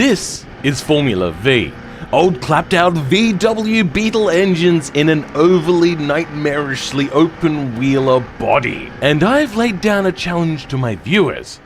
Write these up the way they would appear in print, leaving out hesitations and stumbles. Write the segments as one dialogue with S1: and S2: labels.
S1: This is Formula V. Old clapped out VW Beetle engines in an overly nightmarishly open-wheeler body. And I've laid down a challenge to my viewers.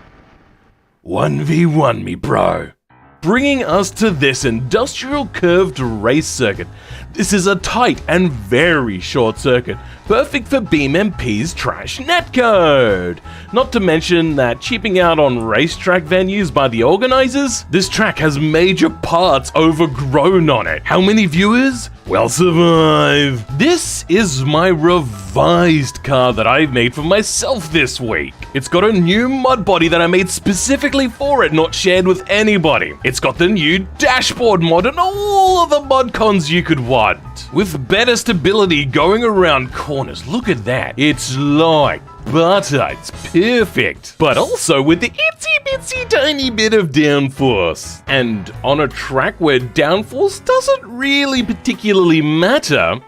S1: 1v1 me bro. Bringing us to this industrial curved race circuit. This is a tight and very short circuit, perfect for BeamMP's trash netcode. Not to mention that cheaping out on racetrack venues by the organizers, this track has major parts overgrown on it. How many viewers? Well, survive. This is my revised car that I've made for myself this week. It's got a new mud body that I made specifically for it, not shared with anybody. It's got the new dashboard mod and all of the mod cons you could want. With better stability going around corners, look at that. It's like butter, it's perfect. But also with the itsy bitsy tiny bit of downforce. And on a track where downforce doesn't really particularly matter,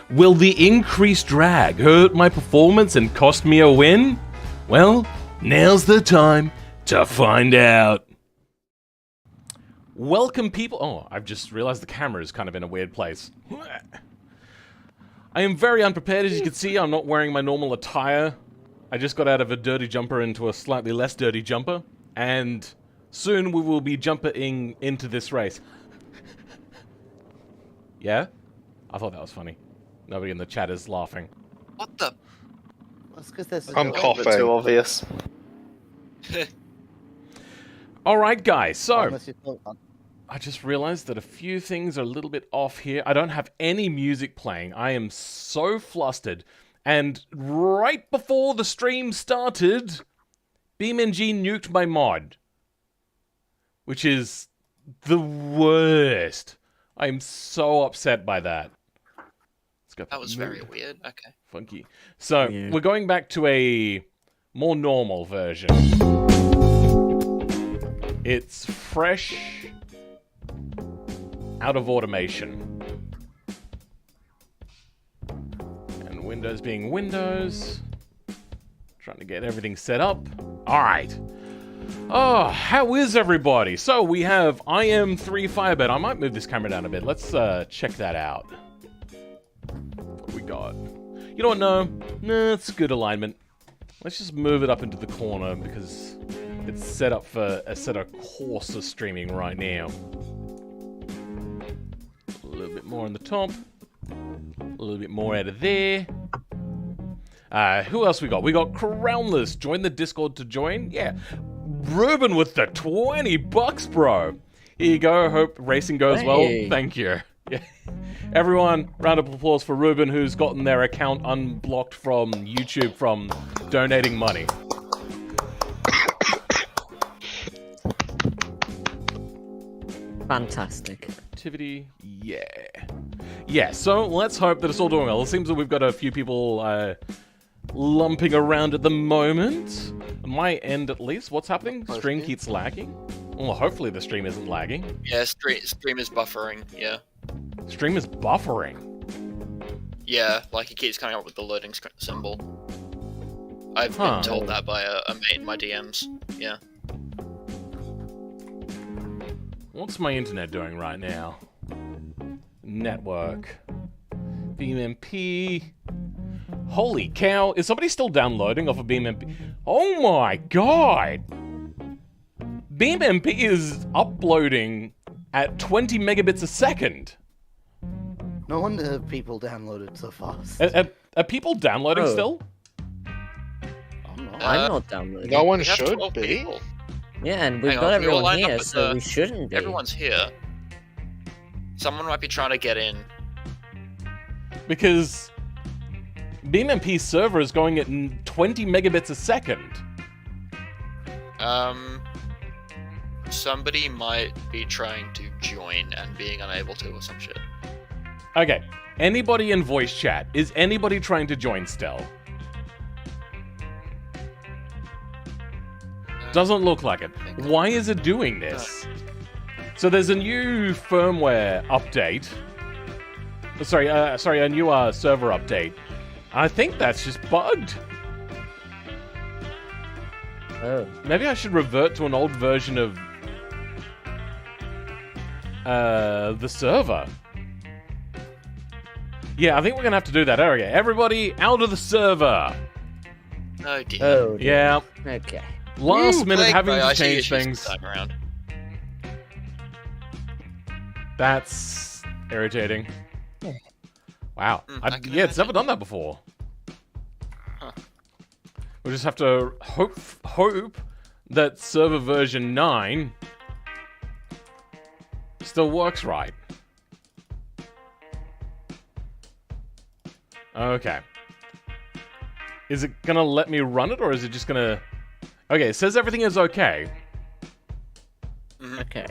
S1: will the increased drag hurt my performance and cost me a win? Well, now's the time to find out. Welcome people. Oh, I've just realized the camera is kind of in a weird place. I am very unprepared, as you can see. I'm not wearing my normal attire. I just got out of a dirty jumper into a slightly less dirty jumper, and soon we will be jumping into this race. Yeah? I thought that was funny. Nobody in the chat is laughing.
S2: What the?
S3: That's because there's
S4: I'm coughing.
S3: too obvious.
S1: Alright guys, so
S3: Unless you thought that.
S1: I just realized that a few things are a little bit off here. I don't have any music playing. I am so flustered. And right before the stream started, BeamNG nuked my mod. Which is the worst. I'm so upset by that. Let's go.
S2: That was very weird. Okay.
S1: Funky. So, we're going back to a more normal version. It's fresh out of automation. And Windows being Windows. Trying to get everything set up. Alright. Oh, how is everybody? So we have IM3 Firebird. I might move this camera down a bit. Let's check that out. What we got? You know what? No. Nah, it's good alignment. Let's just move it up into the corner because it's set up for a set of coarser streaming right now. A little bit more on the top. A little bit more out of there. Who else we got? We got Crownless. Join the Discord to join. Yeah. Ruben with the 20 bucks, bro. Here you go. Hope racing goes well. Thank you. Yeah. Everyone, round of applause for Ruben, who's gotten their account unblocked from YouTube from donating money.
S5: Fantastic.
S1: Activity, yeah. Yeah, so let's hope that it's all doing well. It seems that we've got a few people lumping around at the moment. On my end, at least. What's happening? Stream keeps lagging? Well, hopefully the stream isn't lagging.
S2: Yeah, stream is buffering, yeah.
S1: Stream is buffering?
S2: Yeah, like it keeps coming up with the loading symbol. I've been told that by a mate in my DMs, yeah.
S1: What's my internet doing right now? Network. BeamMP. Holy cow, is somebody still downloading off of BeamMP? Oh my god! BeamMP is uploading at 20 megabits a second.
S3: No wonder people downloaded so fast.
S1: Are people downloading still?
S5: I'm not downloading.
S4: No one
S2: We have
S4: should
S2: 12
S4: be.
S2: people.
S5: Yeah, and we've
S2: Hang
S5: got
S2: on, we all
S5: everyone
S2: line up
S5: here,
S2: at
S5: so
S2: the-
S5: we shouldn't be.
S2: Everyone's here. Someone might be trying to get in.
S1: Because BeamMP's server is going at 20 megabits a second.
S2: Somebody might be trying to join and being unable to or some shit.
S1: Okay, anybody in voice chat, is anybody trying to join still? Doesn't look like it. Why is it doing this? So there's a new firmware update. Sorry, a new server update. I think that's just bugged.
S5: Oh.
S1: Maybe I should revert to an old version of the server. Yeah, I think we're gonna have to do that. Okay, everybody out of the server.
S2: Oh dear.
S5: Oh, dear.
S1: Yeah,
S5: Okay.
S1: last minute
S2: Like,
S1: having
S2: I
S1: to
S2: see
S1: change
S2: issues
S1: things.
S2: this time around.
S1: That's irritating. Wow.
S2: I can
S1: Yeah, it's never
S2: imagine.
S1: done that before.
S2: Huh.
S1: We'll just have to hope that server version 9 still works right. Okay. Is it gonna let me run it, or is it just gonna... Okay, it says everything is okay.
S5: Okay.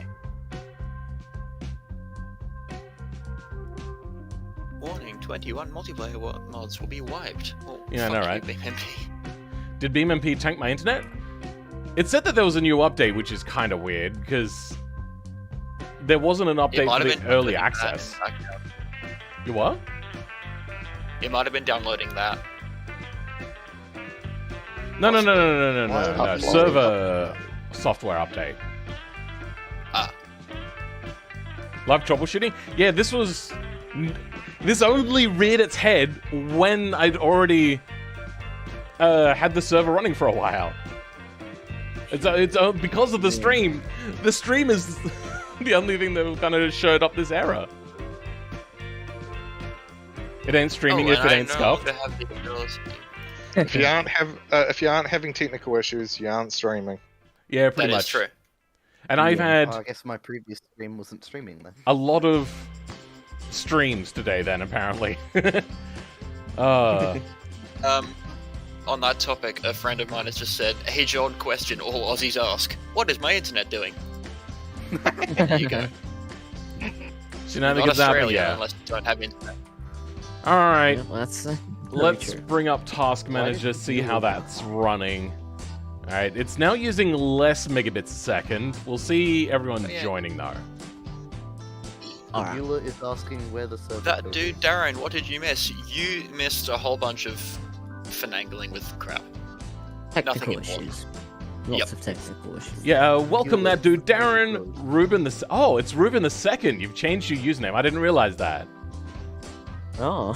S2: Warning: 21 multiplayer mods will be wiped. Oh,
S1: Yeah, I know,
S2: fuck
S1: right?
S2: you, BeamNG.
S1: Did BeamNG tank my internet? It said that there was a new update, which is kind of weird, because there wasn't an
S2: It
S1: update
S2: might
S1: for
S2: have
S1: the
S2: been
S1: early
S2: downloading that
S1: access.
S2: in the background.
S1: You what?
S2: It might have been downloading that.
S1: No.
S3: Uploading.
S1: Server software update.
S2: Ah.
S1: Live troubleshooting? Yeah, this was... This only reared its head when I'd already had the server running for a while. It's because of the stream. The stream is the only thing that kind of showed up this error. It ain't streaming if it ain't scuffed.
S2: To have the ability.
S4: If you aren't having technical issues, you aren't streaming.
S1: Yeah, pretty
S2: That
S1: much.
S2: is true.
S1: And I've had
S3: I guess my previous stream wasn't streaming then.
S1: a lot of streams today then, apparently.
S2: On that topic, a friend of mine has just said, "Hey John, question all Aussies ask: What is my internet doing?" There you go. Not
S1: Shenanigans happen,
S2: Australia
S1: yeah.
S2: unless you don't have internet.
S1: Alright,
S5: Yeah, well, that's very
S1: let's
S5: true.
S1: bring up Task Manager, see how that's running. Alright, it's now using less megabits a second. We'll see everyone
S2: Oh, yeah.
S1: joining though.
S5: Alright.
S3: Bueller is asking where the server
S2: That
S3: code
S2: dude,
S3: is.
S2: Darren, what did you miss? You missed a whole bunch of finagling with crap.
S5: Technical
S2: nothing important.
S5: issues. Lots
S2: Yep.
S5: of technical issues.
S1: Yeah, welcome
S3: Bueller
S1: that dude,
S3: is asking
S1: Darren
S3: code.
S1: Ruben the... Oh, it's Ruben the Second. You've changed your username. I didn't realize that.
S5: Oh.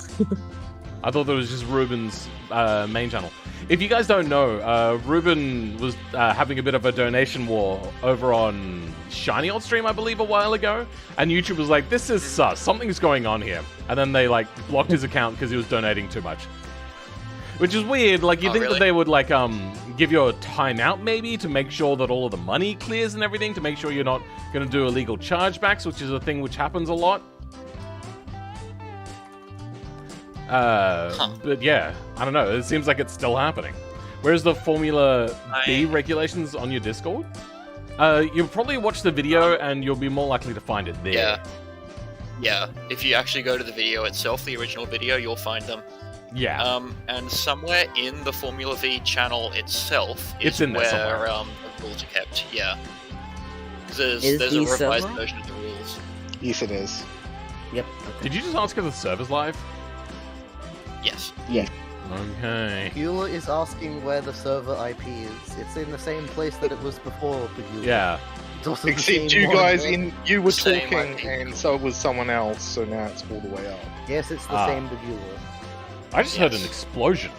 S1: I thought that was just Ruben's main channel. If you guys don't know, Ruben was having a bit of a donation war over on Shiny Old Stream, I believe, a while ago. And YouTube was like, this is sus. Something's going on here. And then they, like, blocked his account because he was donating too much. Which is weird. Like, you
S2: Oh,
S1: think
S2: really?
S1: that they would, like, give you a timeout, maybe, to make sure that all of the money clears and everything, to make sure you're not going to do illegal chargebacks, which is a thing which happens a lot. But yeah, I don't know. It seems like it's still happening. Where's the Formula B regulations on your Discord? You'll probably watch the video and you'll be more likely to find it there.
S2: Yeah. Yeah. If you actually go to the video itself, the original video, you'll find them.
S1: Yeah.
S2: And somewhere in the Formula V channel itself is
S1: It's in there
S2: where
S1: somewhere.
S2: the rules are kept. Yeah. 'Cause There's
S5: Is
S2: a
S5: the
S2: revised
S5: server?
S2: version of the rules.
S4: Yes, it is.
S5: Yep. Okay.
S1: Did you just ask if the server's live?
S2: Yes.
S1: Okay.
S3: Bueller is asking where the server IP is. It's in the same place that it was before, Bueller.
S1: Yeah.
S3: It's also the
S4: Except
S3: same
S4: you
S3: one.
S4: guys, you were
S2: Same
S4: talking,
S2: IP.
S4: and so was someone else. So now it's all the way up.
S3: Yes, it's the
S1: Ah.
S3: same Bueller.
S1: I just heard
S2: Yes.
S1: an explosion.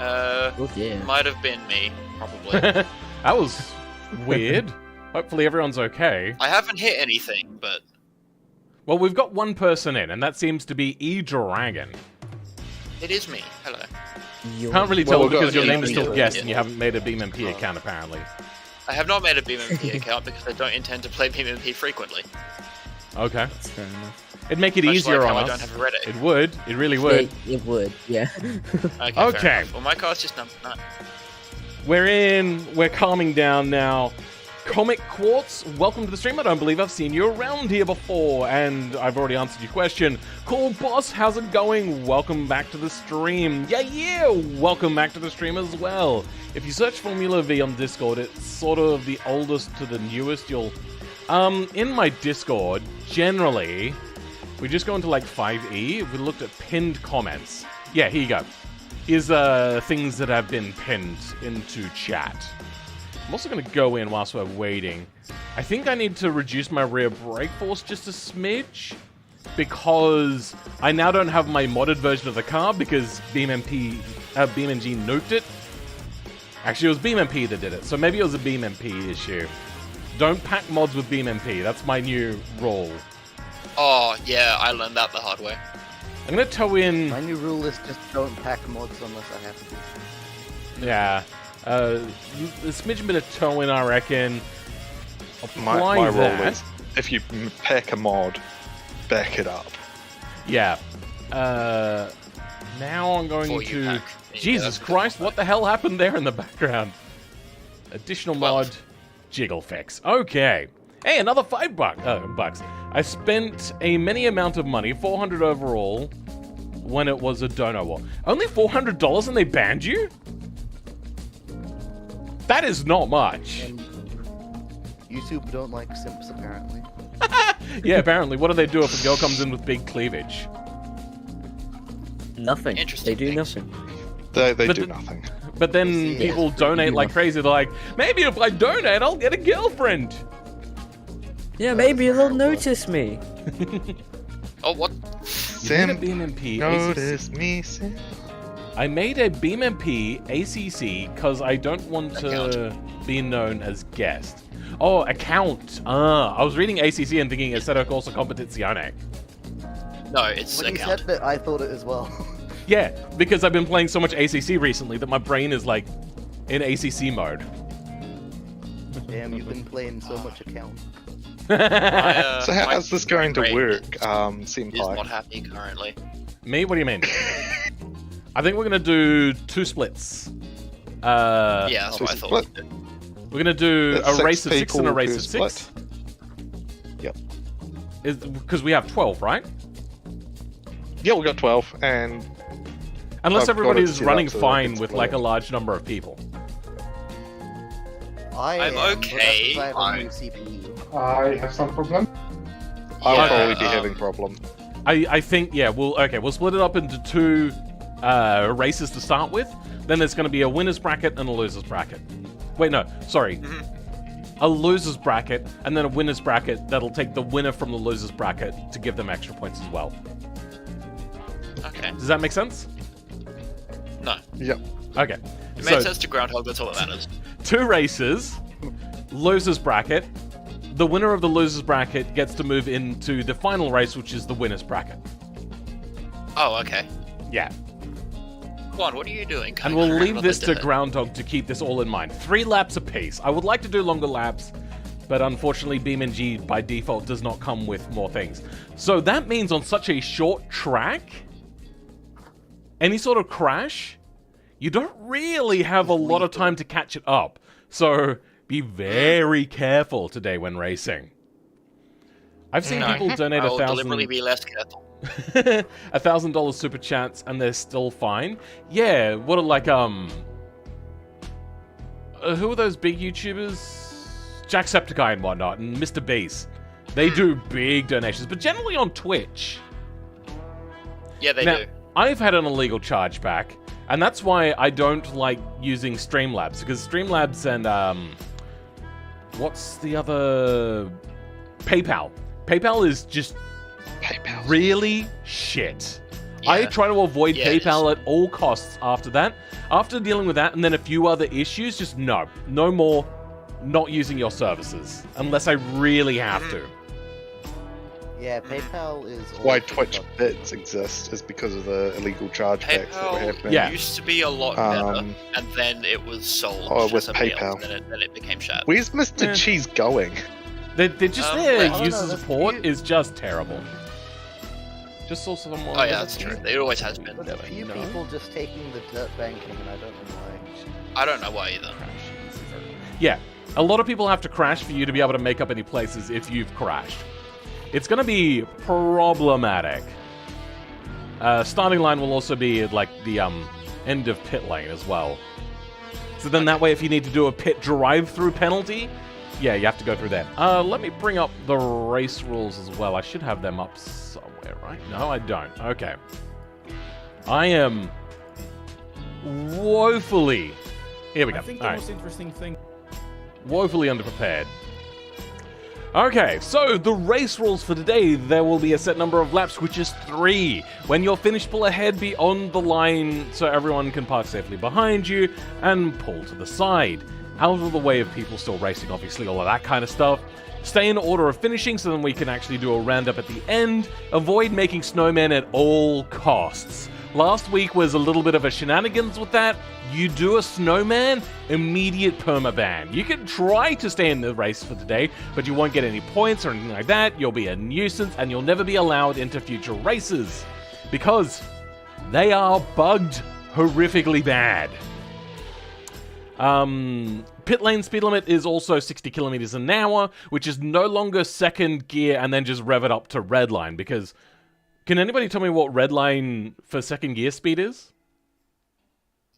S5: Oh dear.
S2: Might have been me, probably.
S1: That was weird. Hopefully everyone's okay.
S2: I haven't hit anything, but
S1: Well, we've got one person in, and that seems to be E-Dragon.
S2: it is me. Hello.
S5: You're-
S1: Can't really
S4: Well,
S1: tell
S4: we've got
S1: because your
S4: an
S1: name is still
S4: E-Dragon.
S1: guest and you haven't made a BeamNG account, apparently.
S2: I have not made a BeamNG account because I don't intend to play BeamNG frequently.
S1: Okay.
S5: That's fair enough.
S1: It'd make it
S2: Much
S1: easier
S2: like how
S1: on
S2: I don't
S1: us.
S2: have a Reddit.
S1: It would. It really would.
S5: It would, yeah.
S2: Okay.
S1: Okay.
S2: Fair enough. Well, my car's just number 9.
S1: We're calming down now. Comic Quartz, welcome to the stream. I don't believe I've seen you around here before, and I've already answered your question. Cool Boss, how's it going? Welcome back to the stream. Yeah, welcome back to the stream as well. If you search Formula V on Discord, it's sort of the oldest to the newest. You'll, in my Discord, generally, we just go into like 5E. We looked at pinned comments. Yeah, here you go. Here's things that have been pinned into chat. I'm also going to go in whilst we're waiting. I think I need to reduce my rear brake force just a smidge, because I now don't have my modded version of the car because BeamNG nuked it. Actually, it was BeamNG that did it, so maybe it was a BeamNG issue. Don't pack mods with BeamNG. That's my new rule.
S2: Oh, yeah, I learned that the hard way.
S1: I'm going to tow in...
S3: My new rule is just don't pack mods unless I have to.
S1: Yeah. A smidgen bit of tow in, I reckon.
S4: My
S1: Apply
S4: rule
S1: that.
S4: is, if you pack a mod, back it up.
S1: Yeah. Now I'm going
S2: Before you
S1: to...
S2: pack.
S1: Jesus
S2: Yeah,
S1: Christ, what the hell happened there in the background? Additional mod, jiggle fix. Okay. Hey, another bucks. I spent a many amount of money, 400 overall, when it was a dono war. Only $400 and they banned you? That is not much.
S3: And YouTube don't like simps, apparently.
S1: Yeah, apparently. What do they do if a girl comes in with big cleavage?
S5: Nothing.
S2: Interesting
S5: They do
S2: things.
S5: nothing.
S4: They
S1: But
S4: do
S1: the-
S4: nothing.
S1: But then
S3: Yeah.
S1: people donate like crazy. They're like, maybe if I donate, I'll get a girlfriend.
S5: Yeah, maybe they'll notice me.
S2: Oh, what?
S1: You made a
S4: Simp,
S1: BeamNG
S4: notice me, simp.
S1: I made a BeamNG ACC because I don't want to be known as guest. Oh, account. I was reading ACC and thinking it's Essere Corsa Competizione.
S2: No, it's
S3: When you
S2: account.
S3: said that, I thought it as well.
S1: Yeah, because I've been playing so much ACC recently that my brain is like in ACC mode.
S3: Damn, you've been playing so much account.
S4: So
S2: My
S4: how's this going to
S2: brain
S4: work,
S2: Is not
S4: Senpai?
S2: happy currently.
S1: Me? What do you mean? I think we're gonna do 2 splits.
S2: Yeah, that's
S4: so
S2: what I
S4: it's
S2: thought.
S4: split.
S1: We're gonna do
S4: That's
S1: a race
S4: six
S1: of 6 and a
S4: people
S1: race
S4: per
S1: of 6.
S4: split. Yep.
S1: Because we have 12, right?
S4: Yeah, we got 12, and
S1: Unless
S4: I've got
S1: everybody
S4: it
S1: is
S4: set
S1: running
S4: up so that
S1: fine
S4: it's
S1: with like a
S4: split.
S1: large number of people.
S3: I'm
S2: okay.
S3: I have a new CPU.
S6: I have some problem.
S4: I'll
S2: Yeah,
S4: probably be having problem.
S1: I think, yeah, we'll split it up into 2 races to start with. Then there's going to be a winner's bracket and a loser's bracket. Wait, no, sorry. A loser's bracket and then a winner's bracket that'll take the winner from the loser's bracket to give them extra points as well.
S2: Okay.
S1: Does that make sense?
S2: No.
S4: Yep.
S1: Okay.
S2: It made sense to Groundhog, that's all that matters.
S1: 2 races, loser's bracket. The winner of the loser's bracket gets to move into the final race, which is the winner's bracket.
S2: Oh, okay.
S1: Yeah.
S2: Juan, what are you doing?
S1: And we'll leave this to Groundhog to keep this all in mind. 3 laps apiece. I would like to do longer laps, but unfortunately BeamNG by default does not come with more things. So that means on such a short track, any sort of crash, you don't really have a lot of time to catch it up. So be very careful today when racing. I've seen people donate
S2: I'll deliberately be less careful.
S1: $1,000 super chats and they're still fine. Yeah, what are like who are those big YouTubers? Jacksepticeye and whatnot, and Mr. Beast. They do big donations, but generally on Twitch.
S2: Yeah, they
S1: Now,
S2: do.
S1: I've had an illegal chargeback, and that's why I don't like using Streamlabs, because Streamlabs and what's the other? PayPal. PayPal is just
S4: PayPal.
S1: really shit. I
S2: Yeah.
S1: try to avoid
S2: Yeah, it
S1: PayPal at all costs after that. After dealing with that and then a few other issues, just no more not using your services unless I really have to.
S3: Yeah, PayPal is.
S4: Why
S3: awful,
S4: Twitch
S3: but-
S4: bits exist is because of the illegal chargebacks that were
S2: PayPal
S4: happening.
S1: Yeah.
S2: used to be a lot better,
S4: Um,
S2: and then it was sold
S4: oh,
S2: to
S4: with
S2: somebody
S4: PayPal.
S2: else, and then it became shit.
S4: Where's Mr.
S1: Eh.
S4: Cheese going?
S1: They're just
S2: Oh,
S1: their
S2: no,
S1: user
S3: that's
S1: support
S3: cute.
S1: is just terrible. Just saw someone.
S2: Oh yeah, that's true. It always has been.
S3: But a few
S1: No.
S3: people just taking the dirt banking, and I don't know why.
S2: I don't know why either.
S1: Yeah, a lot of people have to crash for you to be able to make up any places if you've crashed. It's going to be problematic. Starting line will also be like the end of pit lane as well. So then that way if you need to do a pit drive-through penalty, yeah, you have to go through that. Let me bring up the race rules as well. I should have them up somewhere, right? No, I don't. Okay. I am woefully... Here we go.
S7: I think
S1: All
S7: the
S1: right.
S7: most interesting thing
S1: Woefully underprepared. Okay, so the race rules for today, there will be a set number of laps, which is 3. When you're finished, pull ahead, be on the line so everyone can park safely behind you, and pull to the side. Out of the way of people still racing, obviously, all of that kind of stuff. Stay in order of finishing so then we can actually do a roundup at the end. Avoid making snowmen at all costs. Last week was a little bit of a shenanigans with that. You do a snowman, immediate permaban. You can try to stay in the race for today, but you won't get any points or anything like that. You'll be a nuisance and you'll never be allowed into future races because they are bugged horrifically bad. Pit lane speed limit is also 60 kilometers an hour, which is no longer second gear and then just rev it up to red line because... Can anybody tell me what red line for second gear speed is?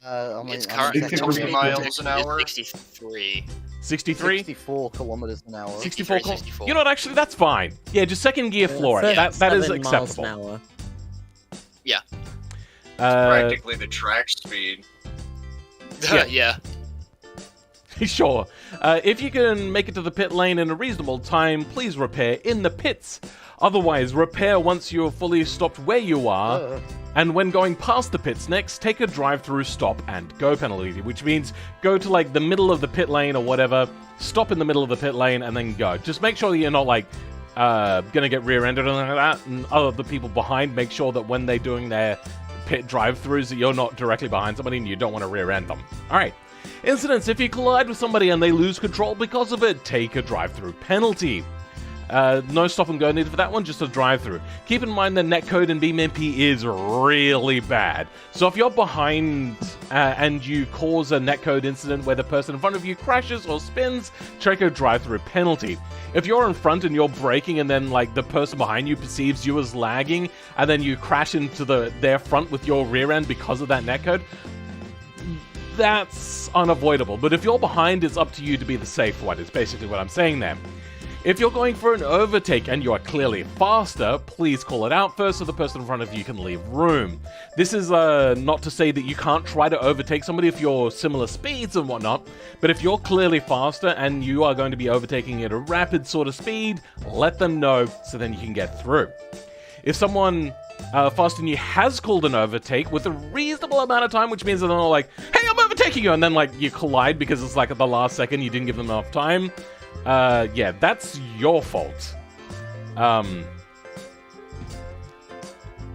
S2: It's currently
S6: 60 miles an hour.
S2: 63.
S1: 63?
S3: 64 kilometers an hour.
S1: 64
S2: 64.
S1: You know what, actually, that's fine. Yeah, just second gear floor it. That is
S5: 37 miles
S1: acceptable.
S5: an hour.
S2: Yeah.
S6: Practically the track speed.
S2: Yeah.
S1: Sure. If you can make it to the pit lane in a reasonable time, please repair in the pits. Otherwise, repair once you have fully stopped where you are. And when going past the pits next, take a drive-through stop and go penalty, which means go to like the middle of the pit lane or whatever, stop in the middle of the pit lane and then go. Just make sure that you're not like gonna get rear-ended or anything like that, and other people behind, make sure that when they're doing their pit drive-throughs that you're not directly behind somebody and you don't want to rear-end them. Alright. Incidents, if you collide with somebody and they lose control because of it, take a drive-through penalty. No stop and go needed for that one, just a drive-through. Keep in mind that netcode in BeamNP is really bad. So if you're behind and you cause a netcode incident where the person in front of you crashes or spins, check a drive-through penalty. If you're in front and you're braking and then like the person behind you perceives you as lagging and then you crash into their front with your rear end because of that netcode, that's unavoidable. But if you're behind, it's up to you to be the safe one, is basically what I'm saying there. If you're going for an overtake and you are clearly faster, please call it out first so the person in front of you can leave room. This is not to say that you can't try to overtake somebody if you're similar speeds and whatnot, but if you're clearly faster and you are going to be overtaking at a rapid sort of speed, let them know so then you can get through. If someone faster than you has called an overtake with a reasonable amount of time, which means that they're not like, hey, I'm overtaking you, and then like you collide because it's like at the last second you didn't give them enough time, yeah, that's your fault.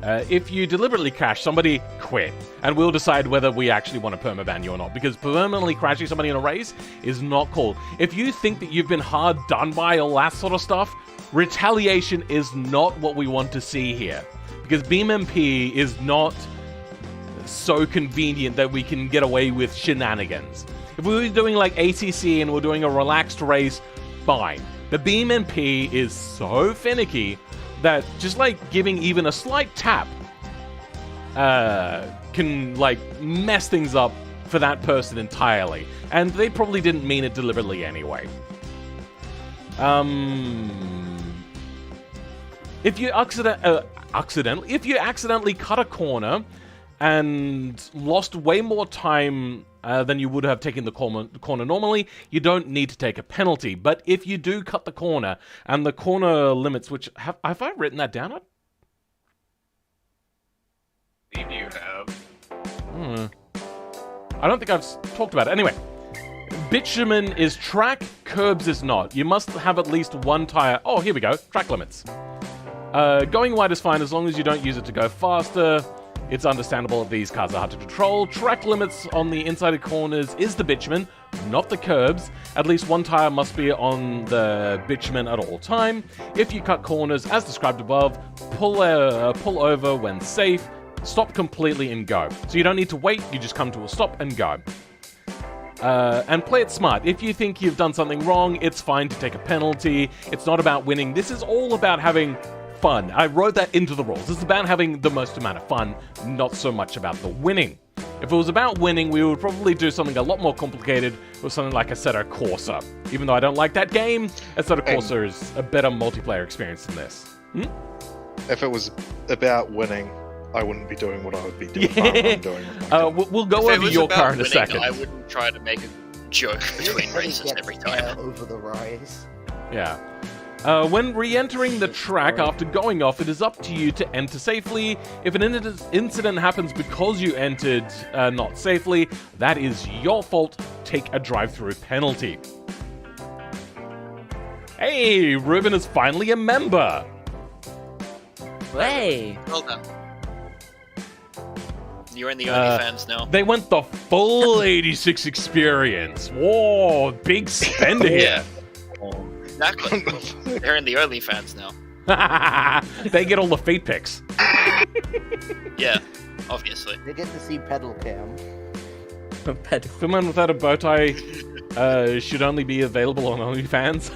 S1: If you deliberately crash, somebody quit, and we'll decide whether we actually want to permaban you or not, because permanently crashing somebody in a race is not cool. If you think that you've been hard done by all that sort of stuff, retaliation is not what we want to see here, because BeamNP is not so convenient that we can get away with shenanigans. If we were doing like ATC and we're doing a relaxed race, fine. But BeamNP is so finicky that just like giving even a slight tap can like mess things up for that person entirely. And they probably didn't mean it deliberately anyway. If you accidentally cut a corner and lost way more time than you would have taken the corner normally, you don't need to take a penalty. But if you do cut the corner, and the corner limits, which have I written that down?
S6: Maybe you have.
S1: I don't think I've talked about it. Anyway, bitumen is track, curbs is not. You must have at least one tire. Oh, here we go. Track limits. Going wide is fine as long as you don't use it to go faster. It's understandable that these cars are hard to control. Track limits on the inside of corners is the bitumen, not the curbs. At least one tire must be on the bitumen at all time. If you cut corners, as described above, pull over when safe, stop completely and go. So you don't need to wait, you just come to a stop and go. And play it smart. If you think you've done something wrong, it's fine to take a penalty. It's not about winning. This is all about having fun. I wrote that into the rules. It's about having the most amount of fun, not so much about the winning. If it was about winning, we would probably do something a lot more complicated with something like Assetto Corsa. Even though I don't like that game, Assetto Corsa is a better multiplayer experience than this.
S4: If it was about winning, I wouldn't be doing what I would be doing. I'm doing.
S1: We'll go over your car in a second.
S2: I wouldn't try to make it. joke between
S3: Everybody
S2: races
S3: gets
S2: every
S3: air
S2: time.
S3: over the rise.
S1: Yeah. When re-entering the track after going off, it is up to you to enter safely. If an incident happens because you entered not safely, that is your fault. Take a drive-through penalty. Hey, Ruben is finally a member.
S5: Hey!
S2: Well done. You're in the OnlyFans now.
S1: They went the full 86 experience. Whoa, big spender here.
S2: Exactly. They're in the OnlyFans now.
S1: They get all the feet pics.
S2: Yeah, obviously.
S3: They get to see pedal cam.
S5: Pedal.
S1: Someone without a bow tie should only be available on OnlyFans.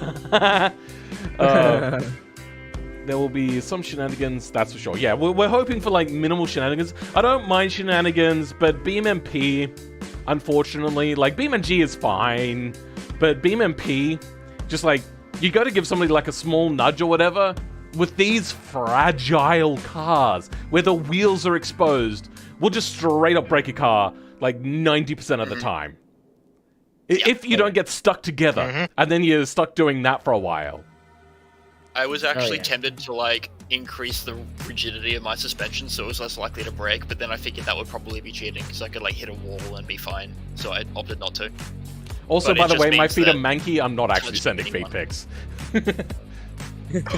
S1: There will be some shenanigans, that's for sure. Yeah, we're hoping for like minimal shenanigans. I don't mind shenanigans, but BeamMP, unfortunately, like BeamNG is fine, but BeamMP, just like, you got to give somebody like a small nudge or whatever. With these fragile cars, where the wheels are exposed, we'll just straight up break a car like 90% of the time. If you don't get stuck together, and then you're stuck doing that for a while.
S2: I was actually
S5: yeah.
S2: tempted to like increase the rigidity of my suspension so it was less likely to break, but then I figured that would probably be cheating because I could like hit a wall and be fine. So I opted not to.
S1: Also,
S2: But
S1: by
S2: it
S1: the
S2: just
S1: way, my
S2: means
S1: feet are
S2: that
S1: manky. I'm not actually
S2: touch
S1: sending feet
S2: anyone.
S1: pics.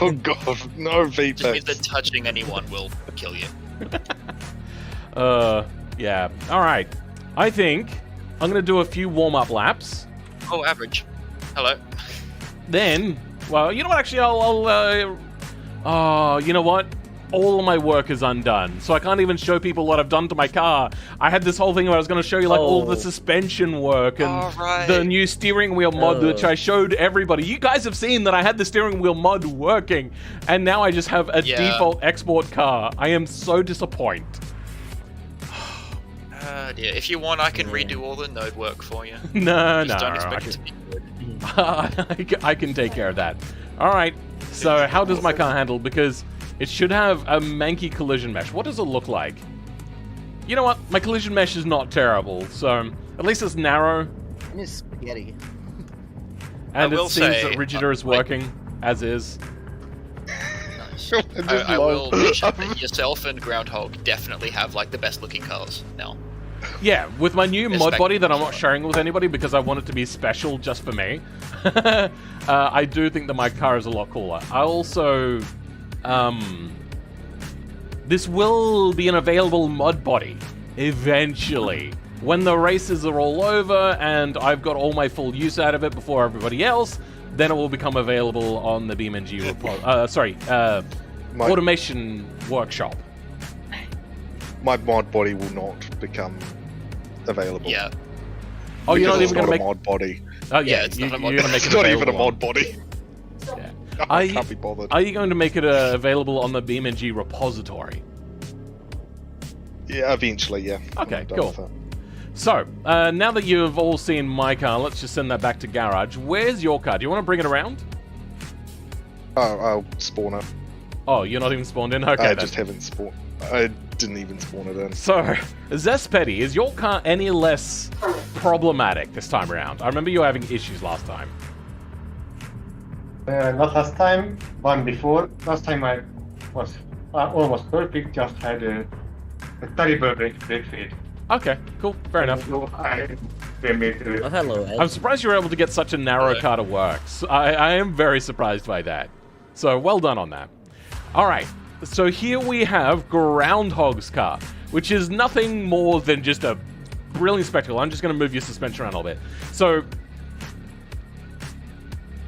S4: Oh god, no
S2: Just means
S4: VPEX.
S2: that touching anyone will kill you.
S1: Yeah. All right. I think I'm gonna do a few warm-up laps.
S2: Oh, average. Hello.
S1: Then, well, you know what? Actually, you know what? All of my work is undone, so I can't even show people what I've done to my car. I had this whole thing where I was going to show you like all the suspension work and
S2: Oh, right.
S1: the new steering wheel mod,
S5: Oh.
S1: which I showed everybody. You guys have seen that I had the steering wheel mod working, and now I just have a
S2: Yeah.
S1: default export car. I am so disappointed.
S2: Dear. If you want, I can redo all the node work for you.
S1: No,
S2: Just
S1: no,
S2: don't
S1: I
S2: expect
S1: can,
S2: it to be good.
S1: I can take care of that. All right. So how does my car handle? Because it should have a manky collision mesh. What does it look like? You know what? My collision mesh is not terrible. So at least it's narrow.
S3: It's spaghetti.
S1: And
S2: I
S1: it
S2: will
S1: seems
S2: say,
S1: that Rigida is working, as is.
S2: Nice.
S4: I just
S2: I will
S4: love-
S2: mention that yourself and Groundhog definitely have like the best looking cars now.
S1: Yeah, with my new mod
S2: Expect-
S1: body that I'm not sharing with anybody because I want it to be special just for me. I do think that my car is a lot cooler. I also... this will be an available mod body, eventually. When the races are all over and I've got all my full use out of it before everybody else, then it will become available on the BeamNG
S4: My,
S1: automation workshop.
S4: my mod body will not become available.
S2: Yeah.
S1: Oh, you're not
S4: Because
S1: even going to
S4: it's
S1: make...
S4: a mod body.
S1: Oh, yeah,
S2: Yeah, it's not a mod
S1: you're going to
S2: body.
S1: make
S4: It's
S1: it
S4: not even a
S1: available
S4: mod
S1: on-
S4: body.
S1: Yeah.
S4: I can't be bothered.
S1: Are you going to make it available on the BeamNG repository?
S4: Yeah, eventually, yeah.
S1: Okay,
S4: I'm done
S1: cool.
S4: with it.
S1: So, now that you've all seen my car, let's just send that back to garage. Where's your car? Do you want to bring it around?
S4: Oh, I'll spawn it.
S1: Oh, you're not even spawned in? Okay,
S4: I
S1: then.
S4: just haven't spawned. I didn't even spawn it in.
S1: So, Zespetty, is your car any less problematic this time around? I remember you were having issues last time.
S7: Not last time, one before. Last time I was almost perfect, just had a terrible brake feed.
S1: Okay, cool, fair enough.
S7: So I made
S5: Oh, hello, Ed.
S1: I'm surprised you were able to get such a narrow
S2: Hello.
S1: car to work. So I am very surprised by that. So, well done on that. Alright, so here we have Groundhog's car, which is nothing more than just a brilliant spectacle. I'm just going to move your suspension around a little bit. So,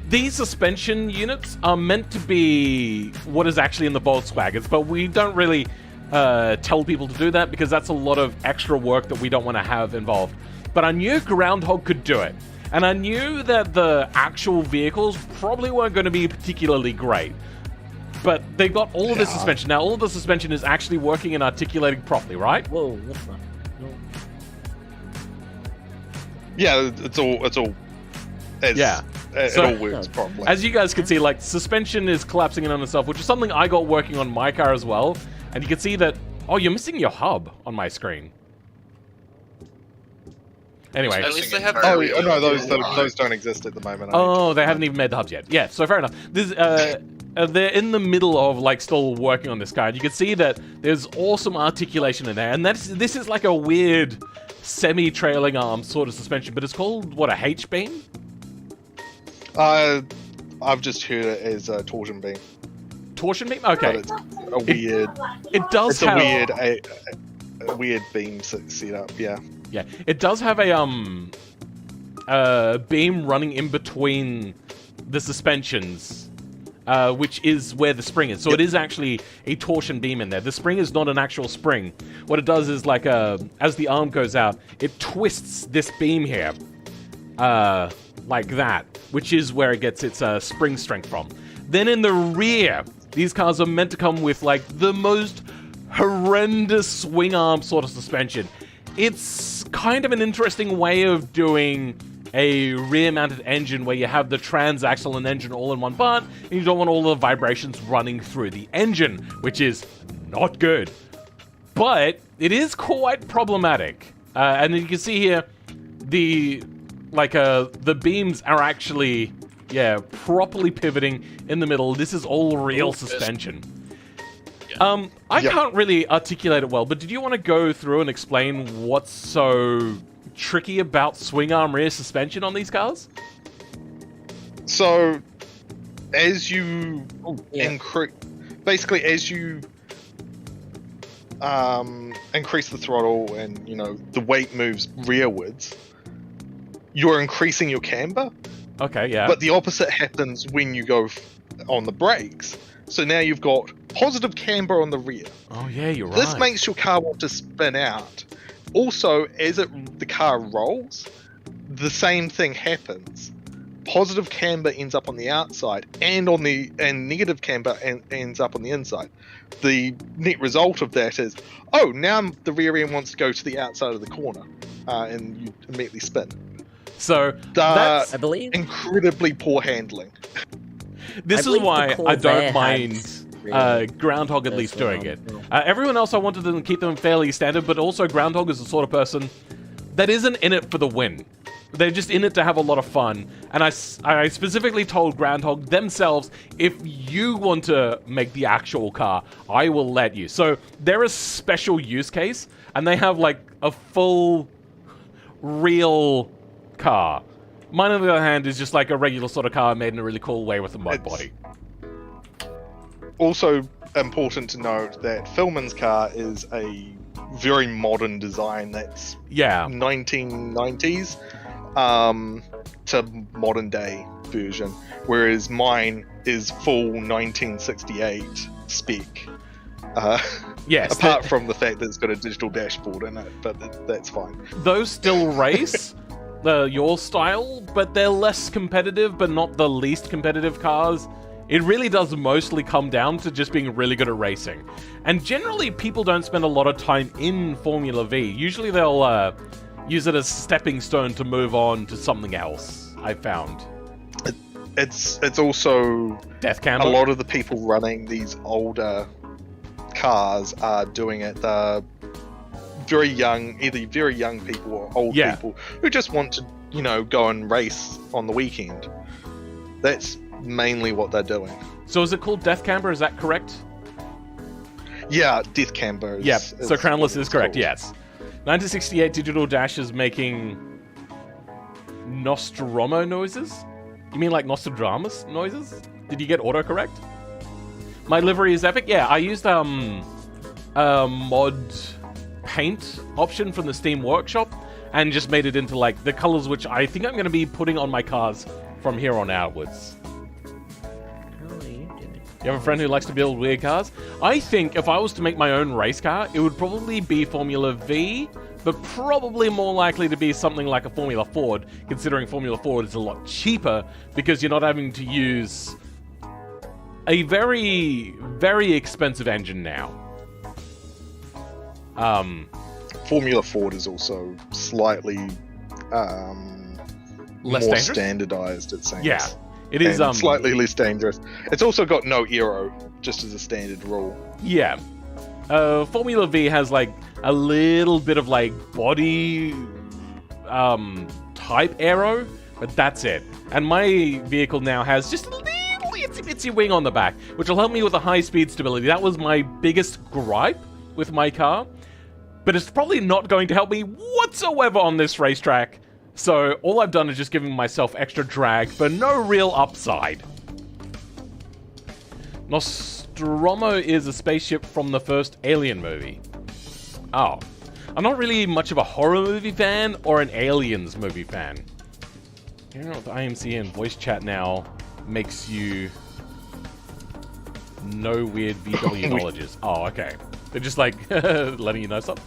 S1: these suspension units are meant to be what is actually in the Volkswagens, but we don't really tell people to do that because that's a lot of extra work that we don't want to have involved. But I knew Groundhog could do it, and I knew that the actual vehicles probably weren't going to be particularly great. But they've got all of the suspension. Now, all of the suspension is actually working and articulating properly, right?
S5: Whoa, what's that? No.
S4: Yeah, it's all.
S1: Yeah.
S4: It
S1: So-
S4: all works properly.
S1: As you guys can see, like, suspension is collapsing in on itself, which is something I got working on my car as well. And you can see that... Oh, you're missing your hub on my screen. Anyway.
S2: At least they have.
S4: Oh,
S6: Entirely
S4: no,
S6: different.
S4: those don't exist at the moment.
S1: Oh, they haven't even made the hubs yet. Yeah, so fair enough. This, they're in the middle of like still working on this car. You can see that there's awesome articulation in there, and this is like a weird semi-trailing arm sort of suspension, but it's called what, a H-beam?
S4: I've just heard it as a torsion beam.
S1: Torsion beam?
S4: But
S1: Okay.
S4: it's a weird.
S1: It does
S4: It's
S1: have
S4: a weird beam setup. Yeah.
S1: Yeah, it does have a beam running in between the suspensions, which is where the spring is. So it is actually a torsion beam in there. The spring is not an actual spring. What it does is like as the arm goes out, it twists this beam here, like that, which is where it gets its spring strength from. Then in the rear, these cars are meant to come with like the most horrendous swing arm sort of suspension. It's kind of an interesting way of doing a rear-mounted engine where you have the transaxle and engine all in one part, and you don't want all the vibrations running through the engine, which is not good. But it is quite problematic. And then you can see here, the beams are actually, properly pivoting in the middle. This is all real suspension. I can't really articulate it well, but did you want to go through and explain what's so tricky about swing arm rear suspension on these cars?
S4: So, as you basically as you increase the throttle and the weight moves rearwards, you're increasing your camber.
S1: Okay, yeah.
S4: But the opposite happens when you go on the brakes. So now you've got positive camber on the rear.
S1: Oh yeah, you're right.
S4: This makes your car want to spin out. Also, as the car rolls, the same thing happens. Positive camber ends up on the outside, and negative camber ends up on the inside. The net result of that is, now the rear end wants to go to the outside of the corner, and you immediately spin.
S1: So that's,
S5: I believe,
S4: incredibly poor handling.
S1: This is why I don't mind Groundhog at least doing it. Everyone else, I wanted to keep them fairly standard, but also Groundhog is the sort of person that isn't in it for the win. They're just in it to have a lot of fun. And I specifically told Groundhog themselves, if you want to make the actual car, I will let you. So they're a special use case, and they have like a full, real car. Mine, on the other hand, is just like a regular sort of car made in a really cool way with a mud body.
S4: Also important to note that Philman's car is a very modern design that's 1990s to modern day version, whereas mine is full 1968 spec.
S1: Yes.
S4: Apart from the fact that it's got a digital dashboard in it, but that's fine.
S1: Those still race your style, but they're less competitive, but not the least competitive cars. It really does mostly come down to just being really good at racing. And generally, people don't spend a lot of time in Formula V. Usually they'll use it as a stepping stone to move on to something else, I've found.
S4: It's also...
S1: Death camber.
S4: A lot of the people running these older cars are doing it very young, either very young people or old people who just want to, go and race on the weekend. That's mainly what they're doing.
S1: So is it called Death Camber? Is that correct?
S4: Yeah, Death Camber.
S1: So Crownless is correct, yes. 1968 Digital Dash is making Nostromo noises? You mean like Nostradamus noises? Did you get autocorrect? My livery is epic? Yeah, I used mod paint option from the Steam Workshop and just made it into like the colors which I think I'm going to be putting on my cars from here on outwards. You have a friend who likes to build weird cars? I think if I was to make my own race car, it would probably be Formula V, but probably more likely to be something like a Formula Ford, considering Formula Ford is a lot cheaper because you're not having to use a very, very expensive engine now.
S4: Formula Ford is also slightly
S1: less
S4: more
S1: dangerous?
S4: standardized, it seems.
S1: Yeah, it is
S4: and slightly less dangerous. It's also got no aero, just as a standard rule.
S1: Yeah. Formula V has like a little bit of like body type aero, but that's it. And my vehicle now has just a little itsy-bitsy wing on the back, which will help me with the high-speed stability. That was my biggest gripe with my car, but it's probably not going to help me whatsoever on this racetrack. So all I've done is just giving myself extra drag for no real upside. Nostromo is a spaceship from the first Alien movie. Oh. I'm not really much of a horror movie fan or an Aliens movie fan. You know, with IMC and voice chat now makes you know weird VW knowledges. Oh, okay. They're just like letting you know something.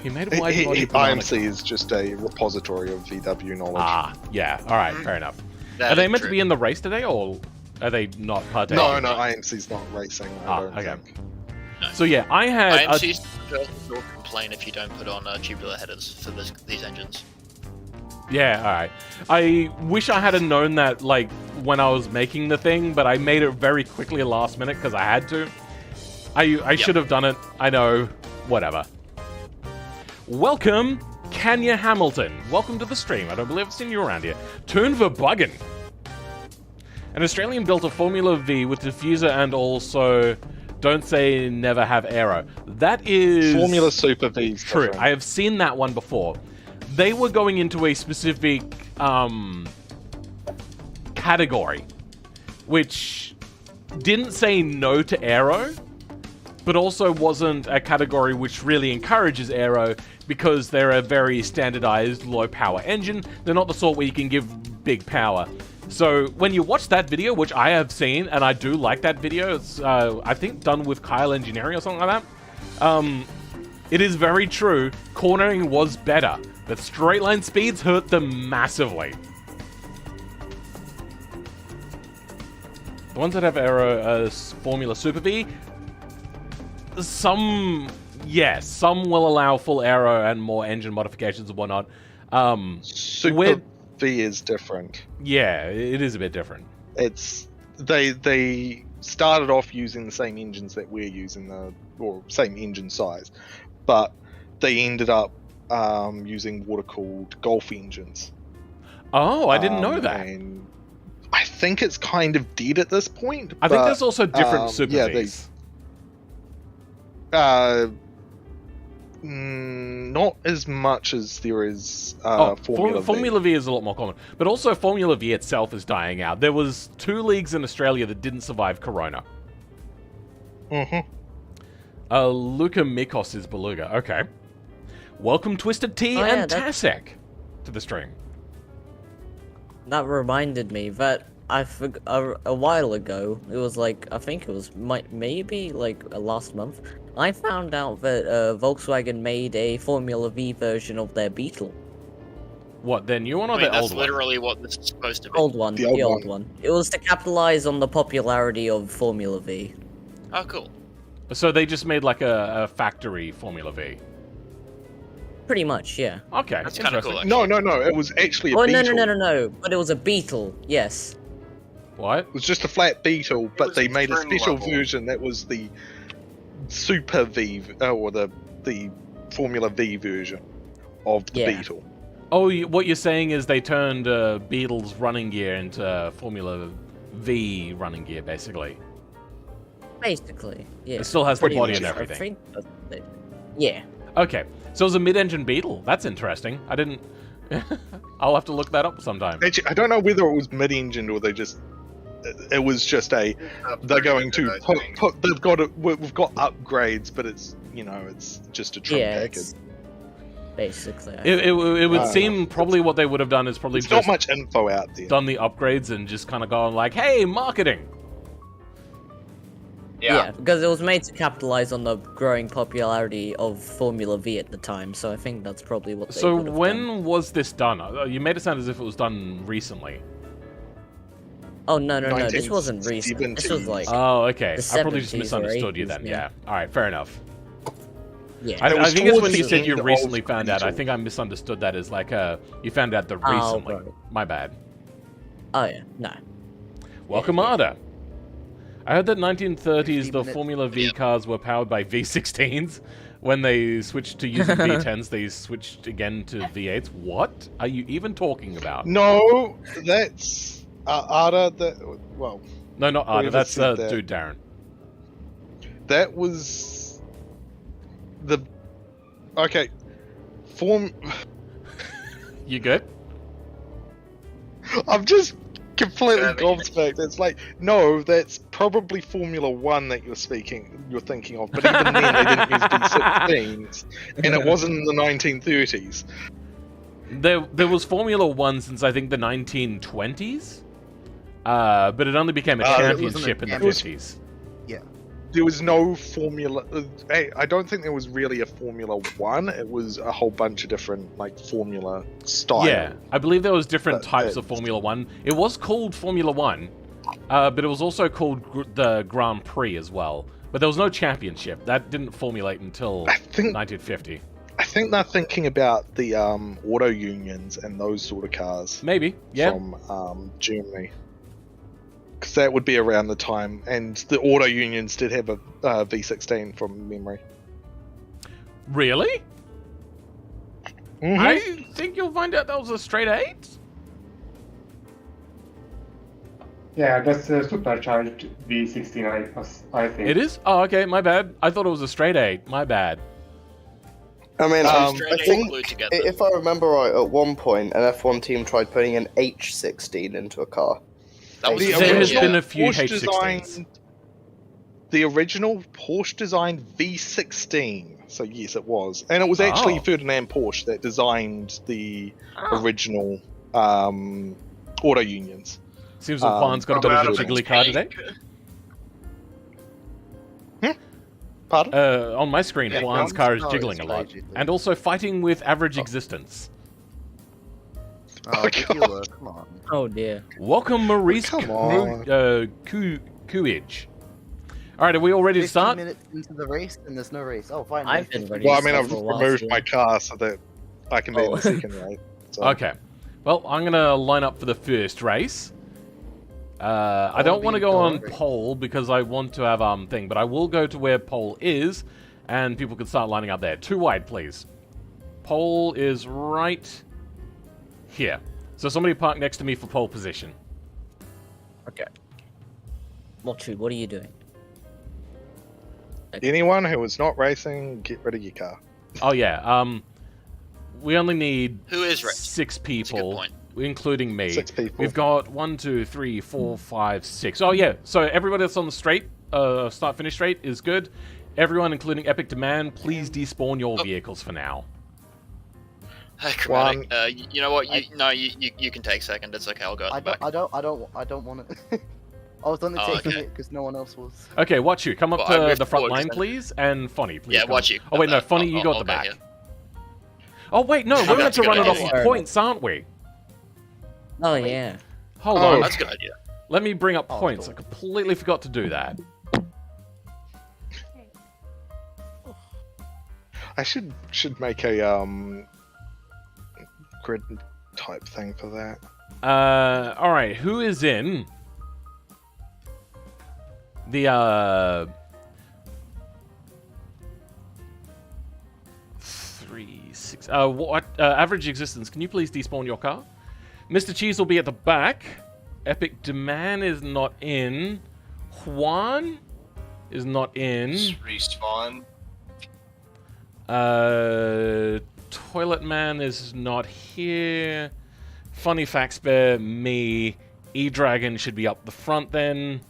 S1: He made a wide body
S4: IMC is just a repository of VW knowledge.
S1: Ah, yeah. All right, fair enough. Are they meant to be in the race today, or are they not partaking?
S4: No, IMC's not racing. I don't think.
S2: No.
S1: So yeah, I had.
S2: IMC's will complain if you don't put on tubular headers for these engines.
S1: Yeah, alright. I wish I had known that, like, when I was making the thing, but I made it very quickly last minute because I had to. I should have done it. I know. Whatever. Welcome, Kanya Hamilton. Welcome to the stream. I don't believe I've seen you around here. Turn Verbuggen. An Australian built a Formula V with diffuser and also don't say never have aero. That is...
S4: Formula Super V's
S1: true.
S4: different.
S1: I have seen that one before. They were going into a specific category, which didn't say no to aero, but also wasn't a category which really encourages aero because they're a very standardized low-power engine. They're not the sort where you can give big power. So when you watch that video, which I have seen, and I do like that video, it's I think done with Kyle Engineering or something like that, it is very true, cornering was better, but straight line speeds hurt them massively. The ones that have aero Formula Super V, some will allow full aero and more engine modifications and whatnot.
S4: Super V is different.
S1: Yeah, it is a bit different.
S4: It's they started off using the same engines that we're using, or same engine size, but they ended up using what are called Golf engines.
S1: Oh, I didn't know that.
S4: And I think it's kind of dead at this point.
S1: I think there's also different Super Vs.
S4: Not as much as there is Formula V.
S1: Formula V is a lot more common, but also Formula V itself is dying out. There was 2 leagues in Australia that didn't survive Corona.
S4: Mm-hmm.
S1: Luca Mikos is Beluga. Okay. Welcome Twisted Tea and Tasek to the stream.
S5: That reminded me that a while ago, it was like, I think it was maybe like last month, I found out that Volkswagen made a Formula V version of their Beetle.
S1: What, their new one or their old one?
S2: That's literally what this is supposed to be.
S5: Old one, the old one. It was to capitalize on the popularity of Formula V.
S2: Oh, cool.
S1: So they just made like a factory Formula V?
S5: Pretty much, yeah.
S1: Okay,
S2: that's kind of cool.
S4: No, it was actually a Beetle.
S5: No, but it was a Beetle, yes.
S1: What?
S4: It was just a flat Beetle, but they made a special version that was the Super V, or the Formula V version of the Beetle.
S1: Oh, what you're saying is they turned Beetle's running gear into Formula V running gear, basically.
S5: Basically, yeah.
S1: It still has the body and everything.
S5: Yeah.
S1: Okay, so it was a mid-engine Beetle. That's interesting. I didn't... I'll have to look that up sometime.
S4: Actually, I don't know whether it was mid-engine or they just... It was just they're going to we've got upgrades, but it's, it's just a trim package.
S5: Basically.
S1: It would seem probably what they would have done is probably
S4: There's
S1: just
S4: not much info out there.
S1: Done the upgrades and just kind of gone like, hey, marketing.
S5: Yeah, because it was made to capitalize on the growing popularity of Formula V at the time, so I think that's probably what they would have done.
S1: Was this done? You made it sound as if it was done recently.
S5: Oh, no, this wasn't recent. This was like...
S1: Oh, okay. I probably just misunderstood you then, yeah. Alright, fair enough. Yeah. I think it's when you said you recently found out. I think I misunderstood that as like, you found out the recently. Right. My bad.
S5: Oh, yeah. No.
S1: Welcome, Arda. I heard that 1930s the Formula V cars were powered by V16s. when they switched to using V10s, they switched again to V8s. What are you even talking about?
S4: No, that's Ada. That well,
S1: No, not Arda.
S4: whoever
S1: That's
S4: said that.
S1: dude Darren.
S4: That was the okay. Form.
S1: You good?
S4: I'm just completely
S6: Yeah, I mean-
S4: gobsmacked. It's like, no, that's probably Formula One that you're thinking of. But even then, they didn't use V16s, and it wasn't in the 1930s.
S1: There was Formula One since I think the 1920s, but it only became a
S3: it wasn't
S1: championship
S3: a
S1: in the
S3: championship.
S1: 50s.
S4: There was no Formula. I don't think there was really a Formula One. It was a whole bunch of different like Formula style.
S1: Yeah, I believe there was different
S4: But
S1: types of Formula One. It was called Formula One, but it was also called the Grand Prix as well. But there was no championship. That didn't formulate until
S4: I think
S1: 1950.
S4: I think they're thinking about the auto unions and those sort of cars
S1: Maybe, yeah.
S4: from Germany. Because that would be around the time, and the auto unions did have a V16 from memory.
S1: Really?
S4: Mhm.
S1: I think you'll find out that was a straight 8.
S7: Yeah, that's a supercharged V16, I think.
S1: It is? Oh, okay, my bad. I thought it was a straight 8. My bad.
S8: I mean,
S4: Um,
S2: Straight
S8: I
S2: eight
S8: think
S2: glued together.
S8: if I remember right, at one point an F1 team tried putting an H16 into a car.
S2: That was
S4: The
S1: There has
S4: original
S1: been a few
S4: Porsche
S1: H16s.
S4: designed- The original Porsche designed V16. So yes, it was, and it was actually
S1: Oh.
S4: Ferdinand Porsche that designed the original auto unions.
S1: Seems like Juan's got a bit of a jiggly car today.
S4: Pardon?
S1: On my screen,
S3: Yeah,
S1: Juan's
S3: Juan's
S1: car is
S3: car
S1: jiggling
S3: is
S1: a lot.
S3: crazy, though.
S1: And also fighting with average existence.
S3: Oh,
S4: Oh,
S3: Tequila, come on.
S5: Oh dear.
S1: Welcome, Maurice
S4: Come on.
S1: Coolidge. Alright, are we all ready to
S3: 15
S1: start?
S3: minutes into the race and there's no race. Oh, fine.
S5: I've been ready.
S4: Well, I
S5: to
S4: mean,
S5: start
S4: I've
S5: for a while,
S4: removed
S5: so-
S4: my car so that I can be in
S5: Oh.
S4: the second race. So.
S1: Okay. Well, I'm going to line up for the first race. I
S3: I'll
S1: don't
S3: be
S1: want to go on
S3: going.
S1: pole because I want to have thing, but I will go to where pole is, and people can start lining up there. 2 wide, please. Pole is right here. So somebody park next to me for pole position.
S5: Okay. Mochu, what are you doing?
S4: Anyone who is not racing, get rid of your car.
S1: Oh yeah. We only need
S2: Who is racing?
S1: 6
S2: That's a good
S1: people,
S2: point.
S1: including me.
S4: 6 people.
S1: We've got 1, 2, 3, 4, 5, 6. Oh yeah. So everybody that's on the straight, start-finish straight is good. Everyone, including Epic Demand, please despawn your vehicles for now.
S2: Hey, Chromatic, you know what? You can take second. It's okay. I'll go
S3: I
S2: at the back.
S3: don't want it. I was only
S2: Oh,
S3: taking
S2: okay.
S3: it because no one else was.
S1: Okay, watch you. Come up
S2: Well, I
S1: to
S2: moved
S1: the front
S2: forward,
S1: line,
S2: so-
S1: please, and Fonny, please.
S2: Yeah,
S1: come.
S2: watch you.
S1: Oh wait, no,
S2: I'll-
S1: Fonny, you
S2: I'll-
S1: got
S2: I'll
S1: the
S2: go
S1: back.
S2: here.
S1: Oh wait, no, we're meant
S2: that's
S1: to
S2: a
S1: run
S2: good
S1: it off
S2: idea.
S1: of points, aren't we?
S5: Oh yeah.
S1: Hold
S4: Oh,
S1: on.
S2: That's a good idea.
S1: Let me bring up
S3: Oh,
S1: points. I
S3: cool.
S1: completely forgot to do that.
S4: I should make a grid type thing for that.
S1: All right. Who is in the 3, 6? What average existence? Can you please despawn your car? Mr. Cheese will be at the back. Epic Demand is not in. Juan is not in.
S6: Just respawn.
S1: Toilet Man is not here. Funny Facts Bear, me. E-Dragon should be up the front then.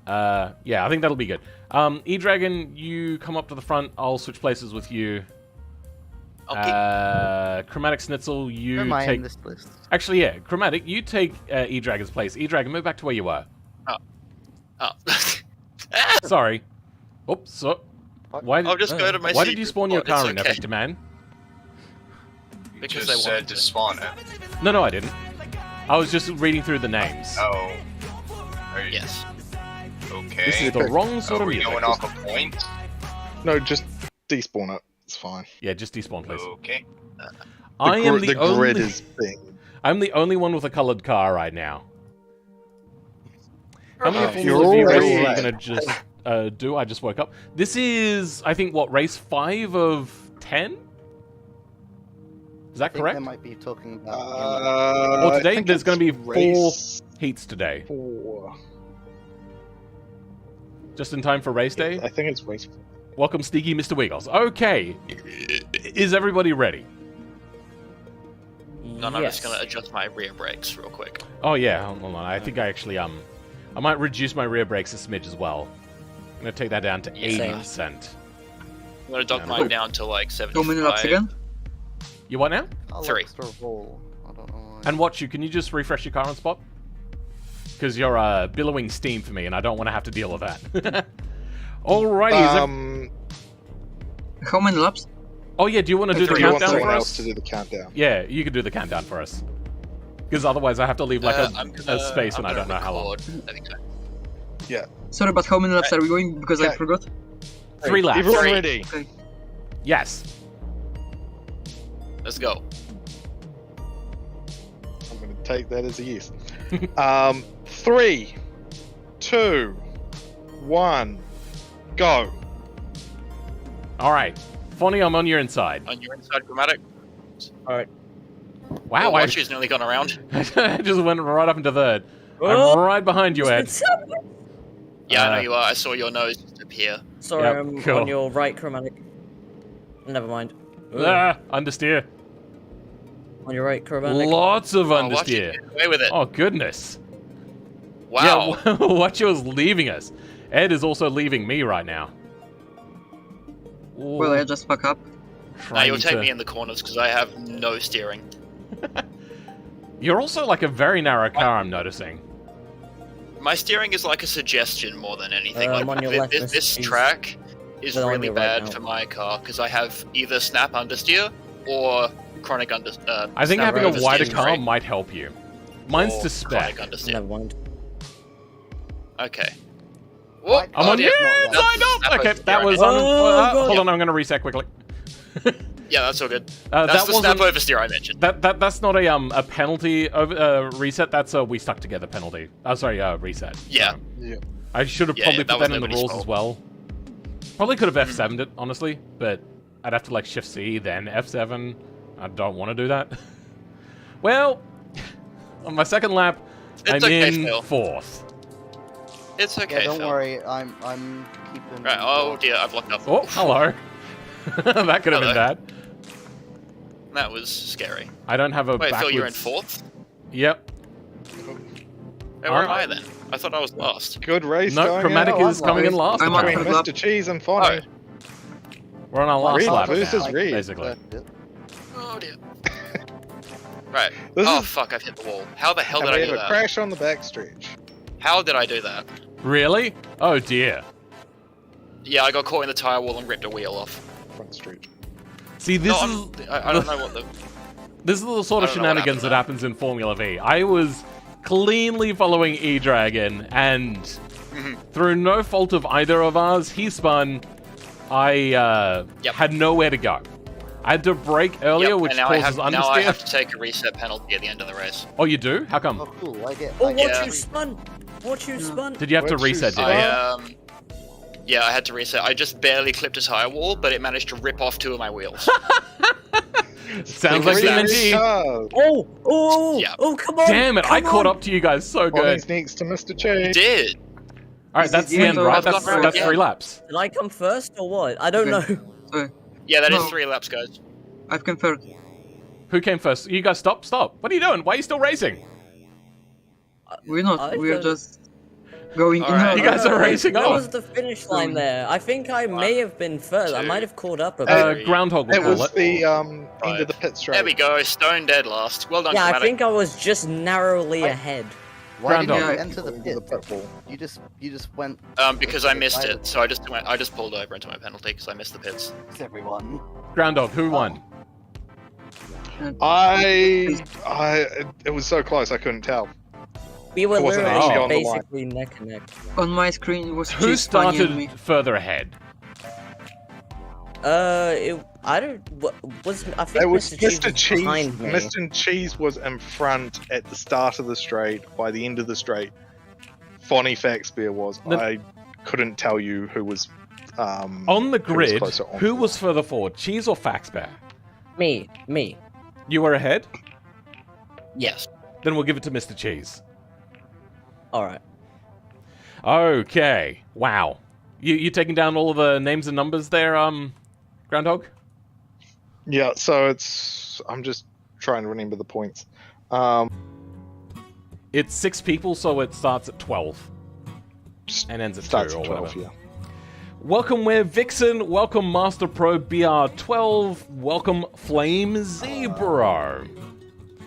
S1: Yeah, I think that'll be good. E-Dragon, you come up to the front. I'll switch places with you.
S2: Okay.
S1: Chromatic Schnitzel, you
S3: Am I
S1: take...
S3: in this list?
S1: Actually, yeah, Chromatic, you take E-Dragon's place. E-Dragon, move back to where you were.
S2: Oh.
S1: Sorry. Oops, so... Why
S2: I'll just go to my
S1: Why did you
S2: secret
S1: spawn your
S2: spot,
S1: car
S2: it's
S1: in
S2: okay.
S1: Epic Demand?
S6: You
S2: Because
S6: just
S2: they wanted
S6: said to
S2: to.
S6: spawn it.
S1: No, I didn't. I was just reading through the names.
S6: Oh. Are you,
S2: Yes.
S6: Okay.
S1: This is the wrong sort
S6: Are
S1: of
S6: we
S1: music.
S6: going off a point?
S4: No, just despawn it. It's fine.
S1: Yeah, just despawn, please.
S6: Okay.
S1: I am the
S4: the
S1: only.
S4: grid is big.
S1: I'm the only one with a colored car right now. How many
S4: Oh,
S1: fools
S4: you're
S1: of you
S4: all
S1: really
S4: right.
S1: gonna just do. I just woke up. This is, I think, what, race 5 of 10? Is that
S3: I think
S1: correct?
S3: they might be talking about.
S1: Well,
S4: I
S1: today
S4: think
S1: there's going to be
S4: it's
S1: 4
S4: race
S1: heats today.
S4: 4.
S1: Just in time for race day.
S4: I think it's race 4.
S1: Welcome, Sneaky Mr. Wiggles. Okay. Is everybody ready?
S2: No, I'm just gonna adjust my rear brakes real quick.
S1: Oh, yeah. Hold on. I think I actually, I might reduce my rear brakes a smidge as well. I'm going to take that down to 80%.
S2: I'm gonna dock
S1: No,
S2: mine down to like
S9: How many laps
S2: 75.
S9: again?
S1: You what now?
S3: I'll
S2: 3.
S3: extra roll. I don't know why.
S1: And watch you. Can you just refresh your car on spot? Because you're billowing steam for me, and I don't want to have to deal with that. Alrighty.
S9: How many laps?
S1: Oh yeah, do you want to do the
S4: Do you want
S1: countdown for
S4: someone
S1: us?
S4: else to do the countdown?
S1: Yeah, you can do the countdown for us. Because otherwise I have to leave like a space and I don't know how long.
S2: I think so.
S4: Yeah.
S9: Sorry, but how many laps are we going? Because I
S4: Okay.
S9: forgot.
S1: 3 laps.
S4: Everyone
S2: 3.
S4: ready?
S9: Okay.
S1: Yes.
S2: Let's go.
S4: I'm going to take that as a yes. 3, 2, 1, go.
S1: Alright. Fonny, I'm on your inside.
S2: On your inside chromatic.
S1: Wow,
S2: Oh,
S1: I
S2: Watch, nearly gone around.
S1: just went right up into third. I'm right behind you, Ed.
S2: Yeah, I know you are. I saw your nose just appear.
S5: Sorry,
S1: Yep,
S5: I'm
S1: cool.
S5: on your right chromatic. Never mind.
S1: Understeer.
S5: On your right chromatic.
S1: Lots of
S2: Oh, watch
S1: understeer.
S2: it. Get away with it.
S1: Oh, goodness.
S2: Wow.
S1: Yeah, Watcho's leaving us. Ed is also leaving me right now.
S9: Well, I just fuck up.
S2: Now you'll
S1: Trying
S2: take
S1: to-
S2: me in the corners because I have no steering.
S1: You're also like a very narrow car, I'm noticing.
S2: My steering is like a suggestion more than anything.
S5: I'm on your left,
S2: This
S5: Mr.
S2: track is
S5: But I'm on
S2: really
S5: your right
S2: bad
S5: now.
S2: for my car because I have either snap understeer or chronic under.
S1: I think
S2: snap
S1: having a
S2: oversteer
S1: wider car
S2: straight
S1: might help you. Mine's
S2: or
S1: to spec.
S2: chronic understeer.
S5: Never mind.
S2: Okay. Whoop,
S1: I'm on
S2: dear.
S1: your
S2: That's
S1: side
S2: the
S1: up!
S2: snap
S1: Okay,
S2: oversteer
S1: that
S2: I
S1: was
S2: meant.
S5: God.
S1: hold on, I'm gonna reset quickly.
S2: Yeah, that's all good.
S1: That
S2: That's the snap
S1: wasn't-
S2: oversteer I mentioned.
S1: That's not a penalty over reset. That's a we stuck together penalty. Oh, sorry, reset.
S2: Yeah.
S1: So,
S4: Yeah.
S1: I should have
S2: Yeah,
S1: probably
S2: that
S1: put
S2: was
S1: that in the
S2: nobody's
S1: rules
S2: fault.
S1: as well. Probably could have F7'd it, honestly, but I'd have to like Shift C then F7. I don't want to do that. Well, on my second lap,
S2: It's
S1: I'm
S2: okay,
S1: in
S2: Phil.
S1: 4th.
S2: It's okay,
S3: Yeah, don't
S2: Phil.
S3: worry. I'm keeping.
S2: Right. Oh dear, I've locked up.
S1: Oh, hello. That could have been
S2: Hello.
S1: bad.
S2: That was scary.
S1: I don't have a
S2: Wait,
S1: backwards...
S2: Phil, you're in 4th?
S1: Yep.
S2: Hey, where am I then? I thought I was last.
S4: Good race.
S1: No,
S4: going
S1: Chromatic
S4: out.
S1: is coming in last.
S9: I'm on
S4: Between
S9: third lap.
S4: Mr. Cheese and Fonny.
S1: We're on our last
S4: Red
S1: lap
S4: versus
S1: now,
S4: red.
S1: basically.
S2: Oh dear. Right.
S4: This
S2: Oh
S4: is-
S2: fuck, I've hit the wall. How the hell
S4: And
S2: did
S4: we
S2: I
S4: have
S2: do
S4: a
S2: that?
S4: crash on the backstretch.
S2: How did I do that?
S1: Really? Oh dear.
S2: Yeah, I got caught in the tire wall and ripped a wheel off.
S4: Front stretch.
S1: See, this
S2: No,
S1: is
S2: I don't know what the...
S1: this is the sort of
S2: I don't know what
S1: shenanigans that
S2: happened
S1: happens in Formula V. I was cleanly following E-Dragon, and
S2: Mhm.
S1: through no fault of either of ours, he spun. I
S2: Yep.
S1: had nowhere to go. I had to brake earlier,
S2: Yep,
S1: which
S2: and now I
S1: causes
S2: have, now I
S1: understeer.
S2: have to take a reset penalty at the end of the race.
S1: Oh, you do? How come?
S3: Oh, cool. I get.
S5: Oh,
S3: I
S5: watch
S3: get
S5: you spun! Watch you spun!
S1: Did you have to
S4: What'd you
S1: reset?
S4: say?
S1: Did you?
S2: Yeah, I had to reset. I just barely clipped a tire wall, but it managed to rip off 2 of my wheels.
S1: Sounds like
S2: Because
S1: BMG.
S4: Cars.
S5: Oh! Oh!
S2: Yeah.
S5: Oh, come on!
S1: Damn it! I
S5: come
S1: caught
S5: on.
S1: up to you guys so good.
S4: Fonny's next to Mr. Cheese.
S2: Did.
S1: All right, that's the end,
S9: so
S1: right?
S9: I've
S1: That's
S2: gone
S1: that's
S2: round,
S1: 3
S2: yeah.
S1: laps.
S5: Did I come first or what? I don't
S9: Okay.
S5: know.
S9: Sorry,
S2: Yeah, that is
S9: No.
S2: 3 laps, guys.
S9: I've confirmed.
S1: Who came first? You guys stop! What are you doing? Why are you still racing?
S9: We're not.
S5: I
S9: We're
S5: thought-
S9: just going in.
S2: Alright.
S9: and
S1: You
S9: out.
S1: guys are racing
S5: Where
S1: off.
S5: was the finish line there? I think I may have been first. I might have caught up a bit.
S1: Groundhog will
S4: It
S1: call
S4: was
S1: it.
S4: the end of the pit straight.
S2: There we go, stone dead last. Well done,
S5: Yeah, I
S2: Chromatic.
S5: think I was just narrowly ahead.
S3: Why didn't
S1: Groundhog.
S3: you enter the
S4: Into
S3: pit?
S4: the pit wall.
S3: You just went.
S2: Because I missed it, so I just pulled over into my penalty because I missed the pits.
S3: It's everyone.
S1: Groundhog, who won?
S4: It was so close I couldn't tell.
S5: We were
S4: I wasn't
S5: literally
S1: actually
S4: on the line.
S5: basically neck and neck.
S9: On my screen, it was
S1: Who
S9: Cheese, Fonny, and me.
S1: started further ahead?
S5: I don't. Was I think
S4: It was
S5: Mr. Cheese
S4: Mr.
S5: was
S4: Cheese.
S5: behind me.
S4: Mr. Cheese was in front at the start of the straight. By the end of the straight, Fonny Faxbear was.
S1: The-
S4: I couldn't tell you who was
S1: On the
S4: who was
S1: grid,
S4: closer on
S1: who
S4: the
S1: was
S4: line.
S1: further forward, Cheese or Faxbear?
S5: Me.
S1: You were ahead?
S2: Yes.
S1: Then we'll give it to Mr. Cheese.
S5: Alright.
S1: Okay. Wow. You taking down all of the names and numbers there, Groundhog?
S4: Yeah, so it's I'm just trying to remember the points.
S1: It's 6 people, so it starts at 12. And ends at 2
S4: Starts
S1: or
S4: at 12,
S1: whatever.
S4: yeah.
S1: Welcome, Where Vixen. Welcome, Master Pro BR12. Welcome, Flame Zebra.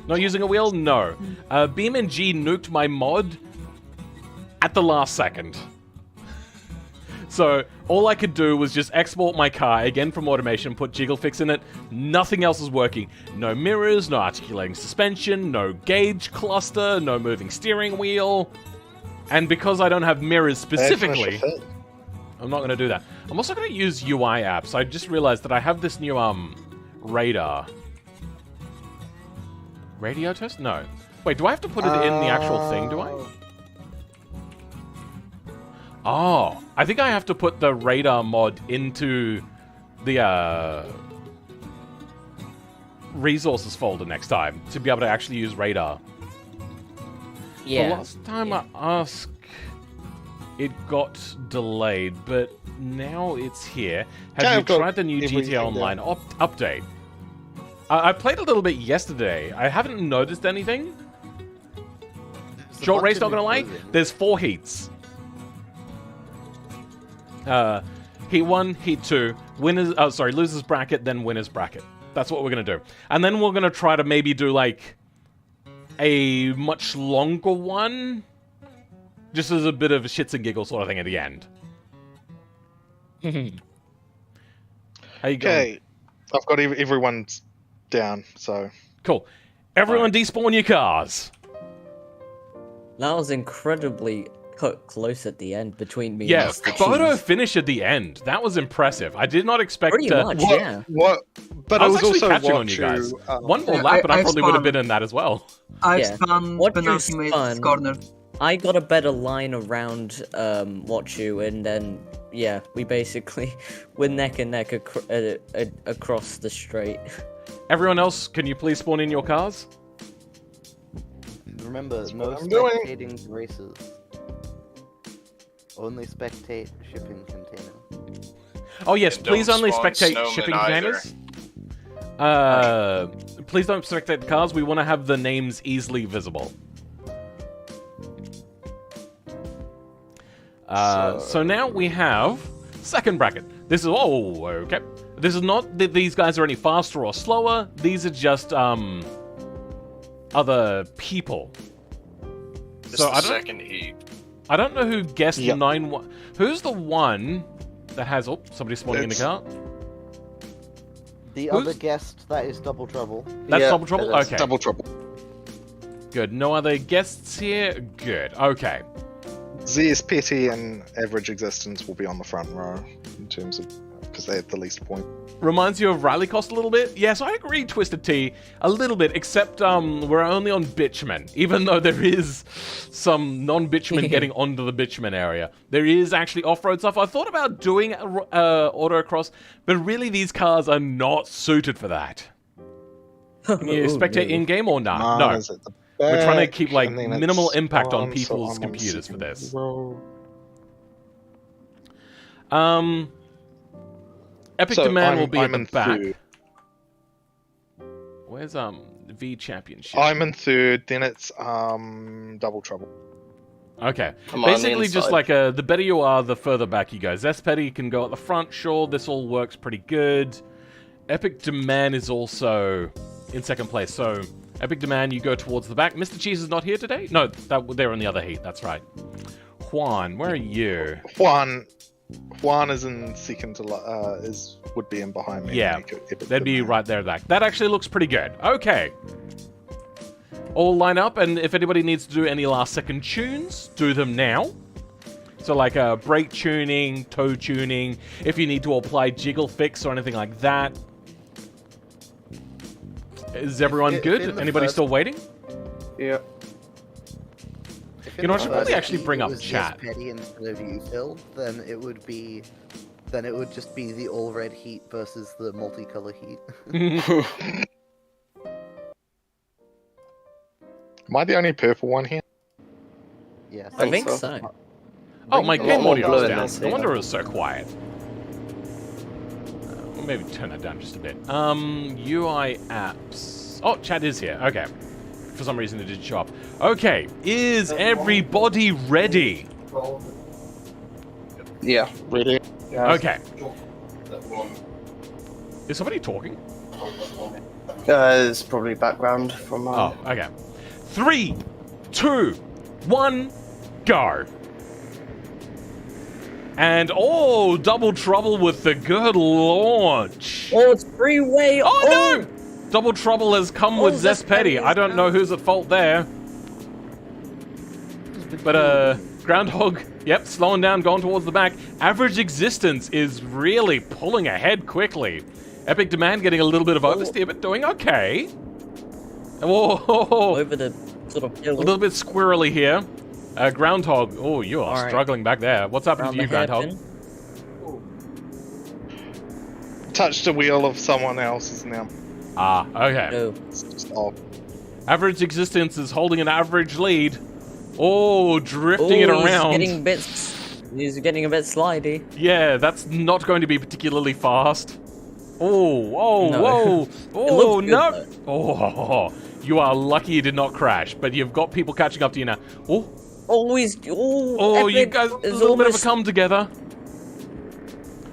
S1: Not using a wheel? No. BeamNG nuked my mod at the last second. So, all I could do was just export my car, again from automation, put jiggle fix in it. Nothing else is working. No mirrors, no articulating suspension, no gauge cluster, no moving steering wheel. And because I don't have mirrors specifically, I'm not going to do that. I'm also going to use UI apps. I just realized that I have this new, radar. Radio test? No. Wait, do I have to put it in the actual thing, do I? Oh, I think I have to put the radar mod into the resources folder next time to be able to actually use radar.
S5: Yeah.
S1: The last time I asked, it got delayed, but now it's here. Have you tried the new GTA Online update? I played a little bit yesterday. I haven't noticed anything. Short race, not gonna lie. There's 4 heats. Heat 1, Heat 2, winners. Oh, sorry, losers bracket, then winners bracket. That's what we're gonna do, and then we're gonna try to maybe do like a much longer one, just as a bit of a shits and giggles sort of thing at the end. How you going?
S4: Okay, I've got everyone's down, so
S1: Cool. Everyone despawn your cars.
S5: That was incredibly close at the end between me
S1: Yeah,
S5: and Mr.
S1: photo
S5: Cheese.
S1: finish at the end. That was impressive. I did not expect
S5: Pretty
S1: to...
S5: much, yeah.
S4: But
S1: I
S4: I
S1: was
S4: was
S1: actually
S4: also
S1: catching
S4: what
S1: on you guys.
S4: you,
S1: One more lap, and I
S9: I
S1: probably would have
S9: spun.
S1: been in that as well.
S9: I
S5: Yeah.
S9: spun
S5: What you
S9: penultimate
S5: spun-
S9: corner.
S5: I got a better line around Watchu, and then, yeah, we basically were neck and neck across the straight.
S1: Everyone else, can you please spawn in your cars?
S3: Remember, no
S4: what I'm doing.
S3: spectating races. Only spectate shipping container.
S1: Oh yes,
S6: And
S1: please
S6: don't
S1: only
S6: spawn
S1: spectate
S6: snowmen
S1: shipping
S6: either.
S1: containers. Please don't spectate the cars. We want to have the names easily visible. So now we have second bracket. This is okay. This is not that these guys are any faster or slower. These are just other people.
S6: This
S1: So
S6: is
S1: I
S6: the
S1: don't-
S6: second heat.
S1: I don't know who guessed
S4: Yep.
S1: 9-1. Who's the one that has... Oh, somebody spawning in the
S4: It's-
S1: car.
S3: The
S1: Who's-
S3: other guest, that is Double Trouble.
S1: That's
S8: Yeah,
S1: Double Trouble?
S3: it is.
S1: Okay.
S4: double trouble.
S1: Good. No other guests here? Good. Okay.
S4: Z is petty and average existence will be on the front row in terms of because they have the least point.
S1: Reminds you of Rally Cost a little bit? Yes, I agree, Twisted T. A little bit, except we're only on bitumen. Even though there is some non-bitumen getting onto the bitumen area. There is actually off-road stuff. I thought about doing autocross, but really these cars are not suited for that. Can you spectate in-game or not?
S4: Mine
S1: No.
S4: is at the
S1: We're trying to
S4: back,
S1: keep, like,
S4: and then it's
S1: minimal impact on
S4: so
S1: people's
S4: I'm on the
S1: computers for
S4: second
S1: this.
S4: row.
S1: Epic
S4: So
S1: Demand will be
S4: I'm
S1: at
S4: in
S1: the back.
S4: third.
S1: Where's VEE Championship?
S4: I'm in third, then it's double trouble.
S1: Okay.
S8: I'm on the
S1: Basically, just
S8: inside.
S1: like the better you are, the further back you go. Zespetty can go at the front, sure, this all works pretty good. Epic Demand is also in second place, so Epic Demand, you go towards the back. Mr. Cheese is not here today? No, they're in the other heat, that's right. Juan, where are you?
S4: Juan is in second to would be in behind me.
S1: Yeah,
S4: Epic
S1: that'd be
S4: Demand.
S1: right there back. That actually looks pretty good. Okay. All line up, and if anybody needs to do any last second tunes, do them now. So like brake tuning, toe tuning, if you need to apply jiggle fix or anything like that. Is everyone
S3: If
S1: good?
S3: in the
S1: Anybody
S3: first-
S1: still waiting?
S8: Yeah.
S3: If
S1: You know, I should
S3: in
S1: probably
S3: first
S1: actually
S3: heat
S1: bring
S3: it
S1: up
S3: was
S1: chat.
S3: Yes Petty instead of you, Phil, then it would just be the all red heat versus the multicolor heat.
S4: Am I the only purple one here?
S3: Yes.
S5: I think
S8: so.
S5: so.
S1: Oh, my
S3: Bring
S1: game
S8: a lot more
S1: audio's
S8: blue in
S1: down.
S8: this
S1: No
S8: here.
S1: wonder it was so quiet. We'll maybe turn that down just a bit. UI apps. Oh, chat is here. Okay. For some reason it didn't show up. Okay, is everybody ready?
S8: Yeah.
S4: Ready?
S1: Okay. Is somebody talking?
S8: It's probably background from.
S1: Oh, okay. 3, 2, 1, go. And oh, double trouble with the good launch.
S5: Oh, it's freeway.
S1: Oh no! Double trouble has come with Zespetti. I don't know who's at fault there. But Groundhog, yep, slowing down, going towards the back. Average Existence is really pulling ahead quickly. Epic Demand getting a little bit of oversteer, but doing okay. Whoa!
S5: Over the sort of
S1: A
S5: hill.
S1: little bit squirrely here. Groundhog, oh, you are
S5: Alright.
S1: struggling back there. What's happened
S5: Around
S1: to you,
S5: the
S1: Groundhog?
S5: hairpin.
S4: Touched the wheel of someone else's now.
S1: Ah, okay.
S5: No.
S4: It's just off.
S1: Average Existence is holding an average lead. Oh, drifting it
S5: Ooh,
S1: around.
S5: He's getting a bit slidey.
S1: Yeah, that's not going to be particularly fast. Oh, whoa,
S5: No.
S1: whoa.
S5: It
S1: Oh,
S5: looks good,
S1: no.
S5: though.
S1: Oh, you are lucky you did not crash, but you've got people catching up to you now. Oh,
S5: Oh,
S1: you
S5: Epic
S1: guys, a
S5: is
S1: little bit of a
S5: almost-
S1: come together.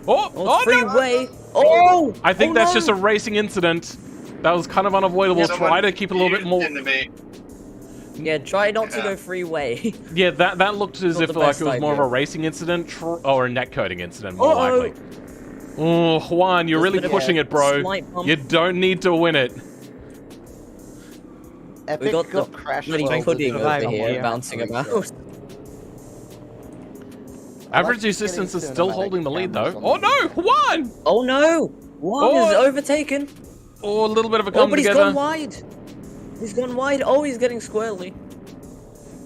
S1: Oh,
S5: Oh,
S1: no.
S5: freeway. Oh!
S1: I think
S5: Oh,
S1: that's
S5: no.
S1: just a racing incident. That was kind of unavoidable.
S6: Someone
S1: Try to keep it a little bit more.
S6: into me.
S5: Yeah, try not to
S6: Yeah.
S5: go freeway.
S1: Yeah, that looked as
S5: Not
S1: if
S5: the
S1: like
S5: best
S1: it was more of a
S5: idea.
S1: racing incident or a netcoding incident, more
S5: Uh-oh.
S1: likely. Oh, Juan, you're
S5: There's a
S1: really
S5: bit of
S1: pushing
S5: a
S1: it, bro.
S5: slight bump.
S1: You don't need to win it.
S3: Epic
S5: got the
S3: crashed
S5: bloody
S3: well
S5: pudding
S3: with
S5: over
S3: someone
S5: here
S3: else
S5: bouncing
S3: doing
S5: about.
S3: so. I
S1: Average
S3: like
S1: Resistance
S3: getting
S1: is still
S3: cinematic
S1: holding the lead, though.
S3: cameras
S1: Oh
S3: on
S1: no, Juan!
S5: Oh no! One
S1: Oh.
S5: is overtaken.
S1: Oh, a little bit of a
S5: Oh,
S1: come
S5: but he's
S1: together.
S5: gone wide. He's gone wide. Oh, he's getting squirrely.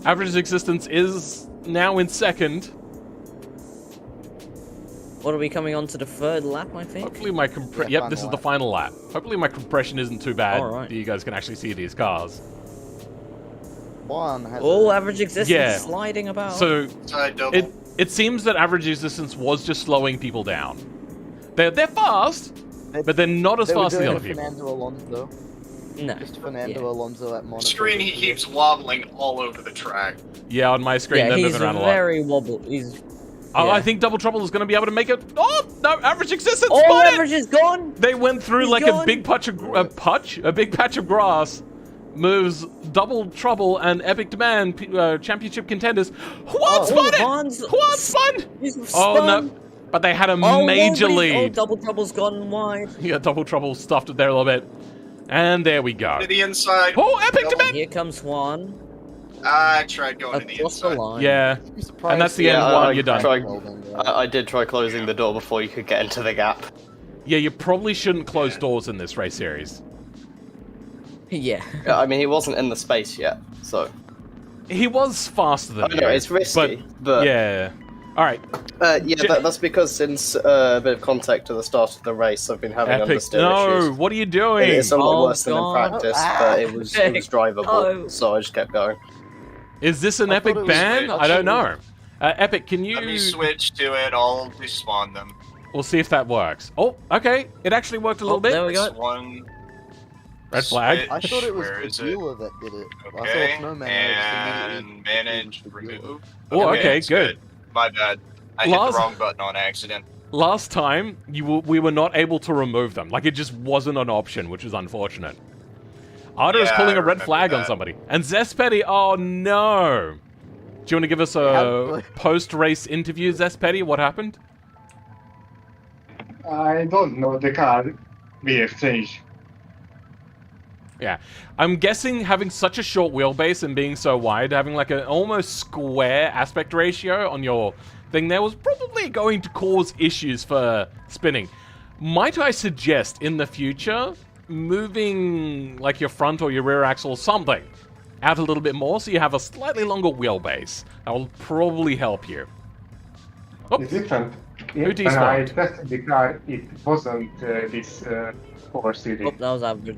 S1: Average Existence is now in second.
S5: What are we coming on to the third lap, I think?
S1: Hopefully my
S3: Yeah,
S1: Yep, this is
S3: final
S1: the
S3: lap.
S1: final lap. Hopefully my compression isn't too bad.
S5: Alright.
S1: That you guys can actually see these cars.
S3: One has
S5: Oh,
S3: a-
S5: average existence
S1: Yeah.
S5: sliding about.
S1: So
S6: Side double.
S1: it seems that Average Existence was just slowing people down. They're fast, but they're not as
S3: they were
S1: fast as the
S3: doing
S1: other people.
S3: Fernando Alonso.
S5: no.
S3: Just Fernando
S5: Yeah.
S3: Alonso at Monaco.
S6: Screen, he keeps wobbling all over the track.
S1: Yeah, on my screen
S5: Yeah,
S1: they're
S5: he's
S1: moving around a lot.
S5: very wobble. He's.
S1: Oh,
S5: yeah.
S1: I think Double Trouble is going to be able to make it. Oh no, Average Existence
S5: Oh,
S1: spotted!
S5: average is gone.
S1: They went through
S5: He's
S1: like
S5: gone.
S1: a big patch of a big patch of grass. Moves Double Trouble and Epic Demand championship contenders. Juan spun it!
S5: Juan's-
S1: Juan spun!
S5: He's
S1: Oh
S5: spun.
S1: no! But they had a
S5: Oh,
S1: major
S5: nobody's- Oh,
S1: lead.
S5: double trouble's gone wide.
S1: Yeah, Double Trouble stuffed it there a little bit. And there we go.
S6: To the inside.
S1: Oh, Epic
S6: Double.
S1: Demand!
S5: Here comes Juan
S6: I tried going to the
S5: across the
S6: inside.
S5: line.
S1: Yeah.
S3: I'm surprised
S1: And that's the
S3: he-
S1: end
S8: Yeah,
S1: one,
S8: I
S1: you're done.
S8: tried-
S3: Well done, guys.
S8: I did try closing the door before you could get into the gap.
S1: Yeah, you probably shouldn't close doors in this race series.
S5: Yeah.
S8: I mean, he wasn't in the space yet, so.
S1: He was faster than
S8: I know,
S1: you,
S8: it's risky, but
S1: yeah. Alright,
S8: that's because since a bit of contact to the start of the race, I've been having
S1: Epic.
S8: understeer
S1: No,
S8: issues.
S1: what are you doing?
S8: It's a lot
S5: Oh,
S8: worse than in
S5: God.
S8: practice,
S3: Ah.
S8: but it was drivable,
S5: Oh.
S8: so I just kept going.
S1: Is this an
S3: I
S1: Epic
S3: thought it was-
S1: ban? I don't know. Epic, can
S6: Let me
S1: you...
S6: switch to it. I'll despawn them.
S1: We'll see if that works. Oh, okay. It actually worked a little bit.
S5: There we go.
S6: This one.
S1: Red flag.
S3: I thought it was
S6: Where
S3: the
S6: is it?
S3: dealer that did it. I
S6: Okay.
S3: saw Snowman
S6: And
S3: immediately
S6: manage
S3: the dealer.
S6: remove.
S1: Oh, okay,
S6: it's
S1: good.
S6: My bad. I hit
S1: Last-
S6: the wrong button on accident.
S1: Last time, we were not able to remove them. Like, it just wasn't an option, which is unfortunate. Arda is
S6: Yeah,
S1: pulling
S6: I
S1: a red
S6: remember
S1: flag on
S6: that.
S1: somebody. And Zespetti, oh no! Do you want to give us a
S3: Yeah.
S1: post-race interview, Zespetti? What happened?
S7: I don't know the car we exchanged.
S1: Yeah. I'm guessing having such a short wheelbase and being so wide, having like an almost square aspect ratio on your thing there was probably going to cause issues for spinning. Might I suggest in the future moving like your front or your rear axle or something out a little bit more so you have a slightly longer wheelbase. That will probably help you. Oh,
S7: It's different.
S1: Who
S7: When I
S1: despawned?
S7: tested the car, it wasn't this 4
S5: Oh,
S7: series.
S5: that was average.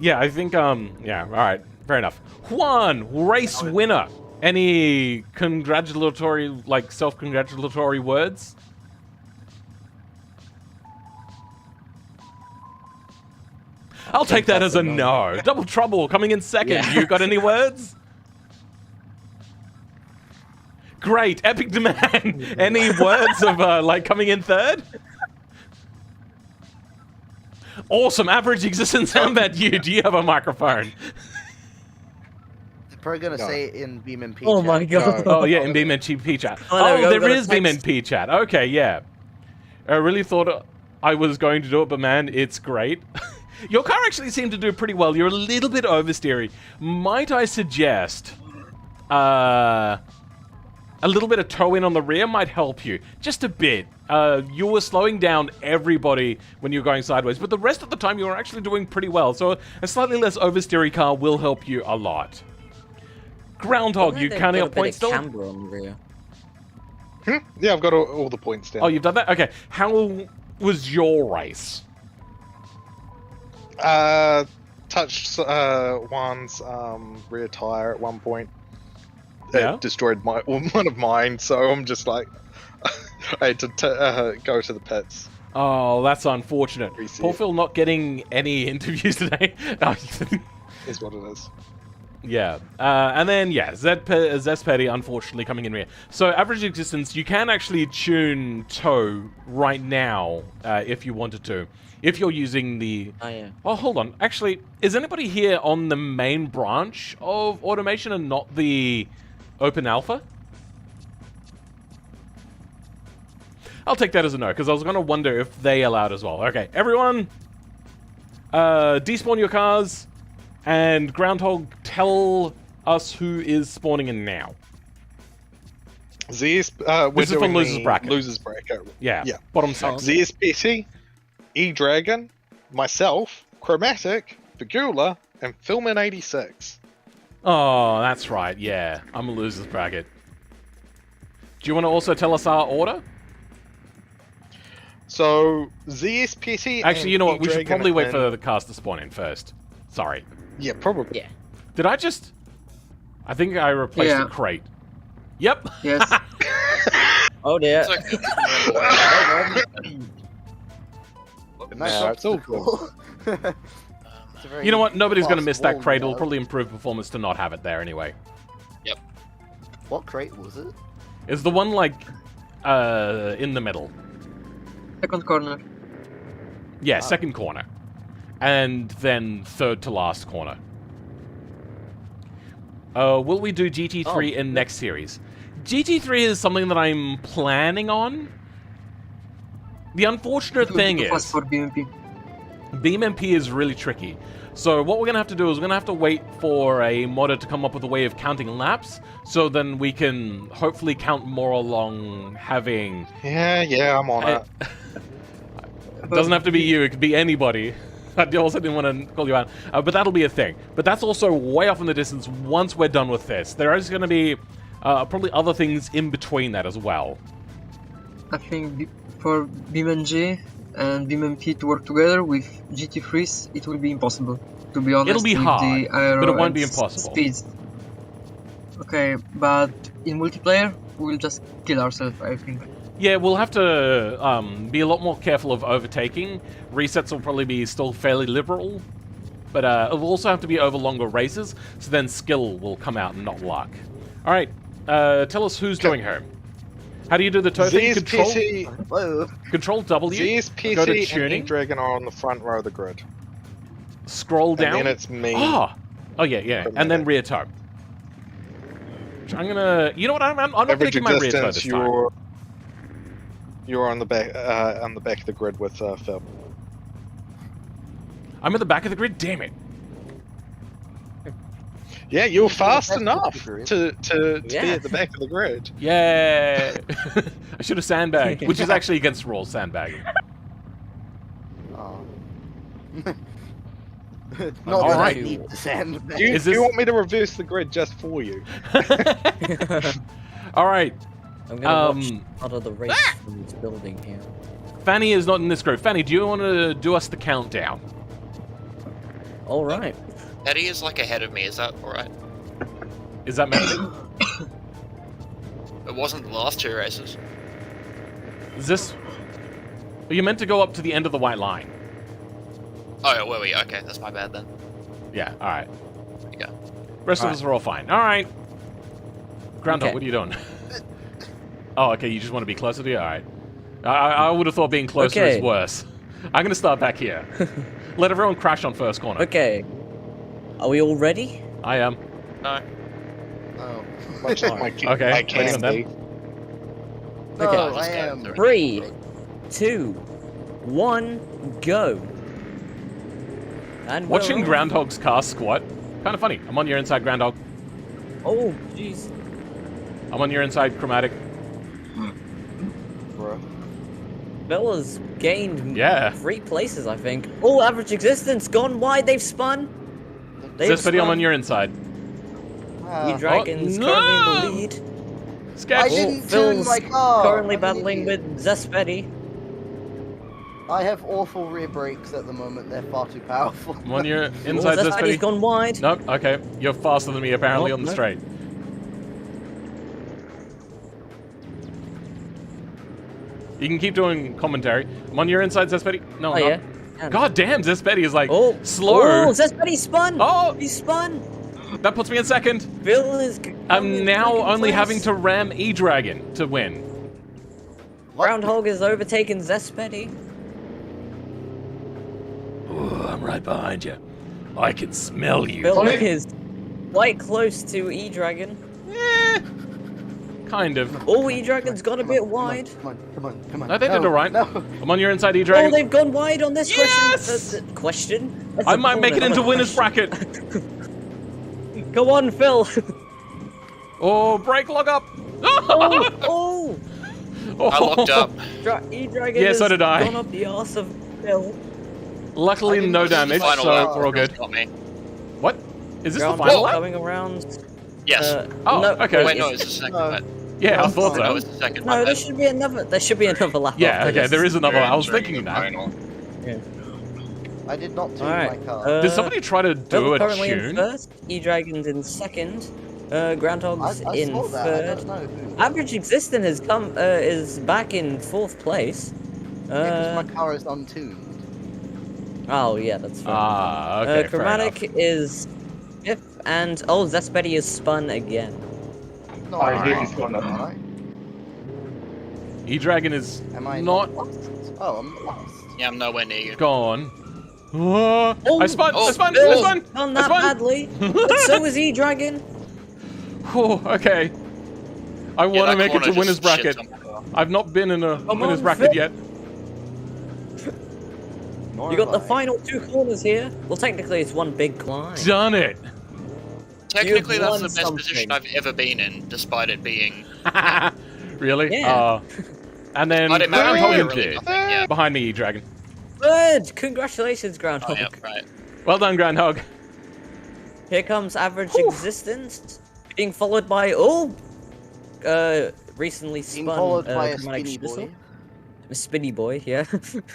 S1: yeah, I think, yeah, alright, fair enough. Juan, race winner. Any congratulatory, like, self-congratulatory words? I'll take that as a no. Double Trouble coming in second.
S5: Yeah.
S1: You got any words? Great. Epic Demand. Any words of, like, coming in third? Awesome. Average Existence. How about you? Do you have a microphone?
S3: They're probably gonna
S4: No.
S3: say it in BeamNP.
S5: Oh my god.
S1: Oh, yeah, in BeamNP chat.
S5: Oh, there we go,
S1: there
S5: got a
S1: is
S5: text.
S1: BeamNP chat. Okay, yeah. I really thought I was going to do it, but man, it's great. Your car actually seemed to do pretty well. You're a little bit oversteery. Might I suggest a little bit of toe in on the rear might help you. Just a bit. You were slowing down everybody when you were going sideways, but the rest of the time you were actually doing pretty well. So a slightly less oversteery car will help you a lot. Groundhog, you counting up points still?
S5: Camber on the rear.
S4: Yeah, I've got all the points down.
S1: Oh, you've done that? Okay. How was your race?
S4: Touched one's rear tire at one point.
S1: Yeah?
S4: It destroyed one of mine, so I'm just like, I had to go to the pits.
S1: Oh, that's unfortunate.
S4: Reset.
S1: Poor Phil not getting any interviews today.
S4: Is what it is.
S1: Yeah. And then, yeah, Zespedi, unfortunately, coming in rear. So, average existence, you can actually tune tow right now if you wanted to. If you're using the...
S5: Oh, yeah.
S1: Oh, hold on. Actually, is anybody here on the main branch of automation and not the open alpha? I'll take that as a no, because I was going to wonder if they allowed as well. Okay, everyone, despawn your cars, and Groundhog, tell us who is spawning in now.
S4: We're
S1: This is for
S4: doing
S1: losers
S4: the
S1: bracket.
S4: Losers bracket.
S1: Yeah,
S4: Yeah.
S1: bottom six.
S4: ZSPT, E-Dragon, myself, Chromatic, Figula, and Filmin86.
S1: Oh, that's right, yeah. I'm a losers bracket. Do you want to also tell us our order?
S4: So, ZSPT
S1: Actually,
S4: and
S1: you know what? We should
S4: E-Dragon
S1: probably wait
S4: and-
S1: for the cast to spawn in first. Sorry.
S4: Yeah, probably.
S5: Yeah.
S1: Did I just... I think I replaced
S9: Yeah.
S1: the crate. Yep.
S9: Yes.
S5: Oh dear.
S2: It's okay.
S3: Nice
S4: No, it's all
S3: obstacle. It's a very
S1: You know what? Nobody's going to
S3: fast
S1: miss that
S3: wall
S1: crate. It'll
S3: now.
S1: probably improve performance to not have it there anyway.
S3: What crate was it?
S1: Is the one, like, in the middle.
S9: Second corner.
S1: Yeah, second corner. And then third to last corner. Will we do GT3 in next series? GT3 is something that I'm planning on. The unfortunate
S9: It will be
S1: thing
S9: too fast
S1: is,
S9: for BMP.
S1: BeamNP is really tricky. So what we're going to have to do is we're going to have to wait for a modder to come up with a way of counting laps, so then we can hopefully count more along having...
S4: Yeah, I'm on it.
S1: It doesn't have to be you, it could be anybody. I also didn't want to call you out. But that'll be a thing. But that's also way off in the distance once we're done with this. There is going to be probably other things in between that as well.
S9: I think for BeamNG and BeamNP to work together with GT3s, it will be impossible. To be honest,
S1: It'll be
S9: with
S1: hard,
S9: the aero
S1: but it won't
S9: and
S1: be impossible.
S9: Speeds. Okay, but in multiplayer, we'll just kill ourselves, I think.
S1: Yeah, we'll have to be a lot more careful of overtaking. Resets will probably be still fairly liberal, but it'll also have to be over longer races, so then skill will come out and not luck. All right, tell us who's doing her. How do you do the tow thing?
S3: Whoa.
S1: Control W, go to
S4: ZSPT and
S1: tuning,
S4: E-Dragon are on the front row of the grid.
S1: scroll down.
S4: And then it's me.
S1: Oh, yeah,
S4: For a
S1: and then
S4: minute.
S1: rear tow. Which I'm gonna, you know what? I'm not
S4: Average
S1: picking my rear tow
S4: existence,
S1: this time.
S4: you're on the back of the grid with Phil.
S1: I'm at the back of the grid. Damn it!
S4: Yeah, you were
S3: You're
S4: fast
S3: the best
S4: enough
S3: of the grid.
S4: to be
S5: Yeah.
S4: at the back of the grid.
S1: Yeah, I should have sandbagged, which is actually against rules. Sandbagging.
S3: Oh. Not
S1: All
S3: that
S1: right.
S3: I need to send.
S4: Do you,
S1: Is
S4: do you
S1: this-
S4: want me to reverse the grid just for you?
S1: All right.
S5: I'm gonna watch
S1: Um,
S5: part of the race from this building here.
S1: Fanny is not in this group. Fanny, do you want to do us the countdown?
S5: All right.
S2: Eddie is like ahead of me. Is that all right?
S1: Is that meant to
S2: It wasn't the last 2 races.
S1: be? Is this... Well, you're meant to go up to the end of the white line.
S2: Oh, yeah, were we? Okay, that's my bad then.
S1: Yeah, all right.
S2: There you go.
S1: Rest of us are all fine. All right. Groundhog,
S5: Okay.
S1: what are you doing? Oh, okay, you just want to be closer to you? All right. I would have thought being closer
S5: Okay.
S1: is worse. I'm going to start back here. Let everyone crash on first corner.
S5: Okay. Are we all ready?
S1: I am.
S2: No.
S3: Oh.
S4: Much like my,
S1: Okay,
S4: I
S1: waiting
S4: can
S1: on them.
S4: be.
S3: No,
S5: Okay.
S3: I am.
S5: 3, 2, 1, go. And we're
S1: Watching
S5: on.
S1: Groundhog's car squat, kind of funny. I'm on your inside, Groundhog.
S5: Oh, jeez.
S1: I'm on your inside, Chromatic.
S8: Bro.
S5: Bella's gained
S1: Yeah.
S5: 3 places, I think. Oh, average existence gone wide. They've spun. They've
S1: Zespedy, I'm
S5: spun.
S1: on your inside.
S5: You Dragons
S1: Oh,
S5: currently in
S1: no!
S5: the lead.
S1: Sketch.
S3: I didn't turn
S5: Phil's
S3: my car.
S5: currently
S3: I'm an
S5: battling
S3: idiot.
S5: with Zespedy.
S3: I have awful rear brakes at the moment. They're far too powerful.
S1: I'm on your
S5: Oh,
S1: inside,
S5: Zespedi's
S1: Zespedy.
S5: gone wide.
S1: Nope, okay. You're faster than me, apparently,
S5: Oh,
S1: on the
S5: no.
S1: straight. You can keep doing commentary. I'm on your inside, Zespedy. No,
S5: Oh,
S1: I'm
S5: yeah.
S1: not. God damn, Zespedy is like
S5: Oh,
S1: slow.
S5: Oh, Zespedy spun.
S1: Oh,
S5: He spun.
S1: that puts me in second.
S5: Phil is.
S1: I'm now
S5: second
S1: only
S5: place.
S1: having to ram E-Dragon to win.
S5: Groundhog is overtaken Zespedy.
S1: Oh, I'm right behind you. I can smell you.
S5: Phil is quite close to E-Dragon.
S1: Eh, kind of.
S5: Oh, E-Dragon's got a bit wide.
S3: Come on.
S1: No, they did
S3: No,
S1: alright.
S3: No.
S1: I'm on your inside,
S5: Oh,
S1: E-Dragon.
S5: they've gone wide on this
S1: Yes!
S5: question. That's
S1: I
S5: a
S1: might make it
S5: bonus.
S1: into winner's bracket.
S5: Go on, Phil.
S1: Oh, brake lock up.
S5: Oh,
S2: I locked up.
S5: E-Dragon
S1: Yeah, so
S5: has
S1: did I.
S5: gone up the arse of Phil.
S1: Luckily, no damage,
S2: Final
S1: so
S2: lap.
S1: we're all good.
S2: Got me.
S1: What? Is this the
S5: Groundhog
S1: final lap?
S5: coming around.
S2: Yes.
S1: Oh,
S5: no,
S1: okay.
S2: Wait, no, it's the second lap.
S1: Yeah, I thought
S2: No,
S1: so.
S2: it's the second
S5: No,
S2: lap.
S5: there should be another. There should be another lap.
S1: Yeah,
S5: after
S1: okay,
S5: this.
S1: there is another. I was
S6: Entering
S1: thinking
S6: the
S1: that.
S6: final.
S3: I did not tune
S5: Alright.
S3: my car.
S1: Did somebody try to do
S5: Phil
S1: a
S5: currently in
S1: tune?
S5: first. E-Dragon's in second. Groundhog's
S3: I
S5: in
S3: saw that. I
S5: third.
S3: don't know who.
S5: Average Existence has come is back in 4th place.
S3: Yeah, 'cause my car is untuned.
S5: Oh yeah, that's fine.
S1: Ah, okay, fair
S5: Chromatic
S1: enough.
S5: is 5th, and oh, Zespedy is spun again.
S3: No,
S7: I
S3: I'm
S7: did
S3: not.
S7: this one.
S3: Alright.
S1: E-Dragon is
S3: Am I
S1: not
S3: lost? Oh, I'm lost.
S2: Yeah, I'm nowhere near you.
S1: gone. Oh,
S5: Oh,
S1: I spun! I
S2: oh,
S1: spun!
S2: Phil.
S1: I spun!
S5: Not
S1: I
S5: that
S1: spun!
S5: badly, but so is E-Dragon.
S1: Oh, okay. I
S2: Yeah,
S1: want to
S2: that
S1: make it
S2: corner
S1: to
S2: just
S1: winner's
S2: shits
S1: bracket.
S2: on my car.
S1: I've not been in a
S5: Come
S1: winner's
S5: on,
S1: bracket
S5: Phil.
S1: yet.
S3: Nor
S5: You got the
S3: have I.
S5: final 2 corners here. Well, technically, it's one big climb.
S1: Done it!
S2: Technically,
S5: You've
S2: that's
S5: won
S2: the best position
S5: something.
S2: I've ever been in, despite it being.
S1: Really?
S5: Yeah.
S1: And then
S2: I didn't matter
S1: Groundhog
S2: really,
S1: and
S2: really
S1: Jid.
S2: nothing, yeah.
S1: Behind me, E-Dragon.
S5: Good! Congratulations,
S2: Oh,
S5: Groundhog.
S2: yeah, right.
S1: Well done, Groundhog.
S5: Here comes Average Existence, being followed by, recently
S3: Being
S5: spun
S3: followed by a
S5: Chromatic
S3: skinny
S5: Schnitzel.
S3: boy.
S5: A spinny boy, yeah.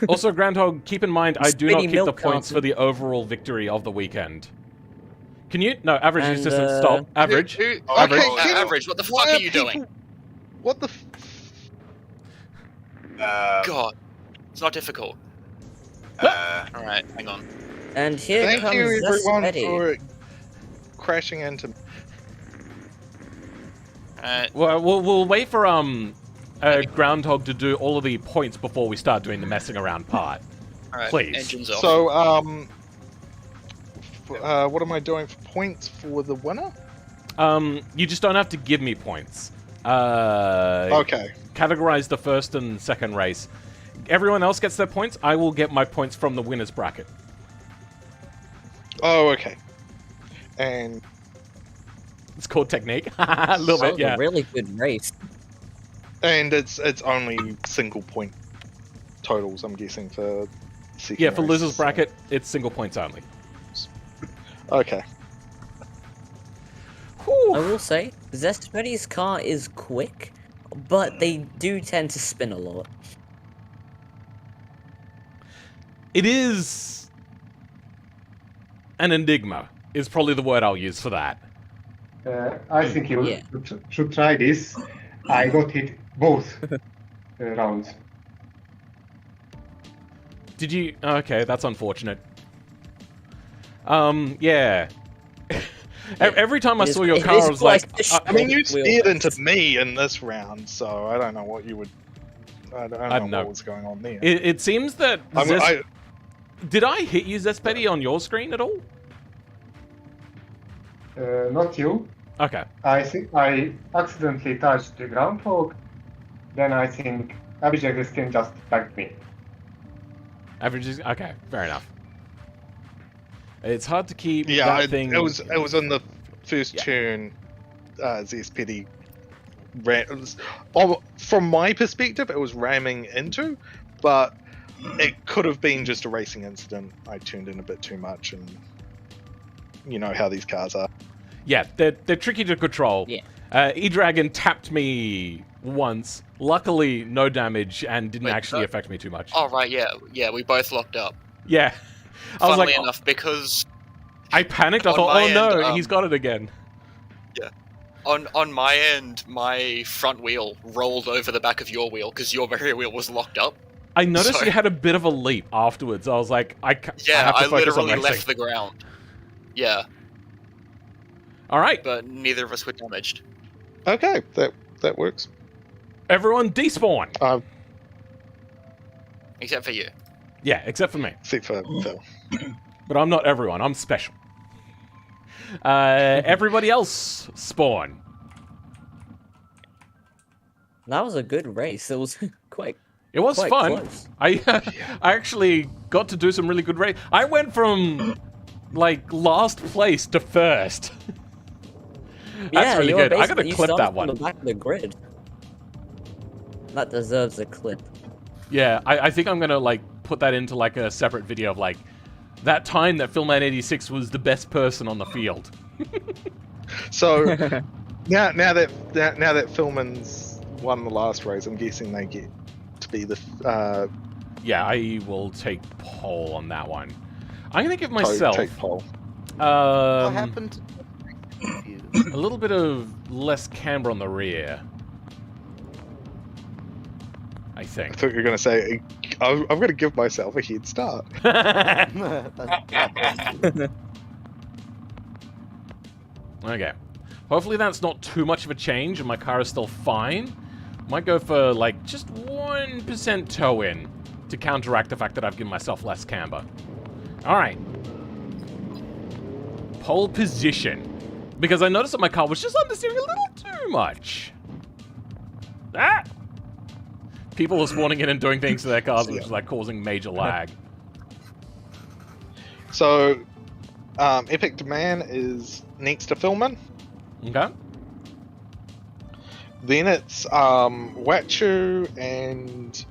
S1: Also, Groundhog, keep in mind, I do not
S5: Spitty
S1: keep the
S5: milk
S1: points for
S5: carton.
S1: the overall victory of the weekend. Can you? No, average
S5: And,
S1: assistant, stop. Average.
S2: Average.
S4: Okay, Kim,
S2: Average. What the
S4: why
S2: fuck are
S4: are
S2: you
S4: people-
S2: doing?
S4: What the?
S2: God, it's not difficult.
S6: Uh,
S2: All right, hang on.
S5: And here
S4: Thank
S5: comes
S4: you, everyone,
S5: Zespedy.
S4: for crashing into.
S1: Well, we'll wait for Groundhog to do all of the points before we start doing the messing around part.
S2: All right.
S1: Please.
S2: Engines off.
S4: So, what am I doing for points for the winner?
S1: You just don't have to give me points.
S4: Okay.
S1: Categorize the first and second race. Everyone else gets their points. I will get my points from the winner's bracket.
S4: Oh, okay. And
S1: It's called technique. A little
S5: That
S1: bit,
S5: was
S1: yeah.
S5: a really good race.
S4: it's only single point totals, I'm guessing, for second
S1: Yeah, for
S4: race,
S1: losers
S4: so-
S1: bracket, it's single points only.
S4: Okay.
S5: I will say, Zespedi's car is quick, but they do tend to spin a lot.
S1: It is an enigma, is probably the word I'll use for that.
S7: I think you
S5: Yeah.
S7: should try this. I got hit both rounds.
S1: Did you? Okay, that's unfortunate. Yeah. Every time I
S5: It is-
S1: saw your
S5: it
S1: car,
S5: is
S1: I was
S5: quite
S1: like,
S5: a
S4: I mean, you
S5: Wheel
S4: steered into
S5: race.
S4: me in this round, so I don't know what you would. I don't know
S1: know.
S4: what was going on there.
S1: it seems that
S4: I,
S1: did I hit you, Zespedi, on your screen at all?
S7: Not you.
S1: Okay.
S7: I think I accidentally touched the groundhog. Then I think Abijag's skin just backed me.
S1: Average is okay. Fair enough. It's hard to keep
S4: yeah,
S1: that thing.
S4: it was on the first
S1: Yeah.
S4: turn. ZSPD ran. From my perspective, it was ramming into, but it could have been just a racing incident. I tuned in a bit too much, and you know how these cars are.
S1: Yeah, they're tricky to control.
S5: Yeah.
S1: E-Dragon tapped me once. Luckily, no damage and didn't
S2: Wait,
S1: actually
S2: no?
S1: affect me too much.
S2: Oh right, yeah, we both locked up.
S1: Yeah. I was
S2: Funnily
S1: like,
S2: enough, because
S1: I panicked. I
S2: on
S1: thought,
S2: my
S1: oh no,
S2: end,
S1: he's got it again.
S2: on my end, my front wheel rolled over the back of your wheel because your rear wheel was locked up.
S1: I noticed
S2: Sorry.
S1: you had a bit of a leap afterwards. I was like, I
S2: Yeah,
S1: have to
S2: I
S1: focus on
S2: literally
S1: racing.
S2: left the ground. Yeah,
S1: All right,
S2: but neither of us were damaged.
S4: Okay, that works.
S1: everyone despawn.
S2: Except for you.
S1: Yeah, except for me.
S4: Except for Phil.
S1: But I'm not everyone. I'm special. Everybody else spawn.
S5: That was a good race. It was quite.
S1: It was
S5: Quite
S1: fun.
S5: close.
S1: I actually got to do some really good race. I went from like last place to first. That's
S5: Yeah,
S1: really
S5: you were
S1: good. I gotta
S5: basically- you
S1: clip
S5: started
S1: that
S5: from
S1: one.
S5: the back of the grid. That deserves a clip.
S1: Yeah, I think I'm gonna like put that into like a separate video of like that time that Philman86 was the best person on the field.
S4: So now that Philman's won the last race, I'm guessing they get to be the
S1: Yeah, I will take pole on that one. I'm gonna give myself
S4: take pole.
S3: What happened to you?
S1: a little bit of less camber on the rear. I
S4: I
S1: think.
S4: thought you were going to say, I'm going to give myself a head start.
S1: Okay. Hopefully that's not too much of a change and my car is still fine. Might go for like just 1% toe in to counteract the fact that I've given myself less camber. Alright. Pole position. Because I noticed that my car was just understeering a little too much. Ah! People were spawning in and doing things to their cars, which is like causing major lag.
S4: So, Epic Demand is next to Philman.
S1: Okay.
S4: Then it's Wachu and...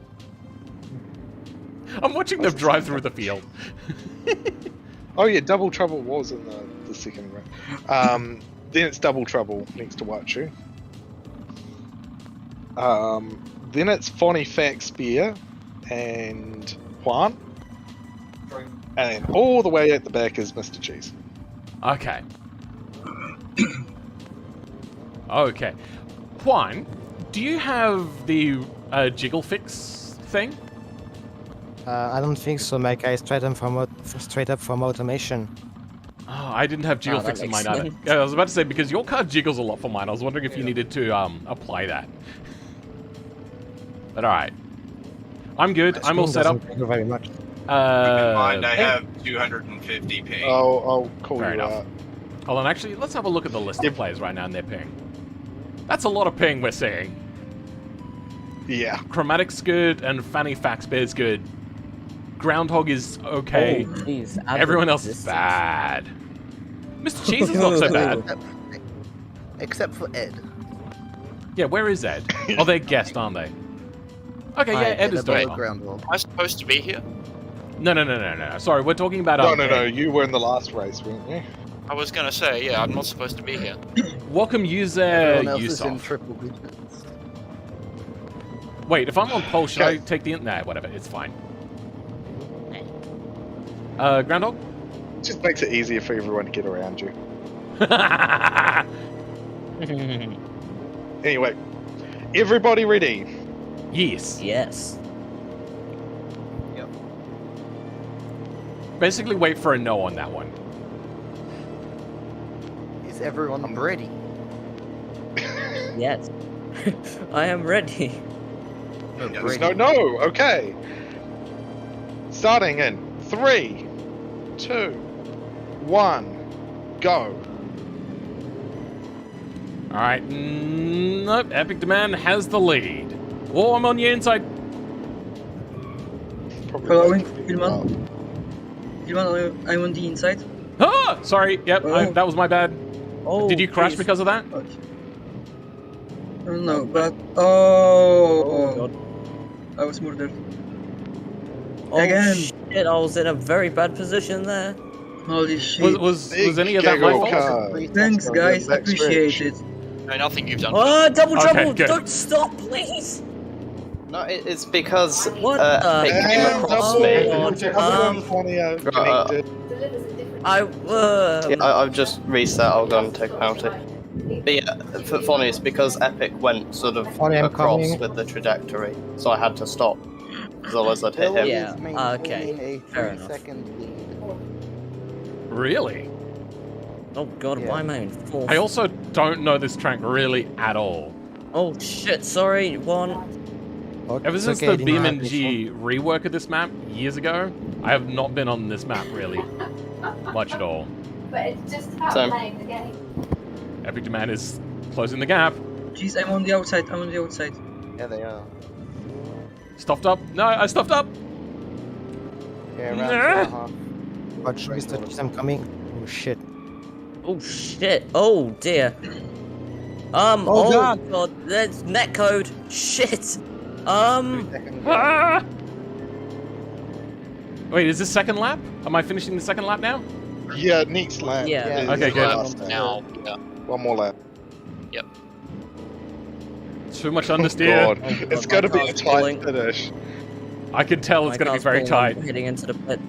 S1: I'm watching them drive through the field.
S4: Oh yeah, Double Trouble was in the second round. Then it's Double Trouble next to Wachu. Then it's Fonny Fax Spear and Juan. And all the way at the back is Mr. Cheese.
S1: Okay. Okay. Juan, do you have the jiggle fix thing?
S10: I don't think so. My car is straight up from automation.
S1: Oh, I didn't have jiggle
S5: that
S1: fix in
S5: makes
S1: mine either.
S5: sense.
S1: Yeah, I was about to say, because your car jiggles a lot for mine, I was wondering if you needed to apply that. But alright. I'm good. I'm all set up.
S10: Thank you very much.
S6: Keep in mind, I
S1: hey,
S6: have 250 ping.
S4: I'll call
S1: Fair
S4: you
S1: enough.
S4: out.
S1: hold on, actually, let's have a look at the list of players right now and their ping. That's a lot of ping we're seeing.
S4: Yeah.
S1: Chromatic's good, and Fanny Faxbear's good. Groundhog is okay.
S5: Oh, jeez,
S1: Everyone else is
S5: resistance.
S1: bad. Mr. Cheese is not so bad.
S3: Except for Ed.
S1: Yeah, where is Ed? Oh, they're guest, aren't they? Okay, yeah,
S5: Hi,
S1: Ed is
S3: They're
S1: doing
S3: below
S1: well.
S3: groundhog.
S2: Am I supposed to be here?
S1: No. Sorry, we're talking about
S4: No,
S1: Ed.
S4: you were in the last race, weren't you?
S2: I was gonna say, yeah, I'm not supposed to be here.
S1: Welcome, user
S3: Everyone else is in
S1: Usof.
S3: triple digits.
S1: Wait, if I'm on pole, should
S4: Okay.
S1: I take the... Nah, whatever, it's fine. Groundhog?
S4: Just makes it easier for everyone to get around you. Anyway, everybody ready?
S1: Yes.
S5: Yes.
S1: Basically, wait for a no on that one.
S3: Is everyone ready?
S5: Yes. I am ready.
S4: There's no. Okay. Starting in 3, 2, 1, go.
S1: Alright, nope, Epic Demand has the lead. Oh, I'm on the inside.
S9: Following, Filman. Filman, I'm on the inside.
S1: Ah! Sorry, yep,
S9: Oh.
S1: that was my bad.
S5: Oh,
S1: Did you crash
S5: please.
S1: because of that?
S9: Okay. No, but oh,
S5: God.
S9: I was murdered.
S5: Oh,
S9: Again.
S5: shit, I was in a very bad position there.
S9: Holy shit!
S1: Was any of that my
S4: Big
S1: fault?
S4: car.
S9: Thanks, guys.
S4: Back
S9: Appreciate
S4: stretch.
S9: it.
S2: No, nothing you've done.
S5: Oh, double
S1: Okay,
S5: trouble!
S1: good.
S5: Don't stop, please!
S8: No, it's because
S5: What the
S8: Epic came
S4: And
S8: across
S4: double.
S8: me.
S5: God.
S4: Everyone funny connected.
S8: Yeah, I've just reset. I'll go and take a penalty. But yeah, for funny, it's because Epic went sort of
S10: Funny, I'm
S8: across
S10: coming.
S8: with the trajectory, so I had to stop. Because otherwise I'd hit
S3: Bill
S8: him.
S5: Yeah,
S3: is maintaining
S5: okay,
S3: a
S5: fair enough.
S3: 3-second lead.
S1: Really?
S5: Oh god,
S3: Yeah.
S5: why am I in fourth?
S1: I also don't know this track really at all.
S5: Oh shit, sorry, one.
S1: Ever since the BeamNG rework of this map years ago, I have not been on this map really much at all.
S11: But it's just about
S8: Same.
S11: playing the game.
S1: Epic Demand is closing the gap.
S9: Jeez, I'm on the outside. I'm on the outside.
S3: Yeah, they are.
S1: Stuffed up. No, I stuffed up.
S3: Yeah, around
S1: Nah.
S3: 2.5.
S10: Watch, Mr. Cheese, I'm coming. Oh shit.
S5: Oh shit, oh dear.
S10: Oh,
S5: Oh
S10: God.
S5: god, there's netcode. Shit.
S3: 3-second gap.
S1: Ah! Wait, is this second lap? Am I finishing the second lap now?
S4: Yeah, next lap.
S5: Yeah.
S4: is
S1: Okay,
S4: the
S1: good.
S4: last lap.
S2: Now, yeah.
S4: One more lap.
S1: Too much
S4: Oh,
S1: understeer.
S4: God. It's going to be a
S5: car's
S4: tight
S5: pulling.
S4: finish.
S1: I can tell it's
S5: My
S1: going to be
S5: car's
S1: very
S5: pulling, I'm
S1: tight.
S5: Heading into the pit.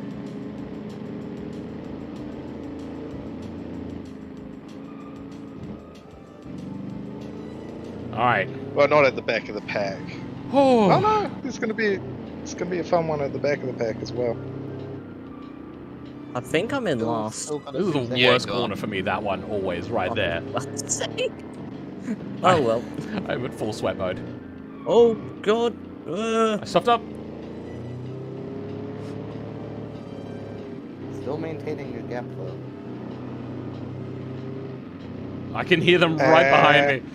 S1: All right.
S4: Well, not at the back of the pack. Oh
S1: Oh,
S4: no, it's gonna be a fun one at the back of the pack as well.
S5: I think I'm in last.
S3: Still got a
S1: this is the
S3: 2-second
S2: Yeah,
S1: worst
S2: go on.
S1: corner for me. That one always right there.
S5: Fuck's sake. Oh well.
S1: I'm at full sweat mode.
S5: Oh god.
S1: I stuffed up.
S3: Still maintaining a gap though.
S1: I can hear them right behind me.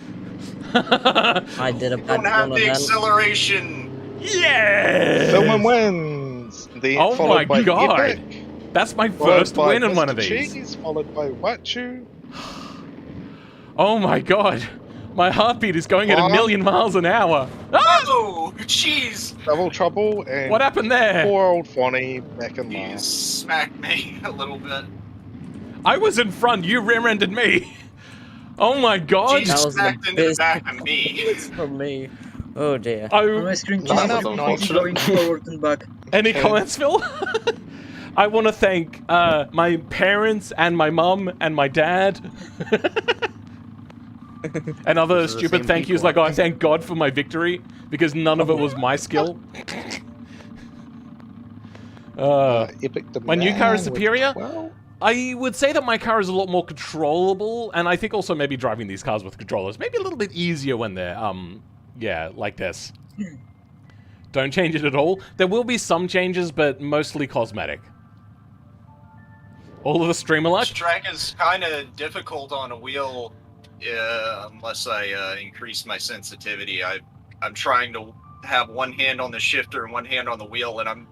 S5: I did a bad
S6: Don't have
S5: corner
S6: the
S5: then.
S6: acceleration.
S1: Yeah!
S4: Someone wins. Then
S1: Oh
S4: followed
S1: my
S4: by
S1: God.
S4: Epic,
S1: That's my
S4: followed
S1: first
S4: by
S1: win in one
S4: Mr.
S1: of these.
S4: Cheese, followed by Wachu.
S1: Oh my god. My heartbeat is going at a
S4: One.
S1: million miles an hour. Ah!
S6: Oh, jeez.
S4: Double trouble and
S1: What happened there?
S4: poor old Fonny back in
S6: You
S4: last.
S6: smacked me a little bit.
S1: I was in front, you rear-ended me. Oh my god.
S6: You
S5: That was the
S6: smacked into the
S5: best
S6: back of me.
S5: It's from me. Oh dear.
S9: On
S1: Oh,
S9: my screen,
S8: That
S9: just
S8: was
S9: keep going forward and back.
S1: any
S4: Okay.
S1: comments, Phil? I want to thank my parents and my mum and my dad. And other
S3: Those are the
S1: stupid
S3: same
S1: thank yous
S3: people.
S1: like, oh, I thank God for my victory because none of it was my skill.
S4: Epic
S1: my new car is
S4: Demand with
S1: superior.
S4: 12.
S1: I would say that my car is a lot more controllable, and I think also maybe driving these cars with controllers maybe a little bit easier when they're, yeah, like this. Don't change it at all. There will be some changes, but mostly cosmetic. All of the streamer luck.
S6: This track is kind of difficult on a wheel unless I increase my sensitivity. I'm trying to have one hand on the shifter and one hand on the wheel, and I'm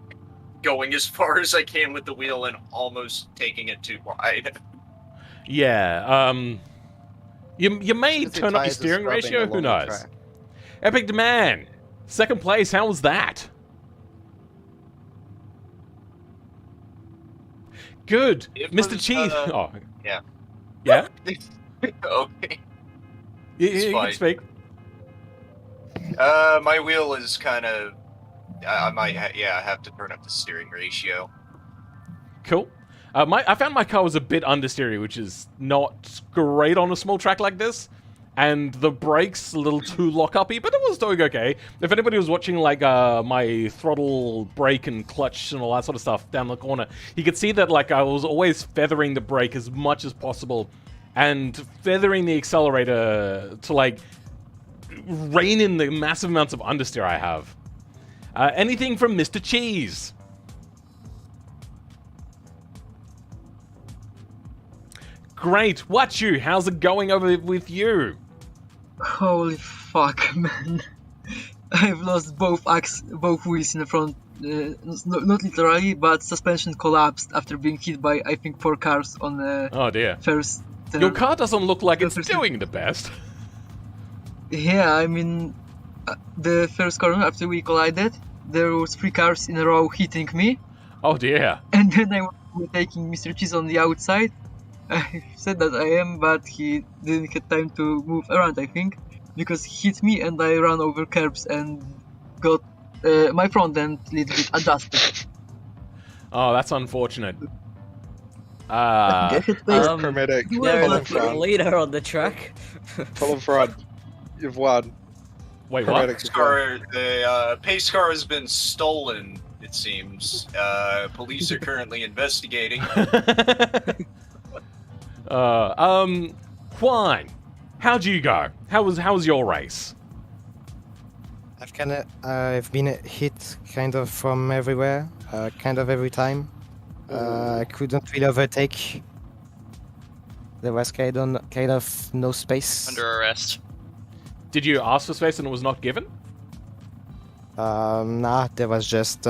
S6: going as far as I can with the wheel and almost taking it too wide.
S1: Yeah, you may
S3: Because the
S1: turn up your
S3: tires are
S1: steering
S3: scrubbing
S1: ratio, who
S3: along the
S1: knows?
S3: track.
S1: Epic Demand, second place, how was that? Good.
S6: It
S1: Mr.
S6: was,
S1: Cheese. Oh,
S6: yeah.
S1: Yeah?
S6: Okay.
S1: You can
S6: fine.
S1: speak.
S6: My wheel is kind of. I might, have to turn up the steering ratio.
S1: Cool. I found my car was a bit understeery, which is not great on a small track like this. And the brakes a little too lock-uppy, but it was doing okay. If anybody was watching like my throttle, brake, and clutch and all that sort of stuff down the corner, you could see that like I was always feathering the brake as much as possible and feathering the accelerator to like rein in the massive amounts of understeer I have. Anything from Mr. Cheese? Great. Wachu, how's it going over with you?
S9: Holy fuck, man. I've lost both wheels in the front. Not literally, but suspension collapsed after being hit by, I think, 4 cars on the
S1: Oh dear.
S9: first...
S1: Your car doesn't look like it's
S9: first-
S1: doing the best.
S9: Yeah, I mean, the first corner after we collided, there was 3 cars in a row hitting me,
S1: Oh dear.
S9: and then I was taking Mr. Cheese on the outside. I said that I am, but he didn't get time to move around, I think, because he hit me and I ran over curbs and got my front end a little bit adjusted.
S1: Oh, that's unfortunate.
S4: Chromatic,
S5: There
S4: pull in
S5: is a
S4: front.
S5: leader on the track.
S4: Pull in front. You've won.
S1: Wait, what?
S4: Chromatic's won.
S6: The pace car has been stolen, it seems. Police are currently investigating.
S1: Juan, how'd you go? How was your race?
S10: I've been hit kind of from everywhere, kind of every time. I couldn't really overtake. There was kind of no space.
S2: Under arrest.
S1: Did you ask for space and it was not given?
S10: Nah, there was just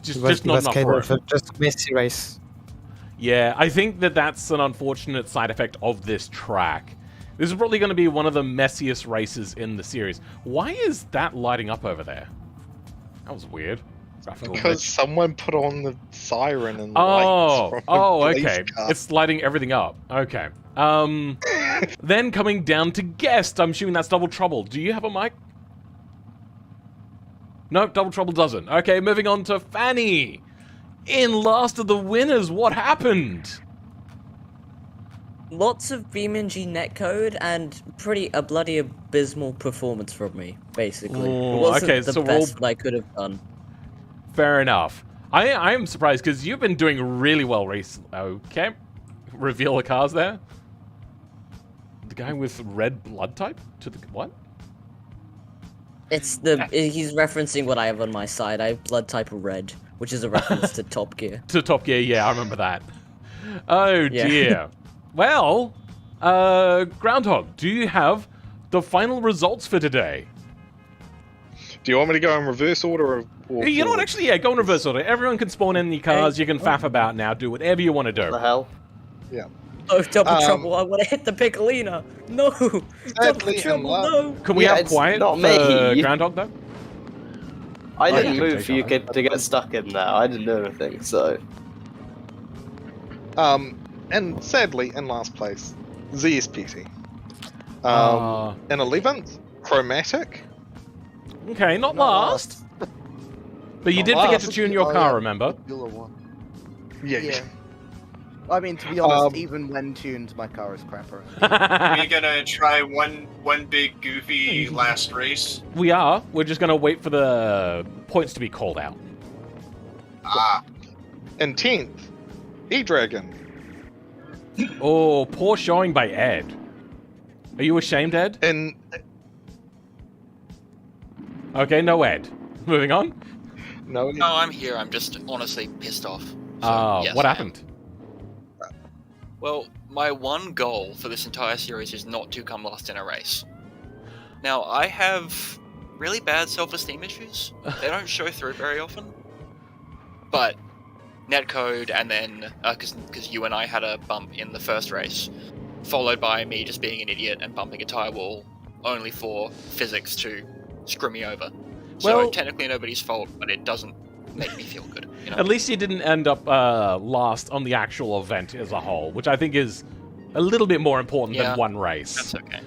S1: Just not enough room.
S10: just a messy race.
S1: Yeah, I think that's an unfortunate side effect of this track. This is probably going to be one of the messiest races in the series. Why is that lighting up over there? That was weird. Graphical
S4: Because
S1: glitch.
S4: someone put on the siren and lights from the police
S1: okay.
S4: car.
S1: It's lighting everything up. Okay. Then coming down to guest, I'm assuming that's Double Trouble. Do you have a mic? No, Double Trouble doesn't. Okay, moving on to Fanny. In last of the winners, what happened?
S5: Lots of BeamNG netcode and a bloody abysmal performance from me, basically.
S1: Ooh,
S5: It wasn't
S1: okay,
S5: the
S1: so we're all-
S5: best I could have done.
S1: Fair enough. I am surprised because you've been doing really well recently. Okay. Reveal the cars there. The guy with red blood type? To the what?
S5: He's referencing what I have on my side. I have blood type red, which is a reference to Top Gear.
S1: To Top Gear, yeah, I remember that. Oh
S5: Yeah.
S1: dear. Well, Groundhog, do you have the final results for today?
S4: Do you want me to go in reverse order or
S1: You know what,
S4: forward?
S1: actually, yeah, go in reverse order. Everyone can spawn in your cars, you can faff about now, do whatever you want to
S8: What the
S1: do.
S8: hell?
S5: Oh, Double Trouble, I want to hit the Piccolina. No! Double
S4: Sadly, in
S5: Trouble,
S4: love-
S5: no!
S1: Can we
S8: Yeah,
S1: have
S8: it's
S1: quiet
S8: not
S1: for
S8: me.
S1: Groundhog, though?
S8: I
S1: Oh,
S8: didn't
S1: yeah.
S8: move for you to get stuck in there. I didn't do anything, so...
S4: And sadly, in last place, ZSPT.
S1: Ah.
S4: In 11th, Chromatic.
S1: Okay, not last. But you
S4: Not
S1: did forget
S4: last.
S1: to tune your car, remember?
S3: Popular one.
S4: Yeah.
S3: Yeah. I mean, to be honest,
S4: Um,
S3: even when tuned, my car is crapper.
S6: We gonna try one big goofy last race?
S1: We are. We're just going to wait for the points to be called out.
S6: Ah,
S4: In 10th, E-Dragon.
S1: Oh, poor showing by Ed. Are you ashamed, Ed?
S4: In
S1: Okay, no Ed. Moving on.
S4: no,
S2: No, I'm here. I'm just honestly pissed off. So, yes,
S1: What
S2: I am.
S1: happened?
S2: Well, my one goal for this entire series is not to come last in a race. Now, I have really bad self-esteem issues. They don't show through very often. But netcode, and then because you and I had a bump in the first race, followed by me just being an idiot and bumping a tire wall, only for physics to screw me over. So
S1: Well-
S2: technically nobody's fault, but it doesn't make me feel good. You know?
S1: At least you didn't end up last on the actual event as a whole, which I think is a little bit more important
S2: Yeah.
S1: than one race.
S2: That's okay.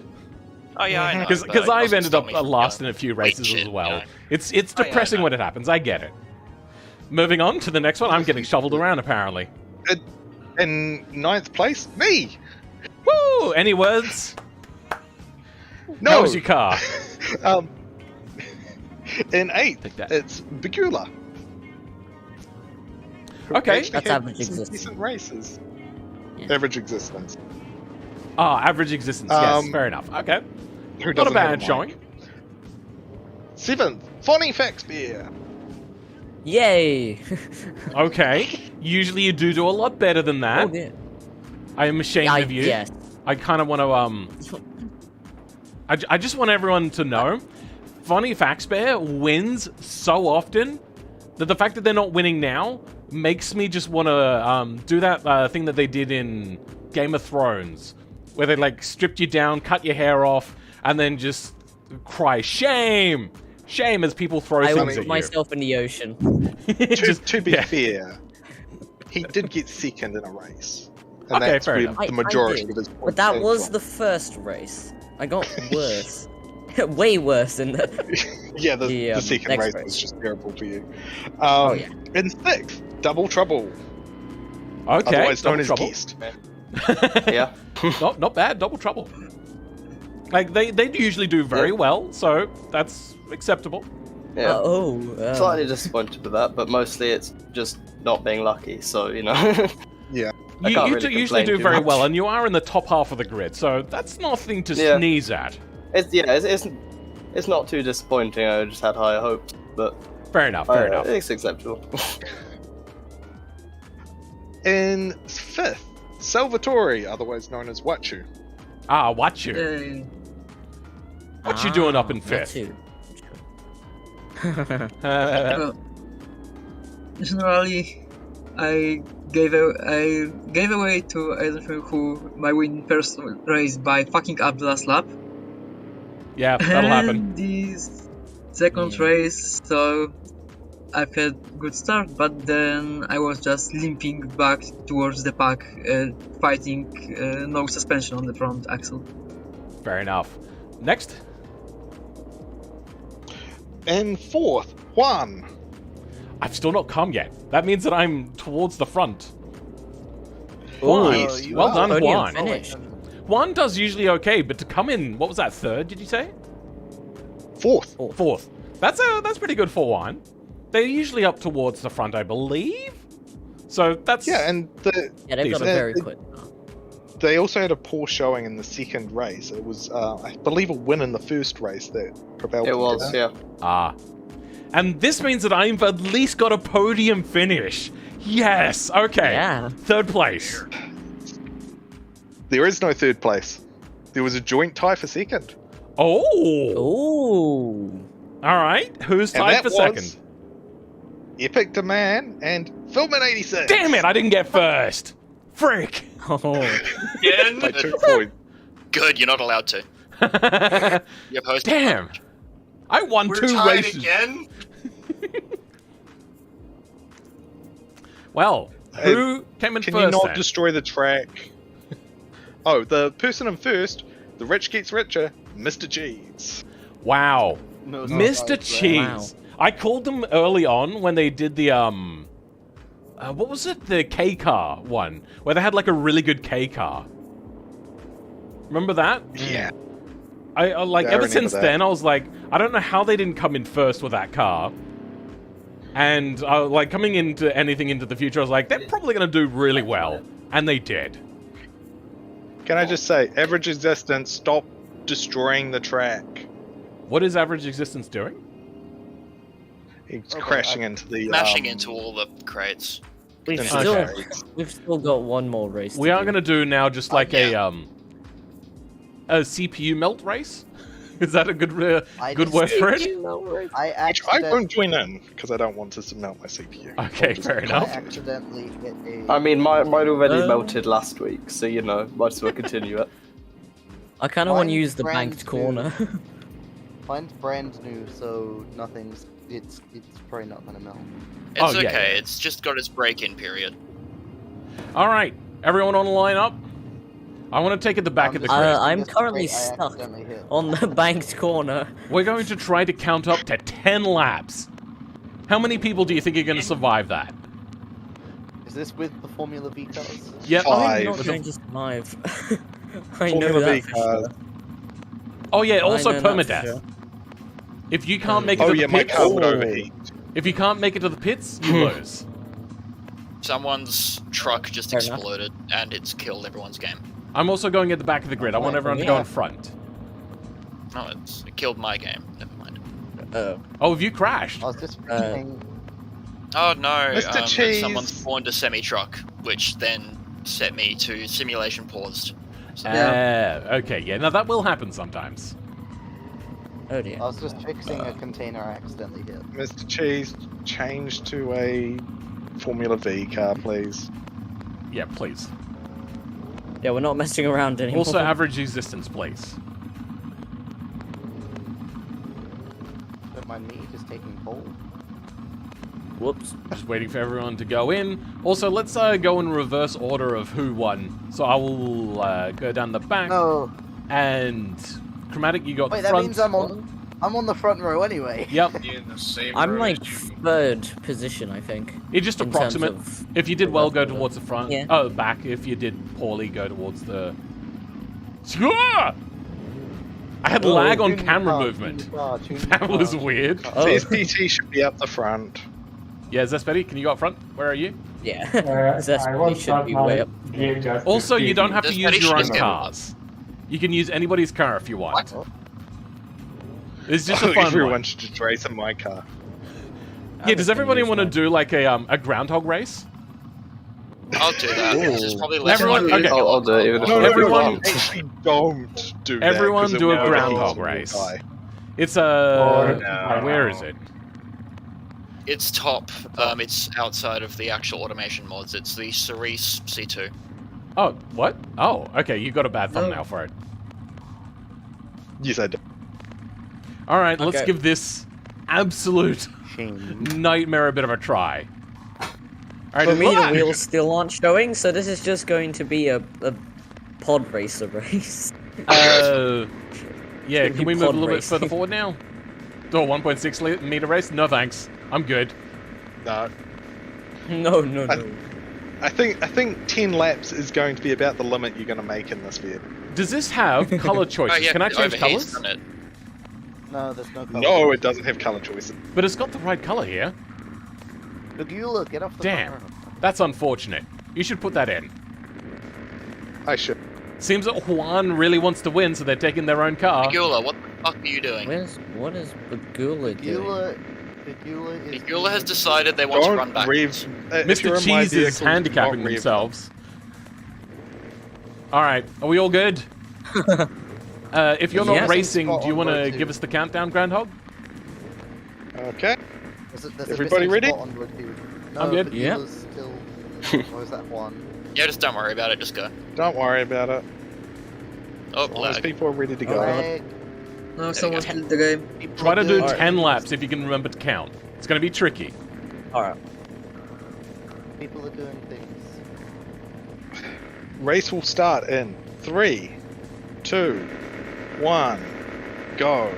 S2: Oh yeah, I know.
S1: Because
S2: but it
S1: I've
S2: doesn't
S1: ended
S2: stop
S1: up
S2: me from
S1: last
S2: going,
S1: in a few
S2: "Wait,
S1: races
S2: shit,"
S1: as
S2: you
S1: well.
S2: know?
S1: It's
S2: Oh, yeah, I
S1: depressing
S2: know.
S1: when it happens. I get it. Moving on to the next one. I'm getting shoveled around apparently.
S4: In 9th place, me.
S1: Woo! Any words?
S4: No.
S1: How was your car?
S4: In 8th,
S1: Take that.
S4: it's Bigula. Who
S1: Okay.
S4: actually
S5: That's
S4: had
S5: average
S4: some
S5: existence.
S4: decent races.
S5: Yeah.
S4: Average existence.
S1: Average existence. Yes, fair enough. Okay.
S4: Who
S1: Not a
S4: doesn't have
S1: bad
S4: mic?
S1: showing.
S4: 7th, Fonny Faxbeer.
S5: Yay!
S1: Okay. Usually you do a lot better than that.
S5: Oh dear.
S1: I am ashamed of you.
S5: Yes.
S1: I kind of want to, I just want everyone to know, Funny Facts Bear wins so often that the fact that they're not winning now makes me just want to do that thing that they did in Game of Thrones, where they like stripped you down, cut your hair off, and then just cry shame, shame as people throw
S5: I
S1: things
S5: will
S1: at
S5: put myself in the ocean.
S1: you.
S4: To be
S1: yeah.
S4: fair, he did get second in a race. And
S1: Okay,
S4: that's
S1: fair
S4: where
S1: enough.
S4: the
S5: I
S4: majority
S5: did,
S4: of his points
S5: But that
S4: came
S5: was
S4: from.
S5: the first race. I got worse. Way worse in the.
S4: Yeah, the
S5: the,
S4: second
S5: next
S4: race
S5: race.
S4: was just terrible for you.
S5: Oh, yeah.
S4: In 6th, Double Trouble,
S1: Okay,
S4: otherwise known
S1: Double
S4: as
S1: Trouble.
S4: Guest.
S8: Yeah.
S1: not bad, Double Trouble. Like, they usually do very well, so that's acceptable.
S8: Yeah. Slightly
S5: Um,
S8: disappointed with that, but mostly it's just not being lucky. So you know.
S4: Yeah.
S8: I
S1: You,
S8: can't
S1: you
S8: really
S1: do usually
S8: complain
S1: do
S8: too
S1: very
S8: much.
S1: well, and you are in the top half of the grid, so that's nothing to
S8: Yeah.
S1: sneeze at.
S8: It's not too disappointing. I just had higher hopes, but
S1: Fair enough, fair enough.
S8: it's acceptable.
S4: In 5th, Salvatore, otherwise known as Wachu.
S1: Ah, watch you.
S9: Yay.
S1: What you doing up in
S5: that
S1: fifth?
S5: too.
S9: Well, generally, I gave away to I don't know who my win first race by fucking up the last lap.
S1: Yeah, that'll happen.
S9: And the second
S5: Yeah.
S9: race, so I've had good start, but then I was just limping back towards the pack, fighting no suspension on the front axle.
S1: Fair enough. Next.
S4: In 4th, Juan.
S1: I've still not come yet. That means that I'm towards the front.
S5: Ooh,
S1: Juan.
S4: Yes, you
S1: Well
S4: are.
S1: done,
S5: Podium
S1: Juan.
S5: finish.
S1: Juan does usually okay, but to come in, what was that, third, did you say?
S4: 4th.
S1: Fourth. That's pretty good for Juan. They're usually up towards the front, I believe. So that's...
S4: Yeah, and
S5: Yeah, they've got a
S4: Decent.
S5: very quick.
S4: they also had a poor showing in the second race. It was, I believe, a win in the first race that propelled
S8: It
S4: them to
S8: was,
S4: that.
S8: yeah.
S1: Ah. And this means that I've at least got a podium finish. Yes, okay.
S5: Yeah.
S1: Third place.
S4: There is no third place. There was a joint tie for second.
S1: Oh.
S5: Ooh.
S1: All right. Who's
S4: And
S1: tied
S4: that
S1: for
S4: was
S1: second?
S4: Epic Demand and Filmin86.
S1: Damn it, I didn't get first. Frick.
S5: Oh.
S2: Again?
S4: By 2 points.
S2: Good, you're not allowed to. You're supposed to.
S1: Damn. I won
S6: We're
S1: 2
S6: tied
S1: races.
S6: again.
S1: Well, who came in
S4: Can
S1: first
S4: you not
S1: then?
S4: destroy the track? Oh, the person in first, the rich gets richer, Mr. Cheese.
S1: Wow.
S3: No,
S1: Mr. Cheese.
S5: Wow.
S1: I called them early on when they did the what was it? The K car one, where they had like a really good K car. Remember that?
S4: Yeah.
S1: I like
S4: Yeah, I
S1: ever
S4: remember
S1: since
S4: that.
S1: then I was like, I don't know how they didn't come in first with that car. And like coming into anything into the future, I was like, they're probably gonna do really well, and they did.
S4: Can I just say, average existence, stop destroying the track.
S1: What is average existence doing?
S4: It's
S3: Okay,
S4: crashing into the
S2: Smashing into all the crates.
S5: We've
S4: into the
S5: still,
S4: carries.
S5: we've still got one more race.
S1: We
S5: to
S1: are
S5: do.
S1: gonna do now just like
S2: yeah.
S1: a CPU melt race. Is that a good
S3: I
S1: good
S3: just-
S1: word for it?
S3: I
S4: Which I
S3: accident-
S4: won't join in because I don't want to melt my CPU.
S1: Okay,
S4: I'll just-
S1: fair
S3: I
S1: enough.
S3: accidentally hit a.
S8: I mean, mine already
S5: Um,
S8: melted last week, so you know, might as well continue it.
S5: I kind of want to
S3: Mine's
S5: use the
S3: brand
S5: banked
S3: new.
S5: corner.
S3: Mine's brand new, so nothing's it's probably not gonna melt.
S2: It's
S1: Oh, yeah,
S2: okay.
S1: yeah.
S2: It's just got its break-in period.
S1: All right, everyone on the line up. I want to take it the back of the grid.
S5: I'm currently stuck
S3: accidentally hit.
S5: on the banked corner.
S1: We're going to try to count up to 10 laps. How many people do you think are going to survive that?
S3: Is this with the Formula V cars?
S1: Yep.
S5: I'm not
S4: Five.
S5: going to survive. I know
S4: Formula V
S5: that for
S4: cars.
S5: sure.
S1: Oh yeah, also
S5: I know that for
S1: permadeath.
S5: sure.
S1: If you can't make it
S4: Oh
S1: to
S4: yeah,
S1: the
S4: my
S1: pits,
S4: car would overheat.
S1: if you can't make it to the pits, you lose.
S2: Someone's truck just
S5: Fair enough.
S2: exploded, and it's killed everyone's game.
S1: I'm also going at the back of the grid. I want everyone to go in front.
S2: No, it killed my game. Never mind.
S1: Oh, have you crashed?
S3: I was just thinking.
S2: Oh no,
S4: Mr. Cheese.
S2: someone spawned a semi-truck, which then set me to simulation paused. So,
S1: Okay, yeah. Now that will happen sometimes.
S5: Oh dear.
S3: I was just fixing a container I accidentally hit.
S4: Mr. Cheese, change to a Formula V car, please.
S1: Yeah, please.
S5: Yeah, we're not messing around anymore.
S1: Also, average existence, please.
S3: Don't mind me just taking hold.
S5: Whoops.
S1: Just waiting for everyone to go in. Also, let's go in reverse order of who won. So I will go down the back.
S3: No.
S1: And Chromatic, you got
S3: Wait,
S1: the
S3: that
S1: front.
S3: means I'm on the front row anyway.
S1: Yep.
S6: In the same
S5: I'm
S6: row
S5: like
S6: as you.
S5: third position, I think.
S1: It's just
S5: in terms
S1: approximate.
S5: of
S1: If you did
S5: the
S1: well,
S5: rest
S1: go
S5: of it.
S1: towards the front.
S5: Yeah.
S1: Oh, back. If you did poorly, go towards the... Ah! I had
S5: Oh,
S1: lag on
S3: Tune your
S1: camera
S3: car,
S1: movement.
S3: tune your car, tune your
S1: That was
S3: car.
S1: weird.
S5: Oh.
S4: CSPT should be up the front.
S1: Yeah, Zespetti, can you go up front? Where are you?
S5: Yeah.
S7: I
S5: Zespetti
S7: won't
S5: should
S7: start
S5: be way
S7: my
S5: up.
S7: game just.
S1: Also, you don't have to
S2: Zespetti
S1: use your
S2: should
S1: own
S2: just get-
S1: cars. You can use anybody's car if you want.
S2: What?
S1: It's just a fun
S4: Everyone
S1: one.
S4: should just race in my car.
S1: Yeah, does everybody
S5: use
S1: want to
S5: mine.
S1: do like a groundhog race?
S2: I'll do that. This is probably less
S1: Everyone-
S2: likely to
S1: okay.
S2: kill
S8: I'll do it, even if
S4: No,
S8: I
S4: no,
S1: Everyone-
S4: no, actually don't do that.
S1: Everyone
S4: 'cause it
S1: do a
S4: will
S1: groundhog
S4: overheat
S1: race.
S4: and die.
S1: It's
S7: no.
S1: where is it?
S2: It's top. It's outside of the actual automation mods. It's the Cerise C2.
S1: Oh, what? Oh, okay, you got a bad
S9: No.
S1: thumbnail for it.
S4: Yes, I do.
S1: All right, let's
S5: Okay.
S1: give this absolute
S3: Shame.
S1: nightmare a bit of a try. All right,
S5: For me, the
S1: look!
S5: wheels still aren't showing, so this is just going to be a pod racer race.
S1: Yeah,
S5: Should
S1: can
S5: be
S1: we move a
S5: pod
S1: little bit
S5: racing.
S1: further forward now? Do a 1.6 meter race? No thanks. I'm good.
S4: No,
S5: No.
S4: I think 10 laps is going to be about the limit you're going to make in this vehicle.
S1: Does this have color choices?
S2: Oh, yeah,
S1: Can I change
S2: overheats,
S1: colors?
S2: doesn't it?
S3: No, there's no color.
S4: No, it doesn't have color choices.
S1: But it's got the right color here.
S3: Gagula, get off the
S1: Damn.
S3: front row.
S1: That's unfortunate. You should put that in.
S4: I should.
S1: Seems that Juan really wants to win, so they're taking their own car.
S2: Bagula, what the fuck are you doing?
S5: What is Bagula doing?
S2: Bagula has decided they want to run
S4: Don't
S2: back.
S4: rev. If you're
S1: Mr.
S4: in my
S1: Cheese
S4: vehicle,
S1: is
S4: do not
S1: handicapping
S4: rev.
S1: themselves. All right, are we all good? If you're not
S5: Yes.
S1: racing,
S3: Spot
S1: do you
S3: on
S1: want to
S3: road two.
S1: give us the countdown, Groundhog?
S4: Okay.
S3: There's
S4: Everybody
S3: a missing
S4: ready?
S3: spot on road two. No,
S1: I'm good.
S5: Yeah.
S3: Gagula's Still... or is that one?
S2: Yeah, just don't worry about it. Just go.
S4: Don't worry about it.
S2: Oh,
S4: As long as
S2: lag.
S4: people are ready to go.
S3: Lag.
S9: No,
S2: you
S9: someone
S2: go.
S9: killed the game.
S3: People
S1: Try to
S3: are
S1: do
S3: doing
S1: 10
S3: things.
S1: laps if you can remember to count. It's going to be tricky.
S5: Alright.
S3: People are doing things.
S4: Race will start in 3, 2, 1, go.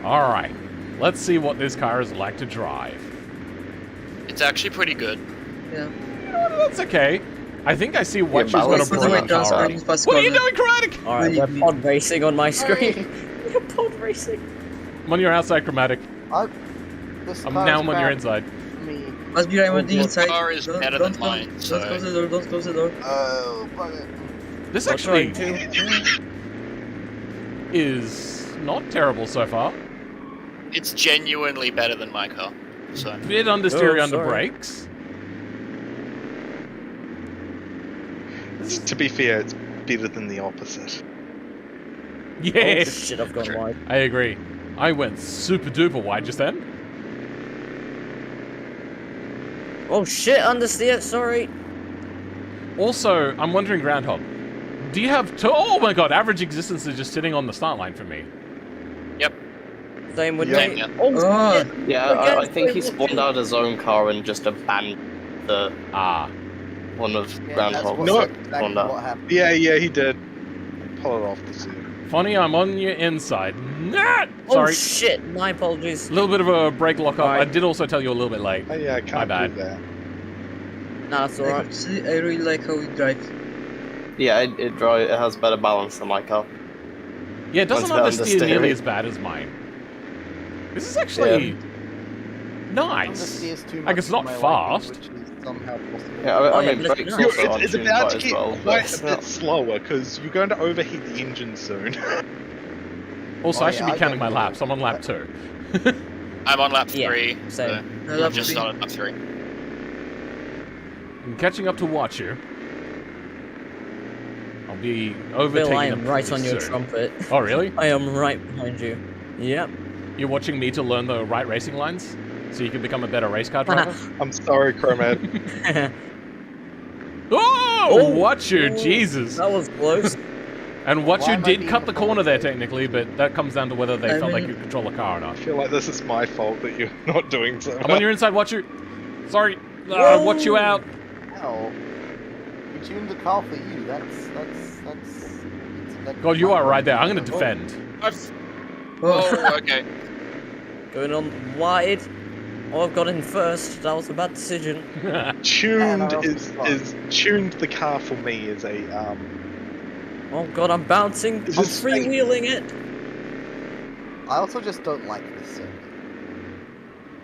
S1: All right, let's see what this car is like to drive.
S2: It's actually pretty good.
S9: Yeah.
S1: That's okay. I think I see what she's
S8: but
S1: got
S8: let's
S1: to
S8: do
S1: bring
S8: it
S1: on
S8: down
S1: car.
S8: some
S9: fast
S1: What are you
S9: corner.
S1: doing, Chromatic?
S5: Alright,
S9: Really
S5: we're
S9: good.
S5: pod racing on my screen. We're pod racing.
S1: I'm on your outside, Chromatic.
S3: This
S1: I'm
S3: car
S1: now
S3: is
S1: I'm on your
S3: bad
S1: inside.
S3: for me.
S9: Must be right on the
S2: Your
S9: inside.
S2: car is
S9: Don't-
S2: better
S9: don't
S2: than
S9: close-
S2: mine, so-
S9: Don't close the door, don't close the door.
S3: Oh, bugger.
S1: This
S5: What's
S1: actually
S5: right, too?
S1: is not terrible so far.
S2: It's genuinely better than my car. So
S1: Bit understeer,
S5: Oh,
S1: under
S5: sorry.
S1: brakes.
S4: To be fair, it's better than the opposite.
S5: Oh
S1: Yes,
S5: shit, I've gone wide.
S1: I agree. I went super duper wide just then.
S5: Oh shit, understeer, sorry.
S1: Also, I'm wondering, Groundhog, do you have oh my god, average existence is just sitting on the start line for me.
S2: Yep.
S5: Same with
S4: Yeah.
S5: me.
S2: Yeah.
S5: Oh,
S9: Oh,
S5: shit.
S8: Yeah,
S5: Again,
S8: I think he
S5: sorry,
S8: spawned out his own car and just abandoned the
S1: Ah.
S8: one of
S3: Yeah, that's
S8: Groundhog.
S4: No.
S3: exactly
S8: No.
S3: what happened.
S4: Yeah, he did. Pull it off the circuit.
S1: Funny, I'm on your inside. Nah!
S5: Oh
S1: Sorry.
S5: shit, my apologies.
S1: A little bit of a brake lock up. I
S5: Alright.
S1: did also tell you a little bit late.
S4: Oh yeah, I can't
S1: bad.
S4: do that.
S5: Nah, that's
S9: I have
S5: alright.
S9: to say, I really like how it drives.
S8: Yeah, it has better balance than my car.
S1: Yeah, it doesn't
S8: Once
S1: understeer
S8: understeer
S1: nearly
S8: it.
S1: as bad as mine. This is actually nice.
S3: Understeers too
S1: Like, it's
S3: much
S1: not
S3: for my liking,
S1: fast.
S3: which is somehow possible.
S8: Yeah,
S5: Oh,
S8: I
S5: yeah,
S8: mean,
S5: but
S8: brakes
S5: it's
S8: also
S5: not.
S8: aren't
S4: It's
S8: tuned
S4: about
S8: quite
S4: to
S8: as
S4: get
S8: well,
S4: quite
S8: but
S4: a bit slower because you're going to overheat the engine soon.
S1: Also,
S3: Oh,
S1: I
S3: yeah,
S1: should be
S3: I
S1: counting
S3: don't
S1: my
S3: know.
S1: laps. I'm on lap 2.
S2: I'm on lap
S5: Yeah,
S2: 3.
S5: same.
S9: I
S2: I've
S9: love
S2: just
S9: three.
S2: started lap 3.
S1: I'm catching up to watch you. I'll be
S5: Bill,
S1: overtaking
S5: I
S1: them
S5: am right
S1: pretty
S5: on your
S1: soon.
S5: trumpet.
S1: Oh, really?
S5: I am right behind you. Yep.
S1: You're watching me to learn the right racing lines? So you can become a better race car driver?
S4: I'm sorry, Chromad.
S1: Oh! Watch you, Jesus!
S5: That was close.
S1: And watch
S3: Why
S1: you
S3: am I
S1: did
S3: being
S1: cut the corner there,
S3: apologetic?
S1: technically, but that comes down to whether they
S9: I
S1: felt they
S9: mean-
S1: could control a car or not.
S4: I feel like this is my fault that you're not doing so
S1: I'm on your inside, watch you. Sorry. Watch you out.
S3: Hell, we tuned the car for you. That's
S1: God, you are right there. I'm going to defend.
S2: Oh, okay.
S5: Going on wide. Oh, I've got in first. That was a bad decision.
S4: tuned
S3: also
S4: is tuned the car for me as a
S5: Oh god, I'm bouncing.
S4: Is
S5: I'm
S4: this-
S5: freewheeling it.
S3: I also just don't like this circuit.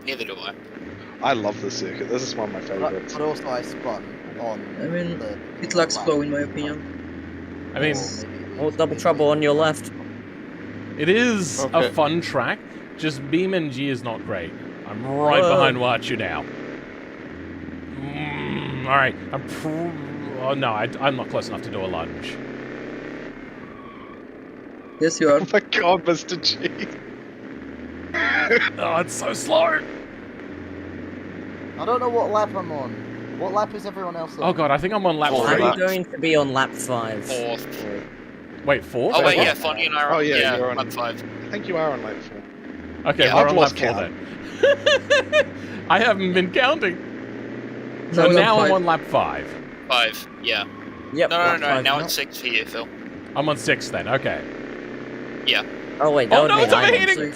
S2: Neither do I.
S4: I love this circuit. This is one of my favorites.
S3: But also I spun on
S9: I mean,
S3: the
S9: it lacks
S3: lap.
S9: flow in my opinion.
S1: I mean,
S5: Oh, double trouble on your left.
S1: it is
S8: Okay.
S1: a fun track, just BeamNG is not great. I'm right
S5: Whoa.
S1: behind watch you now. Alright, oh no, I'm not close enough to do a lunge.
S9: Yes, you are.
S4: Oh my god, Mr. G.
S1: Oh, it's so slow.
S3: I don't know what lap I'm on. What lap is everyone else on?
S1: Oh god, I think I'm on lap
S8: Oh,
S1: 3.
S5: I'm going to be on lap 5.
S2: 4th.
S1: Wait, 4?
S2: Oh, wait,
S1: Okay.
S2: yeah, Fonny and I are
S4: Oh, yeah, you're on-
S2: lap 5.
S4: I think you are on lap 4.
S1: Okay,
S2: Yeah,
S1: we're
S4: I've
S1: on
S4: lost
S1: lap 4
S4: count.
S1: then. I haven't been counting. So
S9: No,
S1: now
S9: lap
S1: I'm
S9: five.
S1: on lap 5.
S2: 5, yeah.
S5: Yep.
S2: No,
S5: lap
S2: no,
S5: 5
S2: now
S5: now.
S2: it's 6 for you, Phil.
S1: I'm on 6 then, okay.
S5: Oh wait, that
S1: Oh,
S5: would
S1: no,
S5: be
S1: it's
S5: nine.
S1: overheating!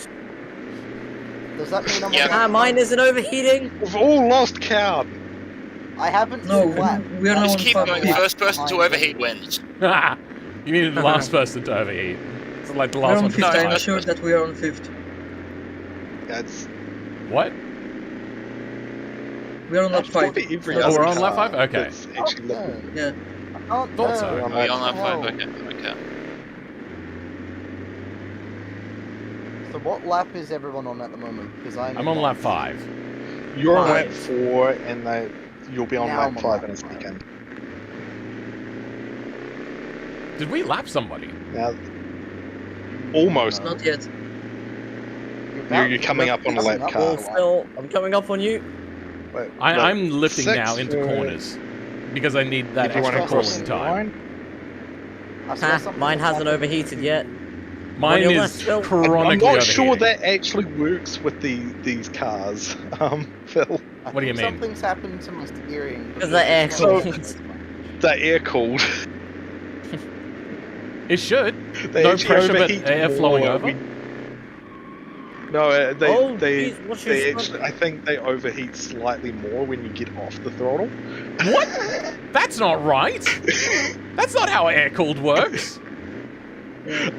S3: Does that mean I'm
S2: Yeah.
S3: on
S5: Ah,
S3: lap
S5: mine
S3: five?
S5: isn't overheating.
S4: We've all lost count.
S3: I haven't
S9: No,
S3: seen lap.
S9: we are now
S2: Just
S9: on
S2: keep
S9: lap
S2: going.
S9: 5.
S2: First person to overheat wins.
S1: You mean the last person to overheat. It's like the
S9: We are
S1: last
S9: on
S1: one to
S9: 5th. I'm
S1: die.
S9: sure that we are on 5th.
S4: That's
S1: What?
S9: We are on lap
S4: that's
S9: 5.
S4: probably every
S9: Oh,
S1: Oh,
S4: other
S1: we're on lap
S4: car
S1: 5? Okay.
S4: that's actually
S3: Oh,
S4: looking-
S9: Yeah.
S3: I can't
S1: Thought so.
S3: turn.
S4: On
S2: Are you on
S4: lap-
S2: lap 5?
S3: Hell.
S2: Okay, okay.
S3: So what lap is everyone on at the moment? Because
S1: I'm on lap 5.
S4: You're on
S5: Five.
S4: lap 4, and you'll be on
S3: Now
S4: lap
S3: I'm on
S4: 5
S3: lap
S4: in a
S3: 5.
S4: second.
S1: Did we lap somebody?
S4: Now, almost.
S9: Not yet.
S4: You're coming up on a lap car.
S5: Oh, Phil, I'm coming up on you.
S4: Wait,
S1: I'm lifting
S4: 6
S1: now into
S4: for
S1: corners. Because I need that
S4: everyone
S1: extra
S4: across
S1: cooling
S4: the
S1: time.
S4: line.
S5: Ha, mine hasn't overheated yet.
S1: Mine
S5: your
S1: is
S5: left, Phil.
S1: chronically
S4: I'm not sure
S1: overheating.
S4: that actually works with these cars, Phil.
S1: What do you mean?
S3: Something's happened to my steering.
S5: Because the air
S3: It's not-
S5: cooled.
S4: They're air cooled.
S1: It should.
S4: They
S1: No
S4: actually
S1: pressure, but
S4: overheat
S1: air flowing
S4: more.
S1: over?
S4: No, they
S5: Oh,
S4: they
S5: geez, what's your
S4: they
S5: front-
S4: actually. I think they overheat slightly more when you get off the throttle.
S1: What? That's not right. That's not how air cooled works.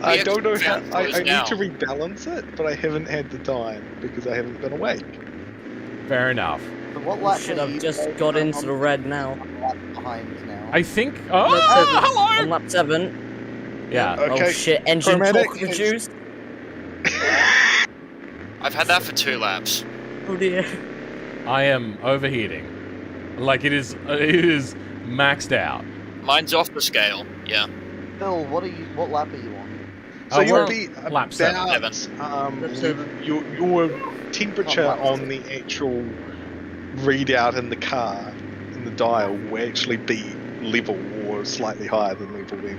S4: I
S2: The
S4: don't know how.
S2: extra
S4: I
S2: fan
S4: need to
S2: flows
S4: rebalance it, but I haven't had the time because I haven't been awake.
S1: Fair enough.
S3: So what lap
S5: Shit,
S3: are
S5: I've
S3: you
S5: just
S3: guys
S5: got
S3: on?
S5: into the red now.
S3: I'm a lap behind now.
S1: I think.
S9: Lap
S1: Oh,
S9: 7.
S5: On
S1: hello.
S5: lap 7.
S1: Yeah.
S4: Okay.
S5: Oh shit, engine
S4: Paramedic
S5: torque
S4: is-
S5: reduced.
S2: I've had that for 2 laps.
S5: Oh dear.
S1: I am overheating. Like it is maxed out.
S2: Mine's off the scale, yeah.
S3: Phil, what lap are you on?
S4: So
S1: we're
S4: you'll be
S1: lap 7.
S4: about
S9: Lap 7.
S4: your temperature
S3: Oh, lap
S4: on the actual readout in the car in the dial will actually be level or slightly higher than level then.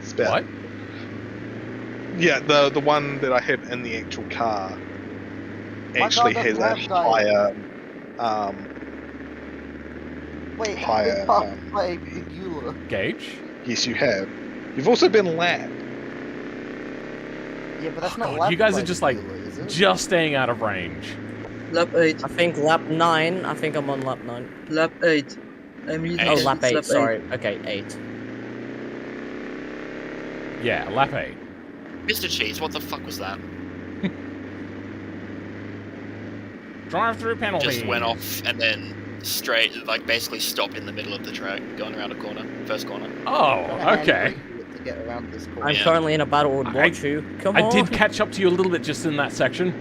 S4: It's about
S1: What?
S4: Yeah, the one that I have in the actual car
S3: My
S4: actually
S3: car
S4: has
S3: doesn't
S4: a
S3: have dial.
S4: higher
S3: Wait,
S4: higher,
S3: it's not my Eula.
S1: Gauge?
S4: yes, you have. You've also been lapped.
S3: Yeah, but that's not
S1: God,
S3: lap
S1: you guys
S3: by
S1: are just
S3: the
S1: like
S3: Eula, is it?
S1: just staying out of range.
S9: Lap 8.
S5: I think lap 9. I think I'm on lap 9.
S9: Lap 8. I'm reading
S5: Oh,
S2: Eight.
S9: it,
S5: lap
S9: it's
S5: 8. Sorry. Okay, 8.
S1: Yeah, lap 8.
S2: Mr. Cheese, what the fuck was that?
S1: Drive-through penalty.
S2: Just went off and then straight, like basically stopped in the middle of the track, going around a corner, first corner.
S1: Oh, okay.
S3: To get around this corner.
S5: I'm
S2: Yeah.
S5: currently in a battle with Wachu. Come on.
S1: I did catch up to you a little bit just in that section.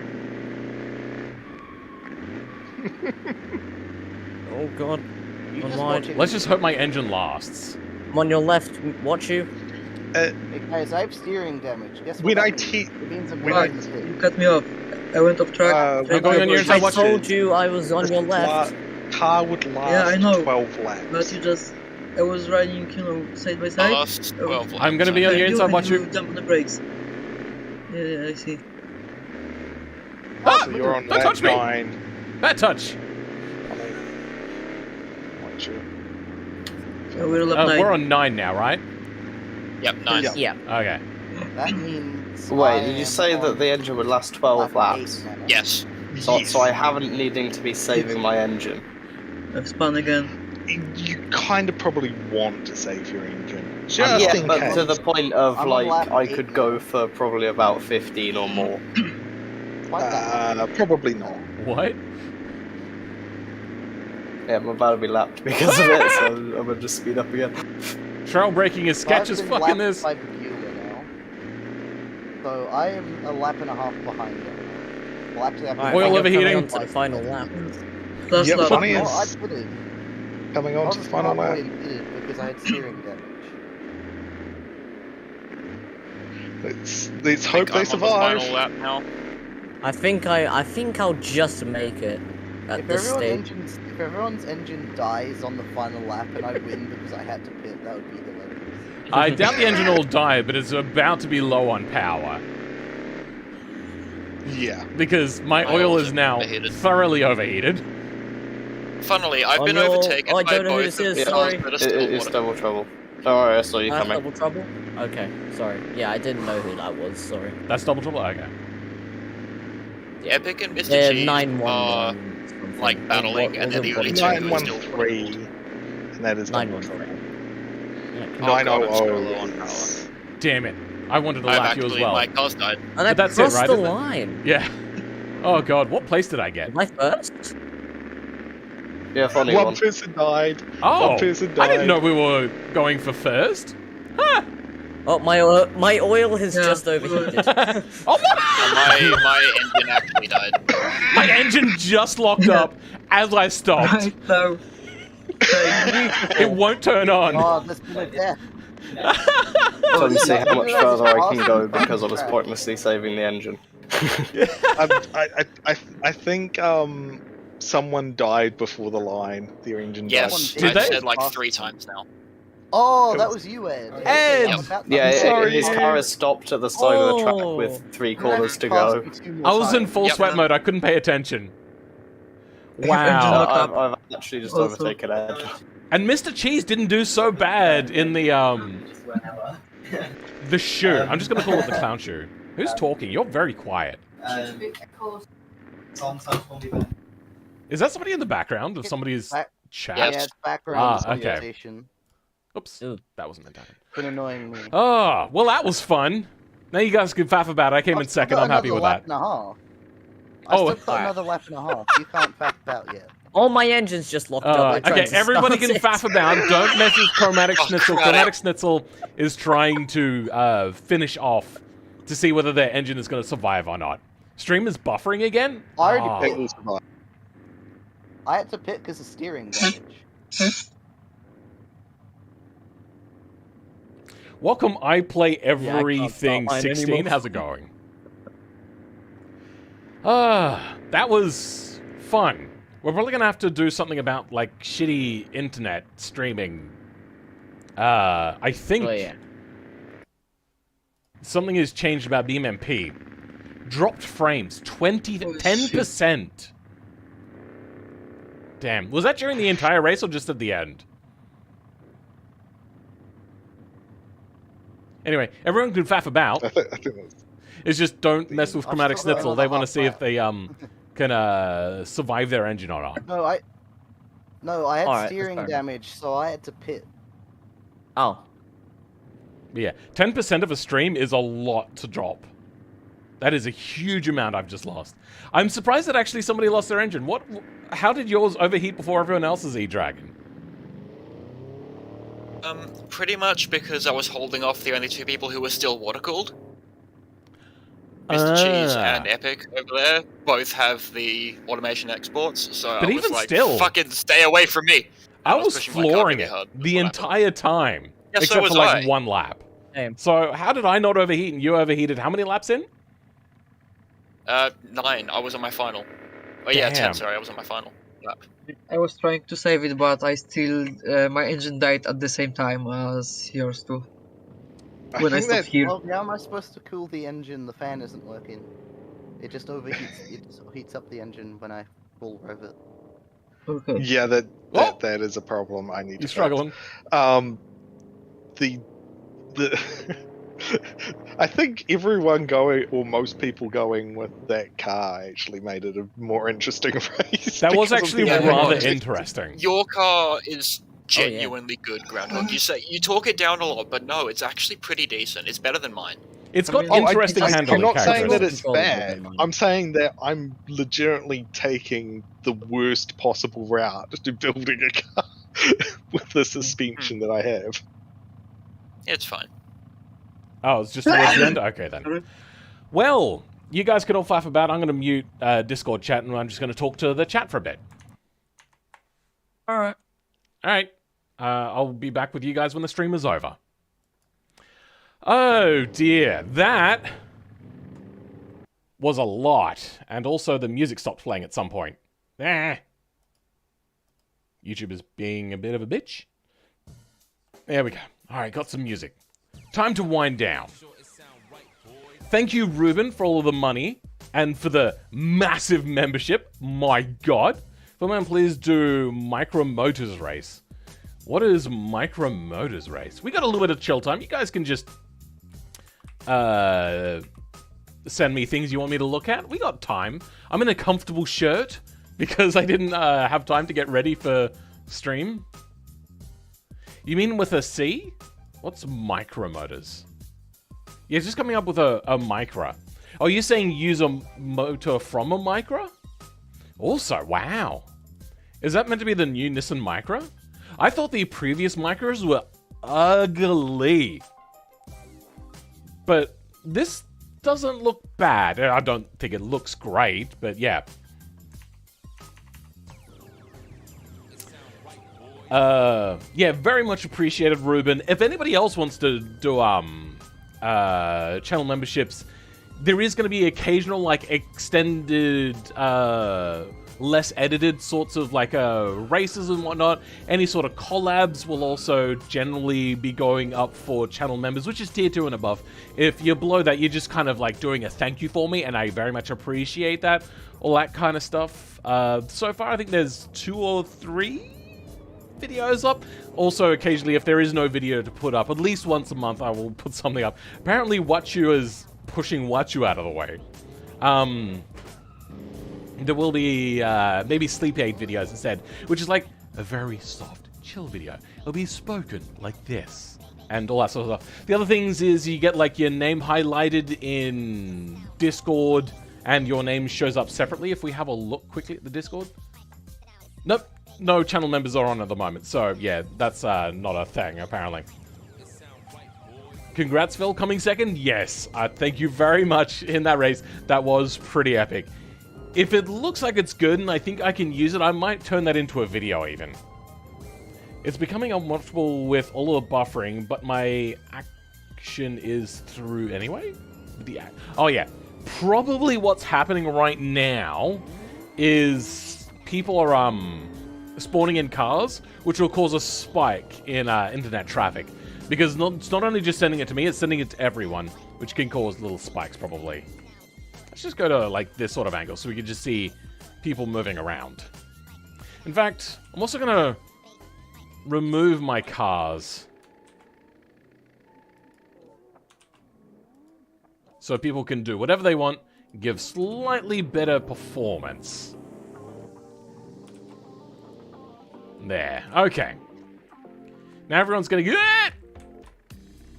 S5: Oh god.
S3: You
S5: I'm
S3: just
S5: wide.
S3: watching-
S1: Let's just hope my engine lasts.
S5: I'm on your left. Wachu.
S3: Hey guys, I have steering damage. Guess what?
S4: When I
S3: that means?
S4: te-
S3: It means I'm
S4: when
S3: going
S4: I-
S3: to the
S9: You
S3: pit.
S9: cut me off. I went off track.
S4: I'm
S9: straight
S1: going
S9: to
S1: on your
S9: the
S1: inside
S5: I
S1: watch
S5: told you I was on your left.
S4: Car would last
S9: Yeah, I know.
S4: 12 laps.
S9: But you just... I was riding, side by side.
S2: Last 12 laps.
S1: I'm gonna be on your
S9: And
S1: inside,
S9: and
S1: watch you.
S9: jump on the brakes. Yeah, I see.
S1: Ah!
S4: So you're on
S1: Don't
S4: lap
S1: touch me.
S4: 9.
S1: Bad touch.
S4: Watch it.
S9: So we're lap 9.
S1: We're on 9 now, right?
S2: Yep, 9.
S4: Yeah.
S5: Yeah.
S1: Okay.
S3: That means.
S8: Wait,
S3: I
S8: did you
S3: am
S8: say
S3: on
S8: that the engine would last 12
S3: lap
S8: laps?
S3: 8 now.
S2: Yes.
S8: So I haven't needing to be saving my engine.
S9: I've spun again.
S4: You kind of probably want to save your engine. Just
S8: Yeah,
S4: in
S8: but
S4: case.
S8: to the point of,
S3: I'm on
S8: like,
S3: lap
S8: I
S3: 8
S8: could
S3: now.
S8: go for probably about 15 or more.
S3: What the?
S4: Probably not.
S1: What?
S8: Yeah, I'm about to be lapped because of it, so I'm gonna just speed up again.
S1: Trail braking is sketch
S3: I've
S1: as
S3: been
S1: fucking
S3: lapped
S1: this.
S3: by the Eula now. So I am a lap and a half behind them. Well, actually, I'm
S5: Alright,
S1: Oil
S5: I think I'm
S1: overheating.
S5: coming on to the final lap.
S9: Last
S4: Yep,
S9: lap.
S4: funny
S3: Oh,
S4: is
S3: I did it.
S4: coming
S3: I
S4: on
S3: was
S4: to the final lap.
S3: halfway did it because I had steering damage.
S4: Let's hope they
S2: I'm on the
S4: survive.
S2: final lap now.
S5: I think I'll just make it at this stage.
S3: If everyone's engine dies on the final lap and I win because I had to pit, that would be hilarious.
S1: I doubt the engine will die, but it's about to be low on power.
S4: Yeah.
S1: Because my
S2: My
S1: oil
S2: oil's
S1: is now
S2: overheated.
S1: thoroughly overheated.
S2: Funnily, I've
S5: On
S2: been
S5: your-
S2: overtaken
S5: oh, I
S2: by
S5: don't know who
S2: both
S5: this
S2: of
S5: is,
S2: the
S5: sorry.
S2: cars that are still
S8: It's
S2: water.
S8: double trouble. Don't worry, I saw you
S5: That's
S8: coming.
S5: double trouble? Okay, sorry. Yeah, I didn't know who that was, sorry.
S1: That's double trouble? Okay.
S2: Epic and Mr.
S5: Yeah,
S2: Cheese
S5: 911.
S2: are like battling, and they're the only two who are still
S4: 913. And that is double
S5: 913.
S2: Oh, God, I'm so low on
S4: 900 is...
S1: Damn it. I wanted to
S2: I've
S1: lap you as
S2: actually,
S1: well.
S2: my car's died.
S5: And I
S1: that's it,
S5: crossed
S1: right,
S5: the
S1: isn't it?
S5: line.
S1: Yeah. Oh god, what place did I get?
S5: Am I first?
S8: Yeah, funny
S4: One
S8: one.
S4: person died.
S1: Oh,
S4: One person
S1: I didn't
S4: died.
S1: know we were going for first. Huh.
S5: Oh, my oil has
S9: Yeah,
S5: just overheated.
S1: Oh my!
S2: My engine actually died.
S1: My engine just locked up as I stopped.
S9: Right now.
S1: It won't turn on.
S3: Oh, there's been a death.
S8: So to see how much
S3: Yeah.
S8: further I can go because I was pointlessly saving the engine.
S4: I think someone died before the line. Their engine
S2: Yes,
S4: died.
S1: Did
S2: I've
S1: they?
S2: said like 3 times now.
S3: Oh, that was you, Ed.
S1: Ed!
S3: I'm about to-
S8: Yeah,
S3: I'm sorry,
S8: his
S3: Ed.
S8: car is stopped at the side of the track
S5: Oh.
S8: with 3
S3: You're gonna have
S8: corners to
S3: pass
S8: go.
S3: me 2 more
S1: I was in
S3: times.
S1: full
S2: Yep.
S1: sweat mode. I couldn't pay attention.
S9: Engine
S1: Wow.
S9: locked up.
S8: I've actually just
S9: Also-
S8: overtaken Ed.
S1: And Mr. Cheese didn't do so bad in the shoe. I'm just gonna call it the clown shoe. Who's talking? You're very quiet. Is that somebody in the background of somebody's
S3: Back-
S1: chat?
S3: Yeah, it's background
S1: Ah, okay.
S3: conversation.
S1: Oops,
S5: Ooh.
S1: that wasn't meant to happen.
S3: It's been annoying me.
S1: Oh, well, that was fun. Now you guys can faff about it. I came in
S3: I've still
S1: second.
S3: got
S1: I'm happy
S3: another
S1: with
S3: lap
S1: that.
S3: and a half.
S1: Oh,
S3: I still got another lap and a half. You can't fact out yet.
S5: All my engines just locked up. I tried
S1: Okay,
S5: to
S1: everybody
S5: start
S1: can
S5: it.
S1: faff about. Don't mess with Chromatic
S2: Oh,
S1: Schnitzel.
S2: crap.
S1: Chromatic Schnitzel is trying to finish off to see whether their engine is going to survive or not. Stream is buffering again?
S3: I already
S1: Ah.
S3: pit.
S4: It will survive.
S3: I had to pit because of steering damage.
S1: Welcome, I play
S5: Yeah, I can't
S1: everything
S5: start mine
S1: 16.
S5: anymore.
S1: How's it going? That was fun. We're probably gonna have to do something about like shitty internet streaming. I think.
S5: Oh, yeah.
S1: something has changed about BeamMP. Dropped frames, 10%. Damn. Was that during the entire race or just at the end? Anyway, everyone can faff about.
S4: I think that's...
S1: It's just don't mess with Chromatic
S3: still got
S1: Schnitzel.
S3: another
S1: They want to
S3: half
S1: see if
S3: lap.
S1: they can survive their engine or not.
S3: No, I had
S5: Alright,
S3: steering
S5: that's fair.
S3: damage, so I had to pit.
S5: Oh,
S1: But yeah, 10% of a stream is a lot to drop. That is a huge amount I've just lost. I'm surprised that actually somebody lost their engine. How did yours overheat before everyone else's E-Dragon?
S2: Pretty much because I was holding off the only two people who were still water-cooled. Mr. Cheese and Epic over there both have the automation exports, so
S1: But
S2: I was
S1: even
S2: like,
S1: still-
S2: fucking stay away from me!
S1: I was
S2: pushing my car
S1: flooring
S2: really
S1: it
S2: hard
S1: the
S2: before that happened.
S1: entire time.
S2: Yeah, so
S1: except
S2: was
S1: for like
S2: I.
S1: one lap.
S5: same.
S1: So how did I not overheat and you overheated how many laps in?
S2: 9, I was on my final. Oh yeah,
S1: Damn.
S2: 10, sorry, I was on my final lap.
S9: I was trying to save it, but I still my engine died at the same time as yours too. When I
S4: think
S9: stopped
S4: that-
S9: here.
S3: Well, how am I supposed to cool the engine? The fan isn't working. It just overheats. It just heats up the engine when I full rev it.
S9: Okay.
S4: Yeah,
S1: Oh!
S4: that is a problem I need to
S1: You're
S4: fix.
S1: struggling.
S4: The I think everyone going, or most people going with that car actually made it a more interesting race.
S1: That was
S4: because of
S1: actually
S4: the
S1: rather
S4: overheat.
S1: interesting.
S2: Your car is
S5: yeah.
S2: genuinely good, Groundhog. You talk it down a lot, but no, it's actually pretty decent. It's better than mine.
S1: It's
S9: I
S1: got
S9: mean,
S1: interesting
S4: I'm
S1: handling
S4: not saying that
S1: characteristics.
S4: it's
S5: Controllable
S4: bad.
S5: than mine.
S4: I'm saying that I'm legitimately taking the worst possible route to building a car with the suspension that I have.
S2: It's fine.
S1: Oh, it's just towards the end? Okay, then. Well, you guys can all faff about. I'm going to mute Discord chat, and I'm just going to talk to the chat for a bit.
S5: Alright.
S1: All right. I'll be back with you guys when the stream is over. Oh, dear. That was a lot. And also, the music stopped playing at some point. YouTube is being a bit of a bitch. There we go. All right, got some music. Time to wind down. Thank you, Ruben, for all of the money and for the massive membership. My God. Man, please do Micro Motors Race. What is Micro Motors Race? We got a little bit of chill time. You guys can just send me things you want me to look at. We got time. I'm in a comfortable shirt because I didn't have time to get ready for stream. You mean with a C? What's Micro Motors? Yeah, it's just coming up with a Micra. Oh, you're saying use a motor from a Micra? Also, wow. Is that meant to be the new Nissan Micra? I thought the previous Micras were ugly. But this doesn't look bad. I don't think it looks great, but yeah. Yeah, very much appreciated, Ruben. If anybody else wants to do channel memberships, there is going to be occasional like extended less edited sorts of like races and whatnot. Any sort of collabs will also generally be going up for channel members, which is tier 2 and above. If you're below that, you're just kind of like doing a thank you for me, and I very much appreciate that. All that kind of stuff. So far, I think there's 2 or 3 videos up. Also, occasionally, if there is no video to put up, at least once a month, I will put something up. Apparently, Watchu is pushing Watchu out of the way. There will be maybe Sleep Aid videos instead, which is like a very soft, chill video. It'll be spoken like this, and all that sort of stuff. The other things is you get like your name highlighted in Discord, and your name shows up separately. If we have a look quickly at the Discord. Nope. No channel members are on at the moment, so yeah, that's not a thing, apparently. Congrats, Phil, coming second? Yes, thank you very much in that race. That was pretty epic. If it looks like it's good and I think I can use it, I might turn that into a video even. It's becoming unwatchable with all of the buffering, but my action is through anyway? Oh yeah, probably what's happening right now is people are spawning in cars, which will cause a spike in internet traffic. Because it's not only just sending it to me, it's sending it to everyone. which can cause little spikes probably. Let's just go to like this sort of angle so we can just see people moving around. In fact, I'm also gonna remove my cars so people can do whatever they want, give slightly better performance. There. Okay. Now everyone's getting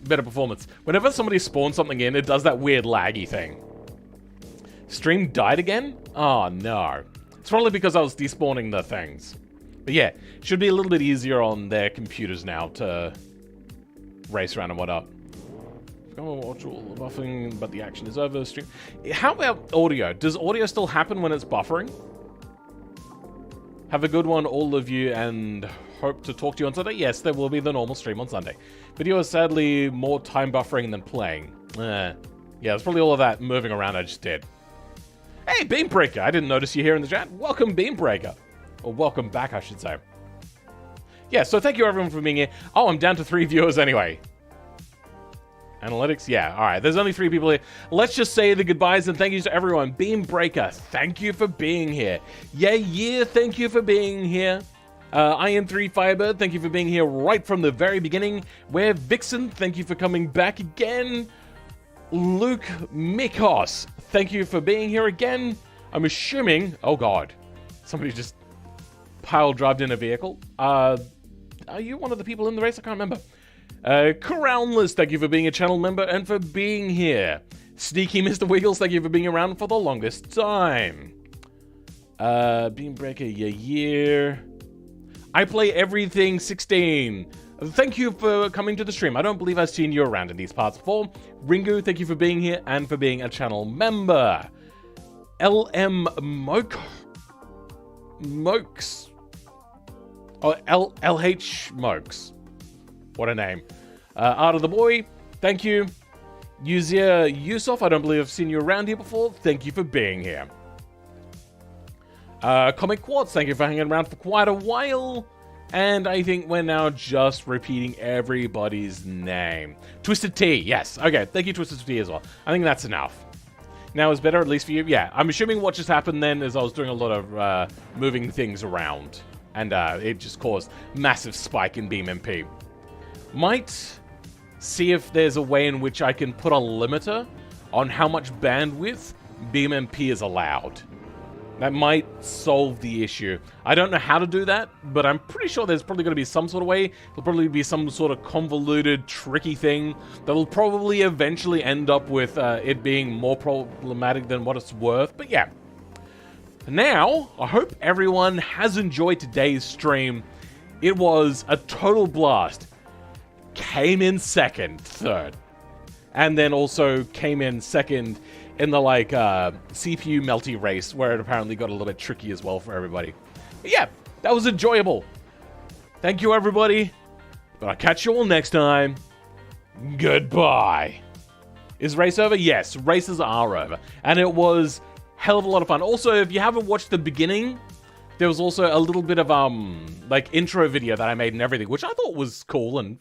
S1: better performance. Whenever somebody spawns something in, it does that weird laggy thing. Stream died again? Oh, no. It's probably because I was despawning the things. But yeah, should be a little bit easier on their computers now to race around and whatnot. Watch all the buffering, but the action is over. Stream. How about audio? Does audio still happen when it's buffering? Have a good one, all of you, and hope to talk to you on Sunday. Yes, there will be the normal stream on Sunday. Video is sadly more time buffering than playing. Yeah, it's probably all of that moving around I just did. Hey, Beambreaker! I didn't notice you here in the chat. Welcome, Beambreaker. Or welcome back, I should say. Yeah, so thank you everyone for being here. Oh, I'm down to 3 viewers anyway. Analytics? Yeah, alright. There's only 3 people here. Let's just say the goodbyes and thank yous to everyone. Beambreaker, thank you for being here. Yeah, thank you for being here. IN3 Firebird, thank you for being here right from the very beginning. Where Vixen, thank you for coming back again. Luke Mikos, thank you for being here again. I'm assuming... Oh god. Somebody just pile-drived in a vehicle. Are you one of the people in the race? I can't remember. Crownless, thank you for being a channel member and for being here. Sneaky Mr. Wiggles, thank you for being around for the longest time. Beambreaker, yeah. I play everything 16. Thank you for coming to the stream. I don't believe I've seen you around in these parts before. Ringu, thank you for being here and for being a channel member. LM Mokes. Oh, LH Mokes. What a name. Art of the Boy, thank you. Yuzia Yusuf, I don't believe I've seen you around here before. Thank you for being here. Comic Quartz, thank you for hanging around for quite a while. And I think we're now just repeating everybody's name. Twisted T, yes. Okay, thank you, Twisted T, as well. I think that's enough. Now is better, at least for you? Yeah, I'm assuming what just happened then is I was doing a lot of moving things around. And it just caused massive spike in BeamMP. Might see if there's a way in which I can put a limiter on how much bandwidth BeamMP is allowed. That might solve the issue. I don't know how to do that, but I'm pretty sure there's probably going to be some sort of way. There'll probably be some sort of convoluted, tricky thing that'll probably eventually end up with it being more problematic than what it's worth. But yeah. Now, I hope everyone has enjoyed today's stream. It was a total blast. Came in second, third. And then also came in second in the, like, CPU melty race, where it apparently got a little bit tricky as well for everybody. But yeah, that was enjoyable. Thank you, everybody. But I'll catch you all next time. Goodbye. Is race over? Yes, races are over. And it was hell of a lot of fun. Also, if you haven't watched the beginning, there was also a little bit of, like, intro video that I made and everything, which I thought was cool and